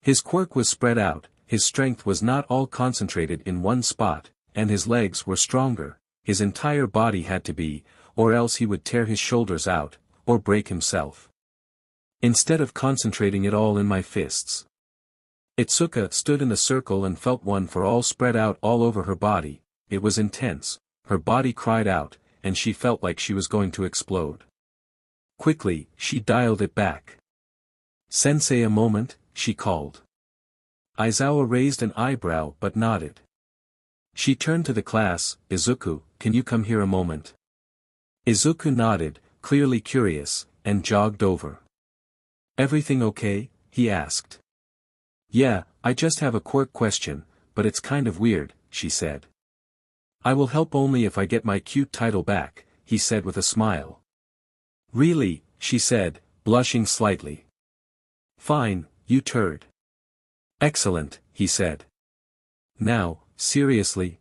His quirk was spread out, his strength was not all concentrated in one spot, and his legs were stronger. His entire body had to be, or else he would tear his shoulders out, or break himself. Instead of concentrating it all in my fists. Itsuka stood in the circle and felt One for All spread out all over her body. It was intense, her body cried out, and she felt like she was going to explode. Quickly, she dialed it back. "Sensei, a moment," she called. Aizawa raised an eyebrow but nodded. She turned to the class. "Izuku, can you come here a moment?" Izuku nodded, clearly curious, and jogged over. "Everything okay?" he asked. "Yeah, I just have a quirk question, but it's kind of weird," she said. "I will help only if I get my cute title back," he said with a smile. "Really?" she said, blushing slightly. "Fine, you turd." "Excellent," he said. "Now, seriously?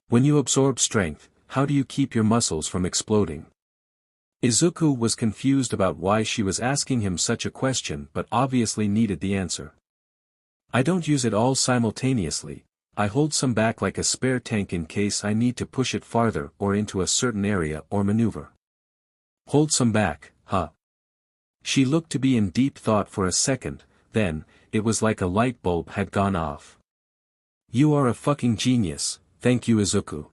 When you absorb strength, how do you keep your muscles from exploding?" Izuku was confused about why she was asking him such a question but obviously needed the answer. "I don't use it all simultaneously. I hold some back like a spare tank in case I need to push it farther or into a certain area or maneuver." "Hold some back, huh?" She looked to be in deep thought for a second, then, it was like a light bulb had gone off. "You are a fucking genius, thank you Izuku.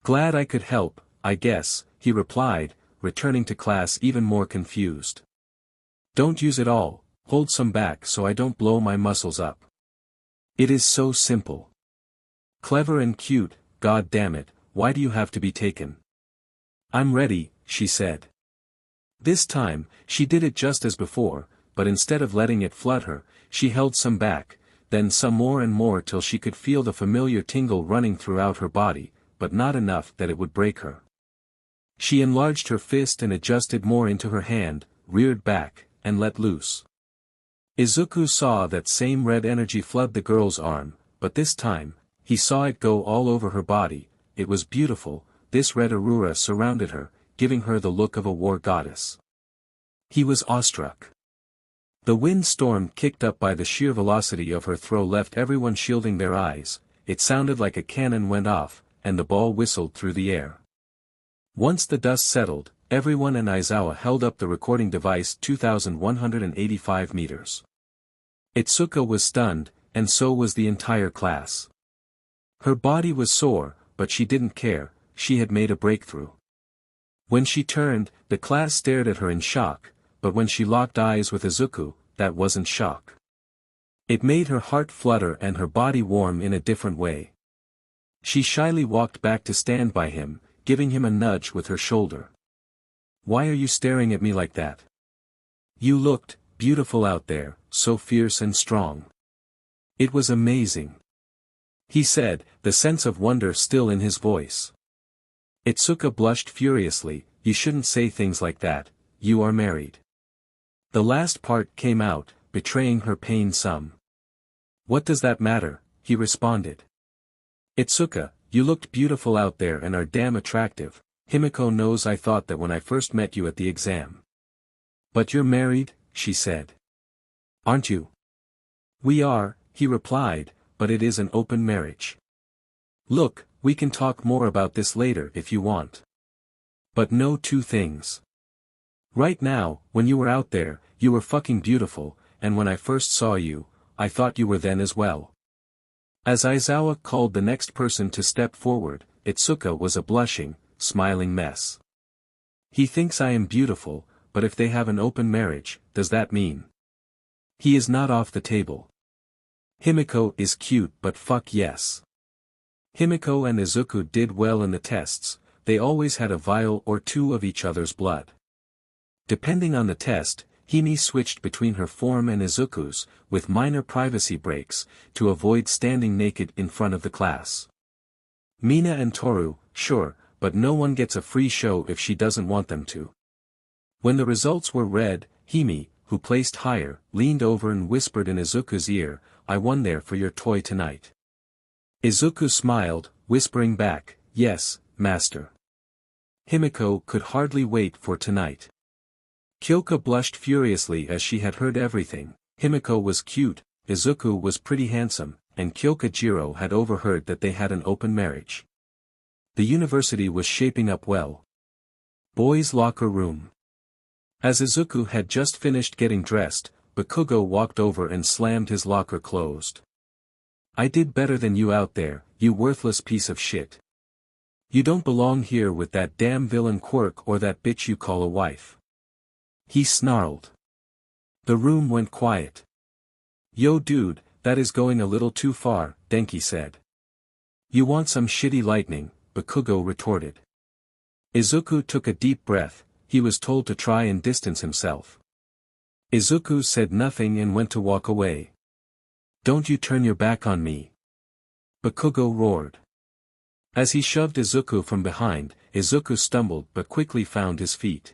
Glad I could help, I guess," he replied, returning to class even more confused. "Don't use it all, hold some back so I don't blow my muscles up. It is so simple. Clever and cute, god damn it, why do you have to be taken?" "I'm ready," she said. This time, she did it just as before, but instead of letting it flood her, she held some back, then some more and more till she could feel the familiar tingle running throughout her body. but not enough that it would break her. She enlarged her fist and adjusted more into her hand, reared back, and let loose. Izuku saw that same red energy flood the girl's arm, but this time, he saw it go all over her body. It was beautiful. This red aurora surrounded her, giving her the look of a war goddess. He was awestruck. The wind storm kicked up by the sheer velocity of her throw left everyone shielding their eyes. It sounded like a cannon went off, and the ball whistled through the air. Once the dust settled, everyone and Aizawa held up the recording device 2,185 meters. Itsuka was stunned, and so was the entire class. Her body was sore, but she didn't care. She had made a breakthrough. When she turned, the class stared at her in shock, but when she locked eyes with Izuku, that wasn't shock. It made her heart flutter and her body warm in a different way. She shyly walked back to stand by him, giving him a nudge with her shoulder. "Why are you staring at me like that? You looked beautiful out there, so fierce and strong." "It was amazing," he said, the sense of wonder still in his voice. Itsuka blushed furiously. "You shouldn't say things like that, you are married." The last part came out, betraying her pain some. "What does that matter?" he responded. "Itsuka, you looked beautiful out there and are damn attractive. Himiko knows I thought that when I first met you at the exam." "But you're married," she said. "Aren't you?" "We are," he replied, "but it is an open marriage. Look, we can talk more about this later if you want. But no two things. Right now, when you were out there, you were fucking beautiful, and when I first saw you, I thought you were then as well." As Aizawa called the next person to step forward, Itsuka was a blushing, smiling mess. "He thinks I am beautiful, but if they have an open marriage, does that mean he is not off the table? Himiko is cute but fuck yes." Himiko and Izuku did well in the tests. They always had a vial or two of each other's blood. Depending on the test, Hime switched between her form and Izuku's, with minor privacy breaks, to avoid standing naked in front of the class. Mina and Toru, sure, but no one gets a free show if she doesn't want them to. When the results were read, Hime, who placed higher, leaned over and whispered in Izuku's ear, "I won there for your toy tonight." Izuku smiled, whispering back, "Yes, master." Himiko could hardly wait for tonight. Kyoka blushed furiously as she had heard everything. Himiko was cute, Izuku was pretty handsome, and 𝐒𝐭𝐴 had overheard that they had an open marriage. The university was shaping up well. Boys' locker room. As Izuku had just finished getting dressed, Bakugo walked over and slammed his locker closed. "I did better than you out there, you worthless piece of shit. You don't belong here with that damn villain Quirk or that bitch you call a wife," he snarled. The room went quiet. "Yo dude, that is going a little too far," Denki said. "You want some shitty lightning," Bakugo retorted. Izuku took a deep breath. He was told to try and distance himself. Izuku said nothing and went to walk away. "Don't you turn your back on me," Bakugo roared. As he shoved Izuku from behind, Izuku stumbled but quickly found his feet.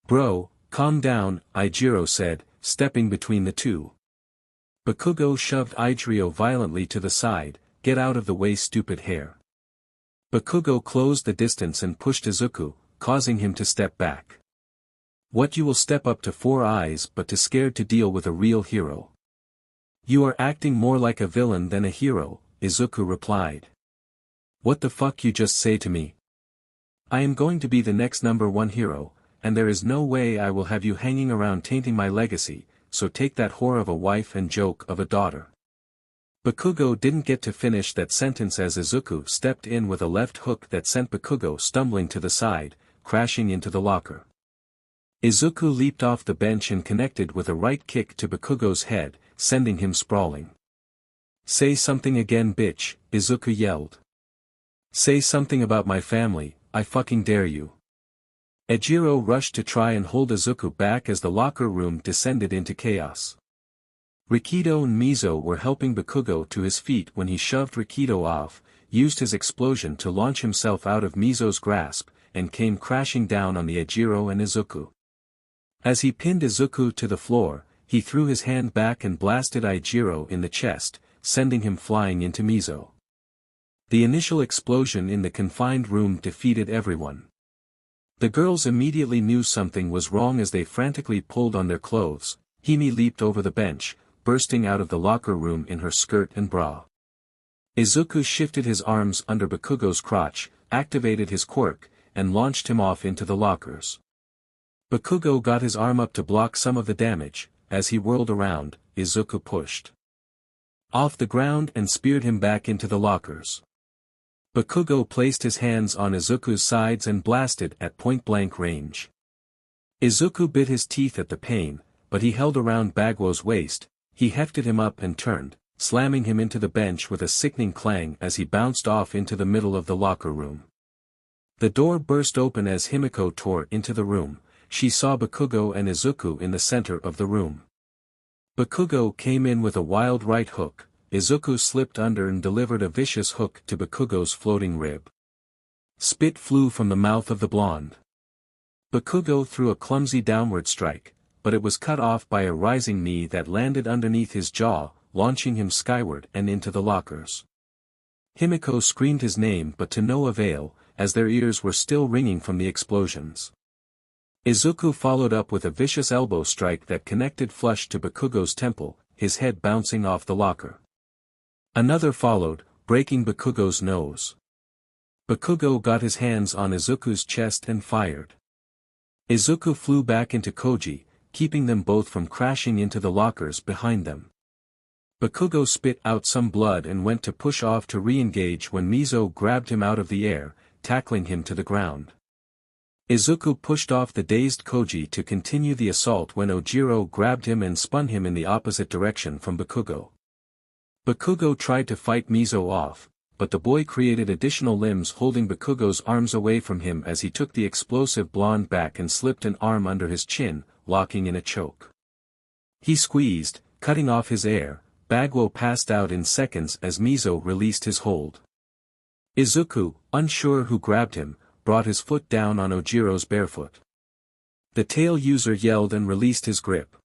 "Bro, calm down," Ijiro said, stepping between the two. Bakugo shoved Ijiro violently to the side. "Get out of the way, stupid hair." Bakugo closed the distance and pushed Izuku, causing him to step back. "What, you will step up to Four Eyes but too scared to deal with a real hero? You are acting more like a villain than a hero," Izuku replied. "What the fuck you just say to me? I am going to be the next #1 hero, and there is no way I will have you hanging around tainting my legacy, so take that whore of a wife and joke of a daughter." Bakugo didn't get to finish that sentence as Izuku stepped in with a left hook that sent Bakugo stumbling to the side, crashing into the locker. Izuku leaped off the bench and connected with a right kick to Bakugo's head, sending him sprawling. "Say something again, bitch," Izuku yelled. "Say something about my family, I fucking dare you." Ejiro rushed to try and hold Izuku back as the locker room descended into chaos. Rikido and Mizo were helping Bakugo to his feet when he shoved Rikido off, used his explosion to launch himself out of 𝗵𝗲's grasp, and came crashing down on the 𝐎𝐻𝐻𝐼 and Izuku. As he pinned Izuku to the floor, he threw his hand back and blasted 𝐎𝐻𝐻𝐼 in the chest, sending him flying into 𝗵𝗲. The initial explosion in the confined room defeated everyone. The girls immediately knew something was wrong as they frantically pulled on their clothes. Hime leaped over the bench, bursting out of the locker room in her skirt and bra. Izuku shifted his arms under Bakugo's crotch, activated his quirk, and launched him off into the lockers. Bakugo got his arm up to block some of the damage. As he whirled around, Izuku pushed off the ground and speared him back into the lockers. Bakugo placed his hands on Izuku's sides and blasted at point-blank range. Izuku bit his teeth at the pain, but he held around Bagwo's waist. He hefted him up and turned, slamming him into the bench with a sickening clang as he bounced off into the middle of the locker room. The door burst open as Himiko tore into the room. She saw Bakugo and Izuku in the center of the room. Bakugo came in with a wild right hook. Izuku slipped under and delivered a vicious hook to Bakugo's floating rib. Spit flew from the mouth of the blonde. Bakugo threw a clumsy downward strike, but it was cut off by a rising knee that landed underneath his jaw, launching him skyward and into the lockers. Himiko screamed his name but to no avail, as their ears were still ringing from the explosions. Izuku followed up with a vicious elbow strike that connected flush to Bakugo's temple, his head bouncing off the locker. Another followed, breaking Bakugo's nose. Bakugo got his hands on Izuku's chest and fired. Izuku flew back into Koji, keeping them both from crashing into the lockers behind them. Bakugo spit out some blood and went to push off to re-engage when 𝗵𝗲 grabbed him out of the air, tackling him to the ground. Izuku pushed off the dazed Koji to continue the assault when Ojiro grabbed him and spun him in the opposite direction from Bakugo. Bakugo tried to fight 𝗵𝗲 off, but the boy created additional limbs holding Bakugo's arms away from him as he took the explosive blonde back and slipped an arm under his chin, locking in a choke. He squeezed, cutting off his air. Bagwo passed out in seconds as 𝗵𝗲 released his hold. Izuku, unsure who grabbed him, brought his foot down on Ojiro's barefoot. The tail user yelled and released his grip.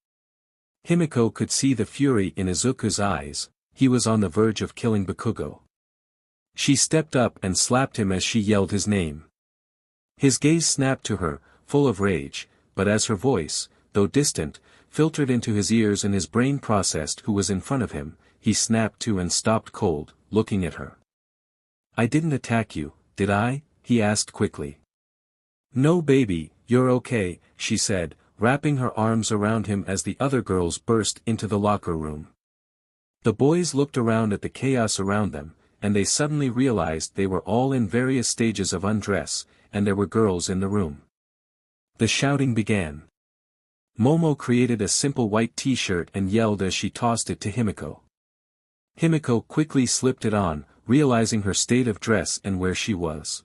Himiko could see the fury in Izuku's eyes. He was on the verge of killing Bakugo. She stepped up and slapped him as she yelled his name. His gaze snapped to her, full of rage, but as her voice, though distant, filtered into his ears and his brain processed who was in front of him, he snapped to and stopped cold, looking at her. "I didn't attack you, did I?" he asked quickly. "No baby, you're okay," she said, wrapping her arms around him as the other girls burst into the locker room. The boys looked around at the chaos around them, and they suddenly realized they were all in various stages of undress, and there were girls in the room. The shouting began. Momo created a simple white t-shirt and yelled as she tossed it to Himiko. Himiko quickly slipped it on, realizing her state of dress and where she was.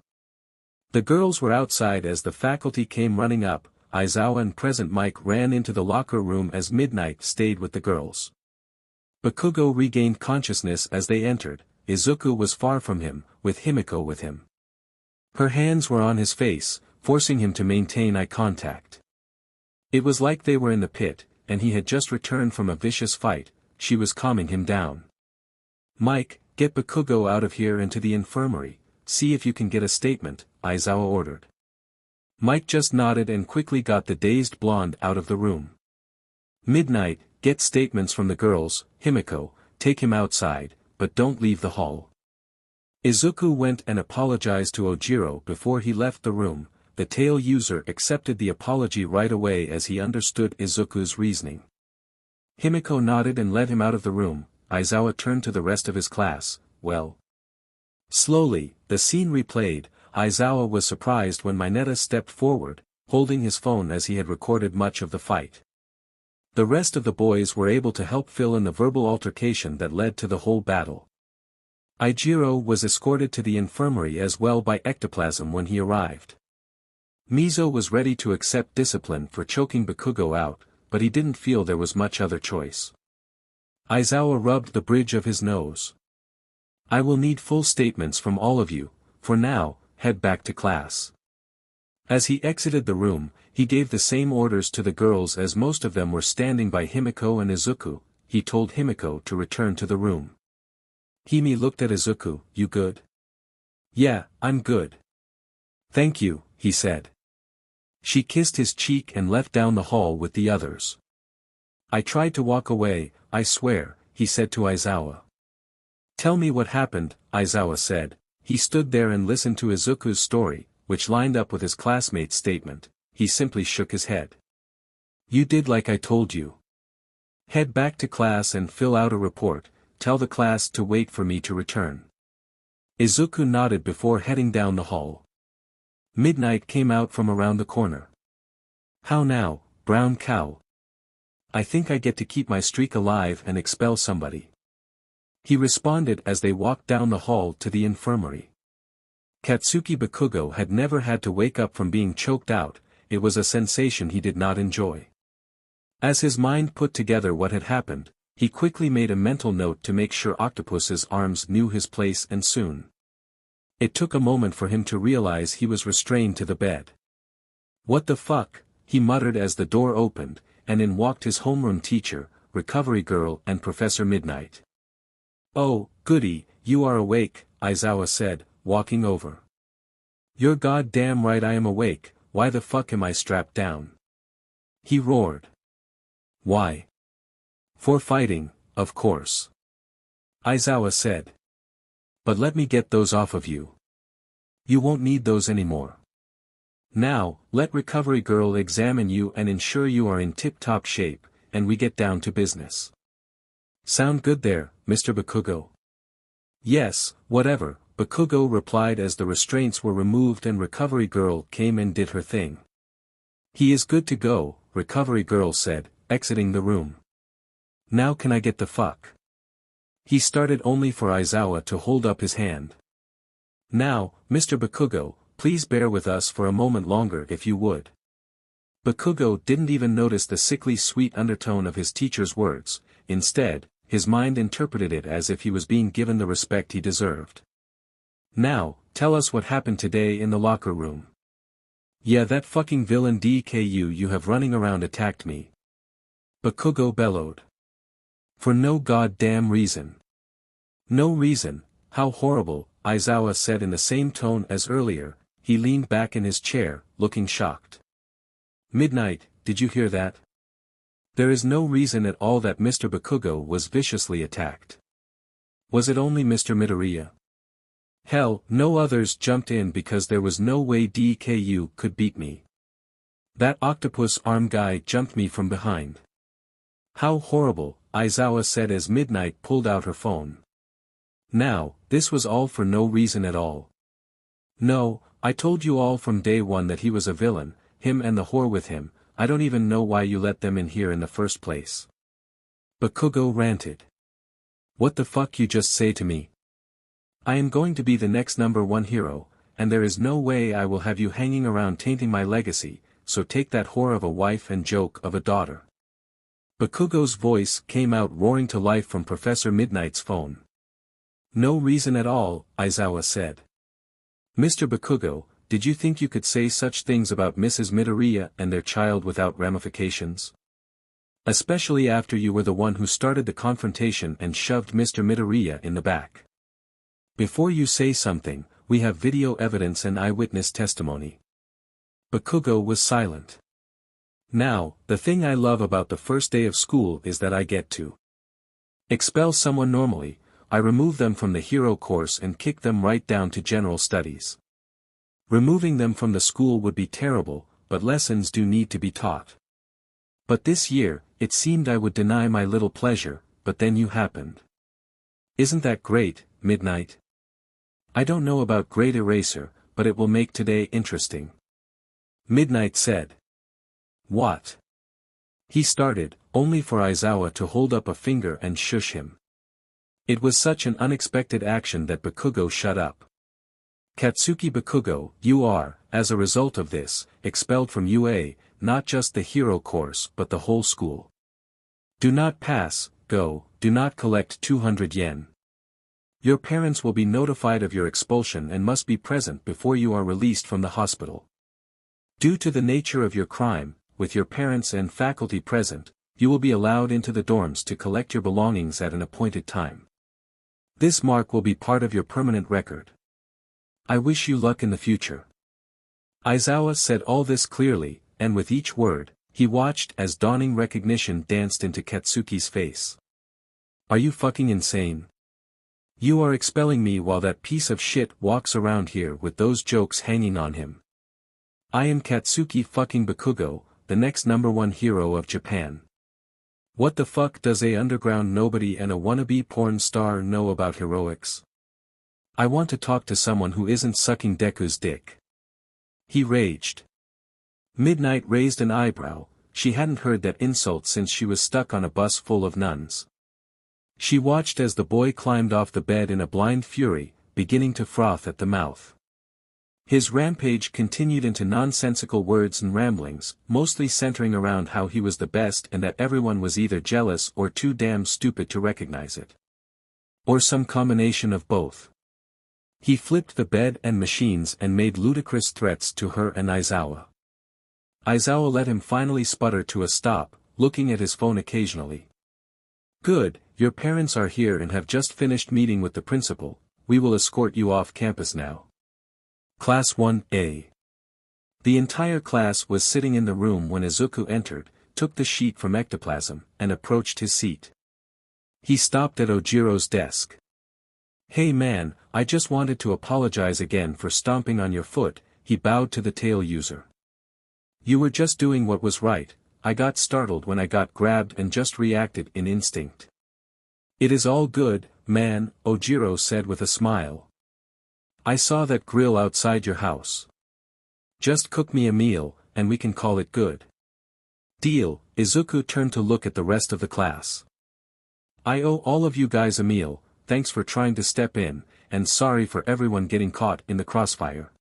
The girls were outside as the faculty came running up. Aizawa and Present Mike ran into the locker room as Midnight stayed with the girls. Bakugo regained consciousness as they entered. Izuku was far from him, with Himiko with him. Her hands were on his face, forcing him to maintain eye contact. It was like they were in the pit, and he had just returned from a vicious fight. She was calming him down. "Mike, get Bakugo out of here into the infirmary. See if you can get a statement," Aizawa ordered. Mike just nodded and quickly got the dazed blonde out of the room. "Midnight, get statements from the girls. Himiko, take him outside, but don't leave the hall." Izuku went and apologized to Ojiro before he left the room. The tail user accepted the apology right away as he understood Izuku's reasoning. Himiko nodded and led him out of the room. Aizawa turned to the rest of his class. "Well." Slowly, the scene replayed. Aizawa was surprised when Mineta stepped forward, holding his phone as he had recorded much of the fight. The rest of the boys were able to help fill in the verbal altercation that led to the whole battle. Ijiro was escorted to the infirmary as well by ectoplasm when he arrived. 𝗵𝗲 was ready to accept discipline for choking Bakugo out, but he didn't feel there was much other choice. Aizawa rubbed the bridge of his nose. I will need full statements from all of you. For now, head back to class. As he exited the room, he gave the same orders to the girls as most of them were standing by Himiko and Izuku. He told Himiko to return to the room. Hime looked at Izuku. You good? Yeah, I'm good. Thank you, he said. She kissed his cheek and left down the hall with the others. I tried to walk away, I swear, he said to Aizawa. Tell me what happened, Aizawa said. He stood there and listened to Izuku's story, which lined up with his classmate's statement. He simply shook his head. You did like I told you. Head back to class and fill out a report. Tell the class to wait for me to return. Izuku nodded before heading down the hall. Midnight came out from around the corner. How now, brown cow? I think I get to keep my streak alive and expel somebody. He responded as they walked down the hall to the infirmary. Katsuki Bakugo had never had to wake up from being choked out. It was a sensation he did not enjoy. As his mind put together what had happened, he quickly made a mental note to make sure Octopus's arms knew his place and soon. It took a moment for him to realize he was restrained to the bed. What the fuck, he muttered as the door opened, and in walked his homeroom teacher, recovery girl and Professor Midnight. Oh, goody, you are awake, Aizawa said, walking over. You're goddamn right I am awake, why the fuck am I strapped down? He roared. Why? For fighting, of course. Aizawa said. But let me get those off of you. You won't need those anymore. Now, let recovery girl examine you and ensure you are in tip-top shape, and we get down to business. Sound good there, Mr. Bakugo? Yes, whatever, Bakugo replied as the restraints were removed and recovery girl came and did her thing. He is good to go, recovery girl said, exiting the room. Now can I get the fuck? He started only for Aizawa to hold up his hand. Now, Mr. Bakugo, please bear with us for a moment longer if you would. Bakugo didn't even notice the sickly sweet undertone of his teacher's words. Instead, his mind interpreted it as if he was being given the respect he deserved. Now, tell us what happened today in the locker room. Yeah, that fucking villain Deku you have running around attacked me. Bakugo bellowed. For no goddamn reason. No reason, how horrible, Aizawa said in the same tone as earlier. He leaned back in his chair, looking shocked. Midnight, did you hear that? There is no reason at all that Mr. Bakugo was viciously attacked. Was it only Mr. Midoriya? Hell, no others jumped in because there was no way Deku could beat me. That octopus arm guy jumped me from behind. How horrible, Aizawa said as Midnight pulled out her phone. Now, this was all for no reason at all. No, I told you all from day one that he was a villain, him and the whore with him. I don't even know why you let them in here in the first place. Bakugo ranted. What the fuck you just say to me? I am going to be the next #1 hero, and there is no way I will have you hanging around tainting my legacy, so take that whore of a wife and joke of a daughter. Bakugo's voice came out roaring to life from Professor Midnight's phone. No reason at all, Aizawa said. Mr. Bakugo, did you think you could say such things about Mrs. Midoriya and their child without ramifications? Especially after you were the one who started the confrontation and shoved Mr. Midoriya in the back. Before you say something, we have video evidence and eyewitness testimony. Bakugo was silent. Now, the thing I love about the first day of school is that I get to expel someone normally. I remove them from the hero course and kick them right down to general studies. Removing them from the school would be terrible, but lessons do need to be taught. But this year, it seemed I would deny my little pleasure, but then you happened. Isn't that great, Midnight? I don't know about Great Eraser, but it will make today interesting. Midnight said. What? He started, only for Aizawa to hold up a finger and shush him. It was such an unexpected action that Bakugo shut up. Katsuki Bakugo, you are, as a result of this, expelled from UA, not just the hero course but the whole school. Do not pass, go, do not collect 200 yen. Your parents will be notified of your expulsion and must be present before you are released from the hospital. Due to the nature of your crime, with your parents and faculty present, you will be allowed into the dorms to collect your belongings at an appointed time. This mark will be part of your permanent record. I wish you luck in the future. Aizawa said all this clearly, and with each word, he watched as dawning recognition danced into Katsuki's face. Are you fucking insane? You are expelling me while that piece of shit walks around here with those jokes hanging on him. I am Katsuki fucking Bakugo, the next #1 hero of Japan. What the fuck does a underground nobody and a wannabe porn star know about heroics? I want to talk to someone who isn't sucking Deku's dick. He raged. Midnight raised an eyebrow. She hadn't heard that insult since she was stuck on a bus full of nuns. She watched as the boy climbed off the bed in a blind fury, beginning to froth at the mouth. His rampage continued into nonsensical words and ramblings, mostly centering around how he was the best and that everyone was either jealous or too damn stupid to recognize it. Or some combination of both. He flipped the bed and machines and made ludicrous threats to her and Aizawa. Aizawa let him finally sputter to a stop, looking at his phone occasionally. Good, your parents are here and have just finished meeting with the principal. We will escort you off campus now. Class 1A. The entire class was sitting in the room when Izuku entered, took the sheet from ectoplasm, and approached his seat. He stopped at Ojiro's desk. Hey man, I just wanted to apologize again for stomping on your foot, he bowed to the tail user. You were just doing what was right. I got startled when I got grabbed and just reacted in instinct. It is all good, man, Ojiro said with a smile. I saw that grill outside your house. Just cook me a meal, and we can call it good. Deal. Izuku turned to look at the rest of the class. I owe all of you guys a meal, thanks for trying to step in, and sorry for everyone getting caught in the crossfire.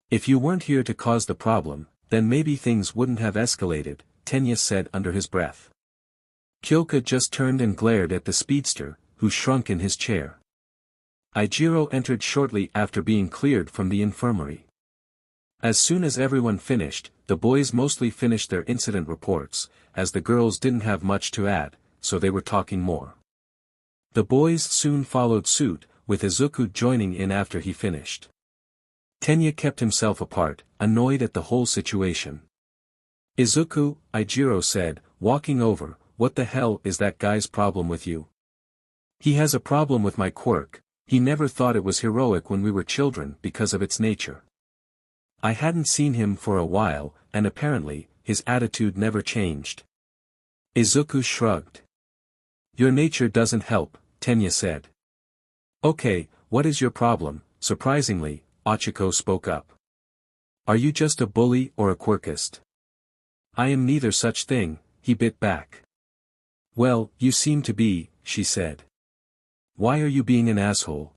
If you weren't here to cause the problem, then maybe things wouldn't have escalated, Tenya said under his breath. Kyoka just turned and glared at the speedster, who shrunk in his chair. Ijiro entered shortly after being cleared from the infirmary. As soon as everyone finished, the boys mostly finished their incident reports, as the girls didn't have much to add, so they were talking more. The boys soon followed suit, with Izuku joining in after he finished. Tenya kept himself apart, annoyed at the whole situation. Izuku, Ijiro said, walking over, what the hell is that guy's problem with you? He has a problem with my quirk. He never thought it was heroic when we were children because of its nature. I hadn't seen him for a while, and apparently, his attitude never changed. Izuku shrugged. Your nature doesn't help, Tenya said. Okay, what is your problem? Surprisingly, Ochiko spoke up. Are you just a bully or a quirkist? I am neither such thing, he bit back. Well, you seem to be, she said. Why are you being an asshole?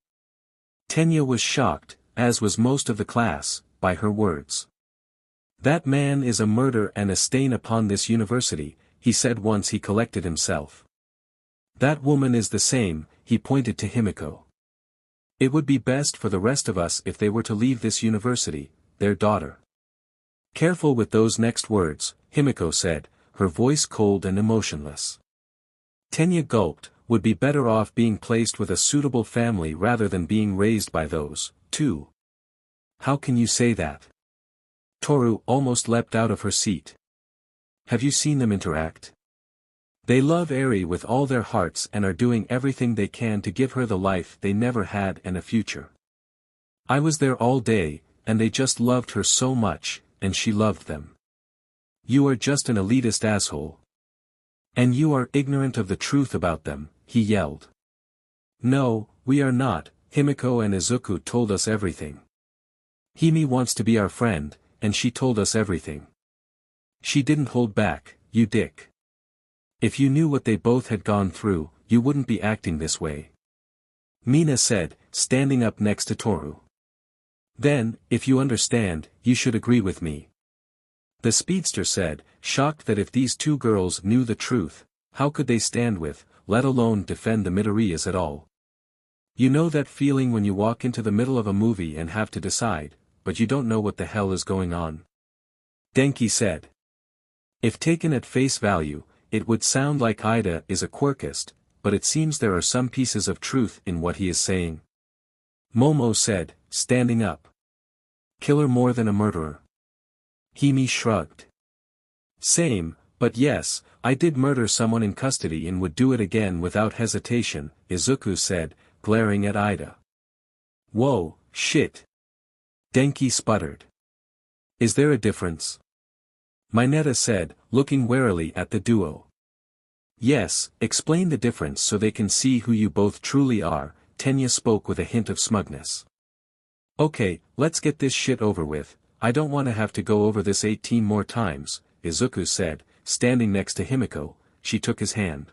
Tenya was shocked, as was most of the class, by her words. That man is a murderer and a stain upon this university, he said once he collected himself. That woman is the same, he pointed to Himiko. It would be best for the rest of us if they were to leave this university, their daughter. Careful with those next words, Himiko said, her voice cold and emotionless. Tenya gulped, would be better off being placed with a suitable family rather than being raised by those, too. How can you say that? Toru almost leapt out of her seat. Have you seen them interact? They love Eri with all their hearts and are doing everything they can to give her the life they never had and a future. I was there all day, and they just loved her so much, and she loved them. You are just an elitist asshole. And you are ignorant of the truth about them, he yelled. No, we are not, Himiko and Izuku told us everything. Himi wants to be our friend, and she told us everything. She didn't hold back, you dick. If you knew what they both had gone through, you wouldn't be acting this way. Mina said, standing up next to Toru. Then, if you understand, you should agree with me. The speedster said, shocked that if these two girls knew the truth, how could they stand with, let alone defend the Midoriyas at all? You know that feeling when you walk into the middle of a movie and have to decide, but you don't know what the hell is going on? Denki said. If taken at face value, it would sound like Iida is a quirkist, but it seems there are some pieces of truth in what he is saying. Momo said, standing up. Killer more than a murderer. Hime shrugged. Same, but yes, I did murder someone in custody and would do it again without hesitation, Izuku said, glaring at Iida. Whoa, shit. Denki sputtered. Is there a difference? Mineta said, looking warily at the duo. Yes, explain the difference so they can see who you both truly are, Tenya spoke with a hint of smugness. Okay, let's get this shit over with, I don't want to have to go over this 18 more times, Izuku said, standing next to Himiko. She took his hand.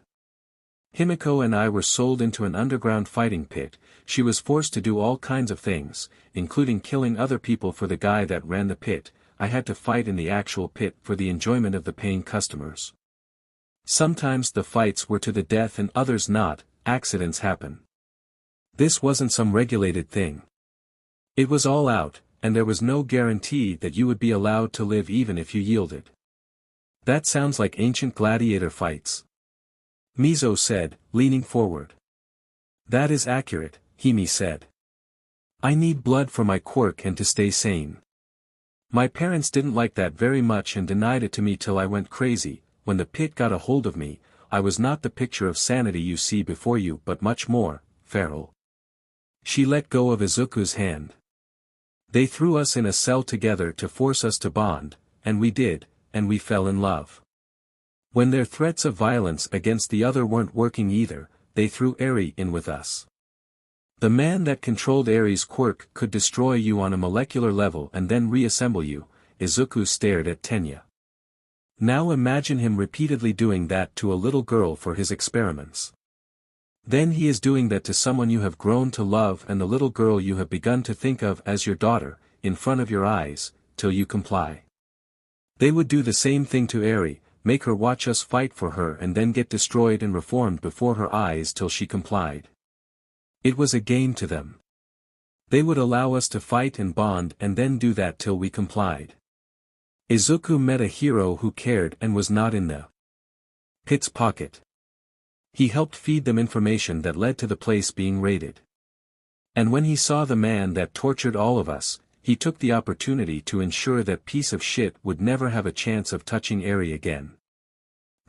Himiko and I were sold into an underground fighting pit. She was forced to do all kinds of things, including killing other people for the guy that ran the pit. I had to fight in the actual pit for the enjoyment of the paying customers. Sometimes the fights were to the death and others not. Accidents happen. This wasn't some regulated thing. It was all out, and there was no guarantee that you would be allowed to live even if you yielded. That sounds like ancient gladiator fights. Mizo said, leaning forward. That is accurate, Hime said. I need blood for my quirk and to stay sane. My parents didn't like that very much and denied it to me till I went crazy. When the pit got a hold of me, I was not the picture of sanity you see before you but much more, feral. She let go of Izuku's hand. They threw us in a cell together to force us to bond, and we did, and we fell in love. When their threats of violence against the other weren't working either, they threw Eri in with us. The man that controlled Eri's quirk could destroy you on a molecular level and then reassemble you. Izuku stared at Tenya. Now imagine him repeatedly doing that to a little girl for his experiments. Then he is doing that to someone you have grown to love and the little girl you have begun to think of as your daughter, in front of your eyes, till you comply. They would do the same thing to Eri, make her watch us fight for her and then get destroyed and reformed before her eyes till she complied. It was a game to them. They would allow us to fight and bond and then do that till we complied. Izuku met a hero who cared and was not in the pit's pocket. He helped feed them information that led to the place being raided. And when he saw the man that tortured all of us, he took the opportunity to ensure that piece of shit would never have a chance of touching Eri again.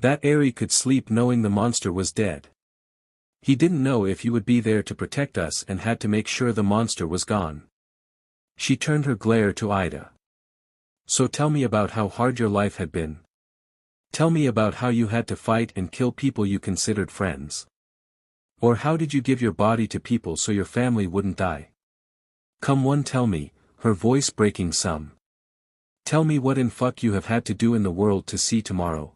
That Eri could sleep knowing the monster was dead. He didn't know if he would be there to protect us and had to make sure the monster was gone. She turned her glare to Iida. So tell me about how hard your life had been. Tell me about how you had to fight and kill people you considered friends. Or how did you give your body to people so your family wouldn't die? Come on, tell me, her voice breaking some. Tell me what in fuck you have had to do in the world to see tomorrow.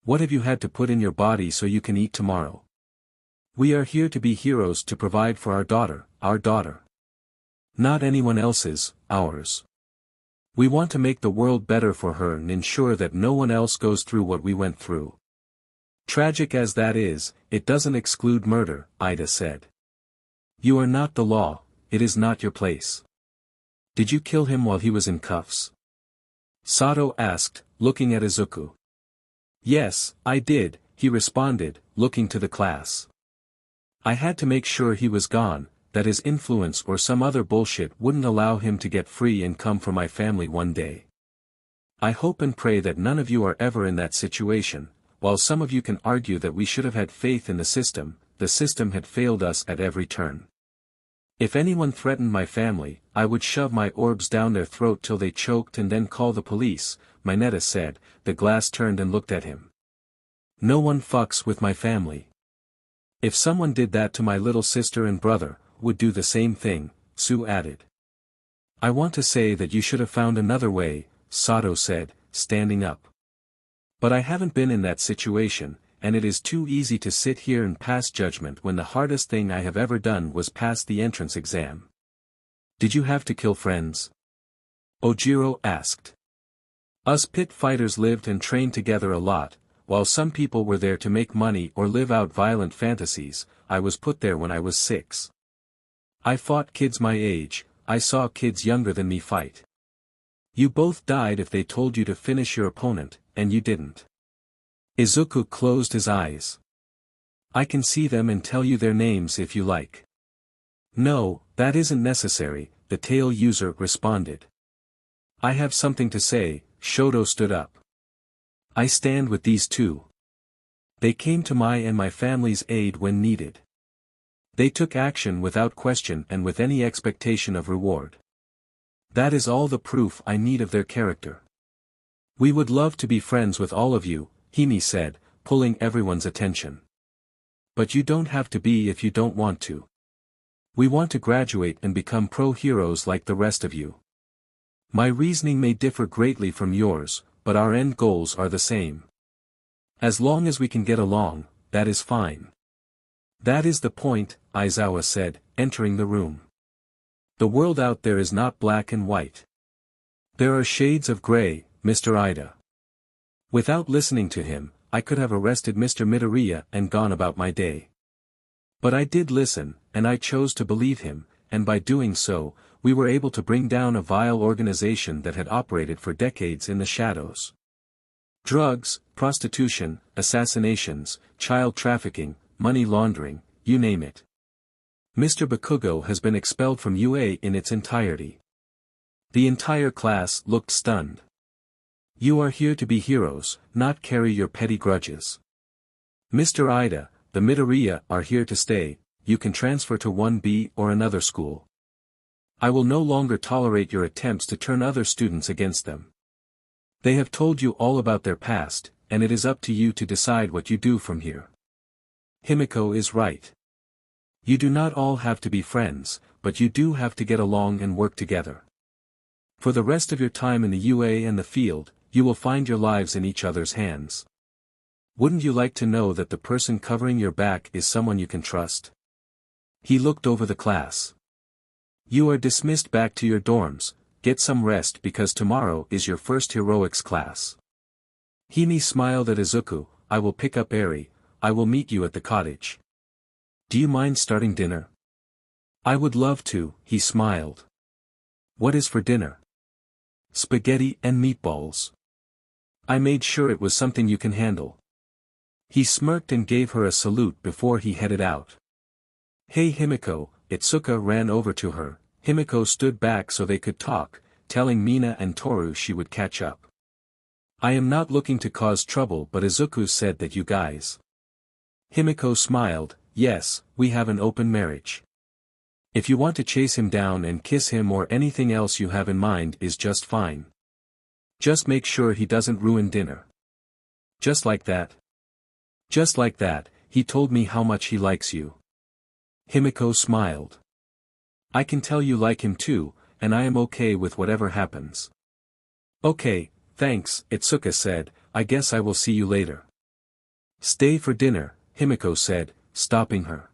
What have you had to put in your body so you can eat tomorrow? We are here to be heroes to provide for our daughter. Not anyone else's, ours. We want to make the world better for her and ensure that no one else goes through what we went through. Tragic as that is, it doesn't exclude murder, Iida said. You are not the law, it is not your place. Did you kill him while he was in cuffs? Sato asked, looking at Izuku. Yes, I did, he responded, looking to the class. I had to make sure he was gone, that his influence or some other bullshit wouldn't allow him to get free and come for my family one day. I hope and pray that none of you are ever in that situation. While some of you can argue that we should have had faith in the system had failed us at every turn. If anyone threatened my family, I would shove my orbs down their throat till they choked and then call the police, Mineta said. The glass turned and looked at him. No one fucks with my family. If someone did that to my little sister and brother, would do the same thing, Sue added. I want to say that you should have found another way, Sato said, standing up. But I haven't been in that situation, and it is too easy to sit here and pass judgment when the hardest thing I have ever done was pass the entrance exam. Did you have to kill friends? Ojiro asked. Us pit fighters lived and trained together a lot, while some people were there to make money or live out violent fantasies. I was put there when I was 6. I fought kids my age, I saw kids younger than me fight. You both died if they told you to finish your opponent, and you didn't. Izuku closed his eyes. I can see them and tell you their names if you like. No, that isn't necessary, the tail user responded. I have something to say, Shoto stood up. I stand with these two. They came to my and my family's aid when needed. They took action without question and with any expectation of reward. That is all the proof I need of their character. We would love to be friends with all of you, Hime said, pulling everyone's attention. But you don't have to be if you don't want to. We want to graduate and become pro-heroes like the rest of you. My reasoning may differ greatly from yours, but our end goals are the same. As long as we can get along, that is fine. That is the point, Aizawa said, entering the room. The world out there is not black and white. There are shades of gray, Mr. Iida. Without listening to him, I could have arrested Mr. Midoriya and gone about my day. But I did listen, and I chose to believe him, and by doing so, we were able to bring down a vile organization that had operated for decades in the shadows. Drugs, prostitution, assassinations, child trafficking, money laundering, you name it. Mr. Bakugo has been expelled from UA in its entirety. The entire class looked stunned. You are here to be heroes, not carry your petty grudges. Mr. Iida, the Midoriya are here to stay, you can transfer to 1B or another school. I will no longer tolerate your attempts to turn other students against them. They have told you all about their past, and it is up to you to decide what you do from here. Himiko is right. You do not all have to be friends, but you do have to get along and work together. For the rest of your time in the UA and the field, you will find your lives in each other's hands. Wouldn't you like to know that the person covering your back is someone you can trust? He looked over the class. You are dismissed back to your dorms, get some rest because tomorrow is your first heroics class. Hime smiled at Izuku, I will pick up Eri, I will meet you at the cottage. Do you mind starting dinner? I would love to, he smiled. What is for dinner? Spaghetti and meatballs. I made sure it was something you can handle. He smirked and gave her a salute before he headed out. Hey Himiko, Itsuka ran over to her. Himiko stood back so they could talk, telling Mina and Toru she would catch up. I am not looking to cause trouble but Izuku said that you guys. Himiko smiled, yes, we have an open marriage. If you want to chase him down and kiss him or anything else you have in mind is just fine. Just make sure he doesn't ruin dinner. Just like that? Just like that, he told me how much he likes you. Himiko smiled. I can tell you like him too, and I am okay with whatever happens. Okay, thanks, Itsuka said, I guess I will see you later. Stay for dinner, Himiko said, stopping her.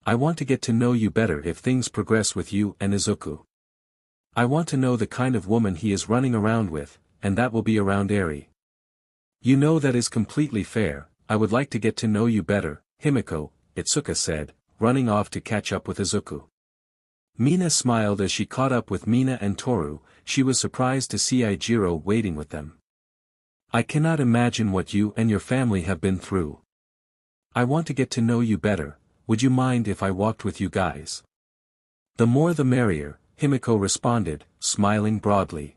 I want to get to know you better if things progress with you and Izuku. I want to know the kind of woman he is running around with, and that will be around Eri. You know that is completely fair, I would like to get to know you better, Himiko, Itsuka said, running off to catch up with Izuku. Mina smiled as she caught up with Mina and Toru, she was surprised to see Ijiro waiting with them. I cannot imagine what you and your family have been through. I want to get to know you better, would you mind if I walked with you guys? The more the merrier, Himiko responded, smiling broadly.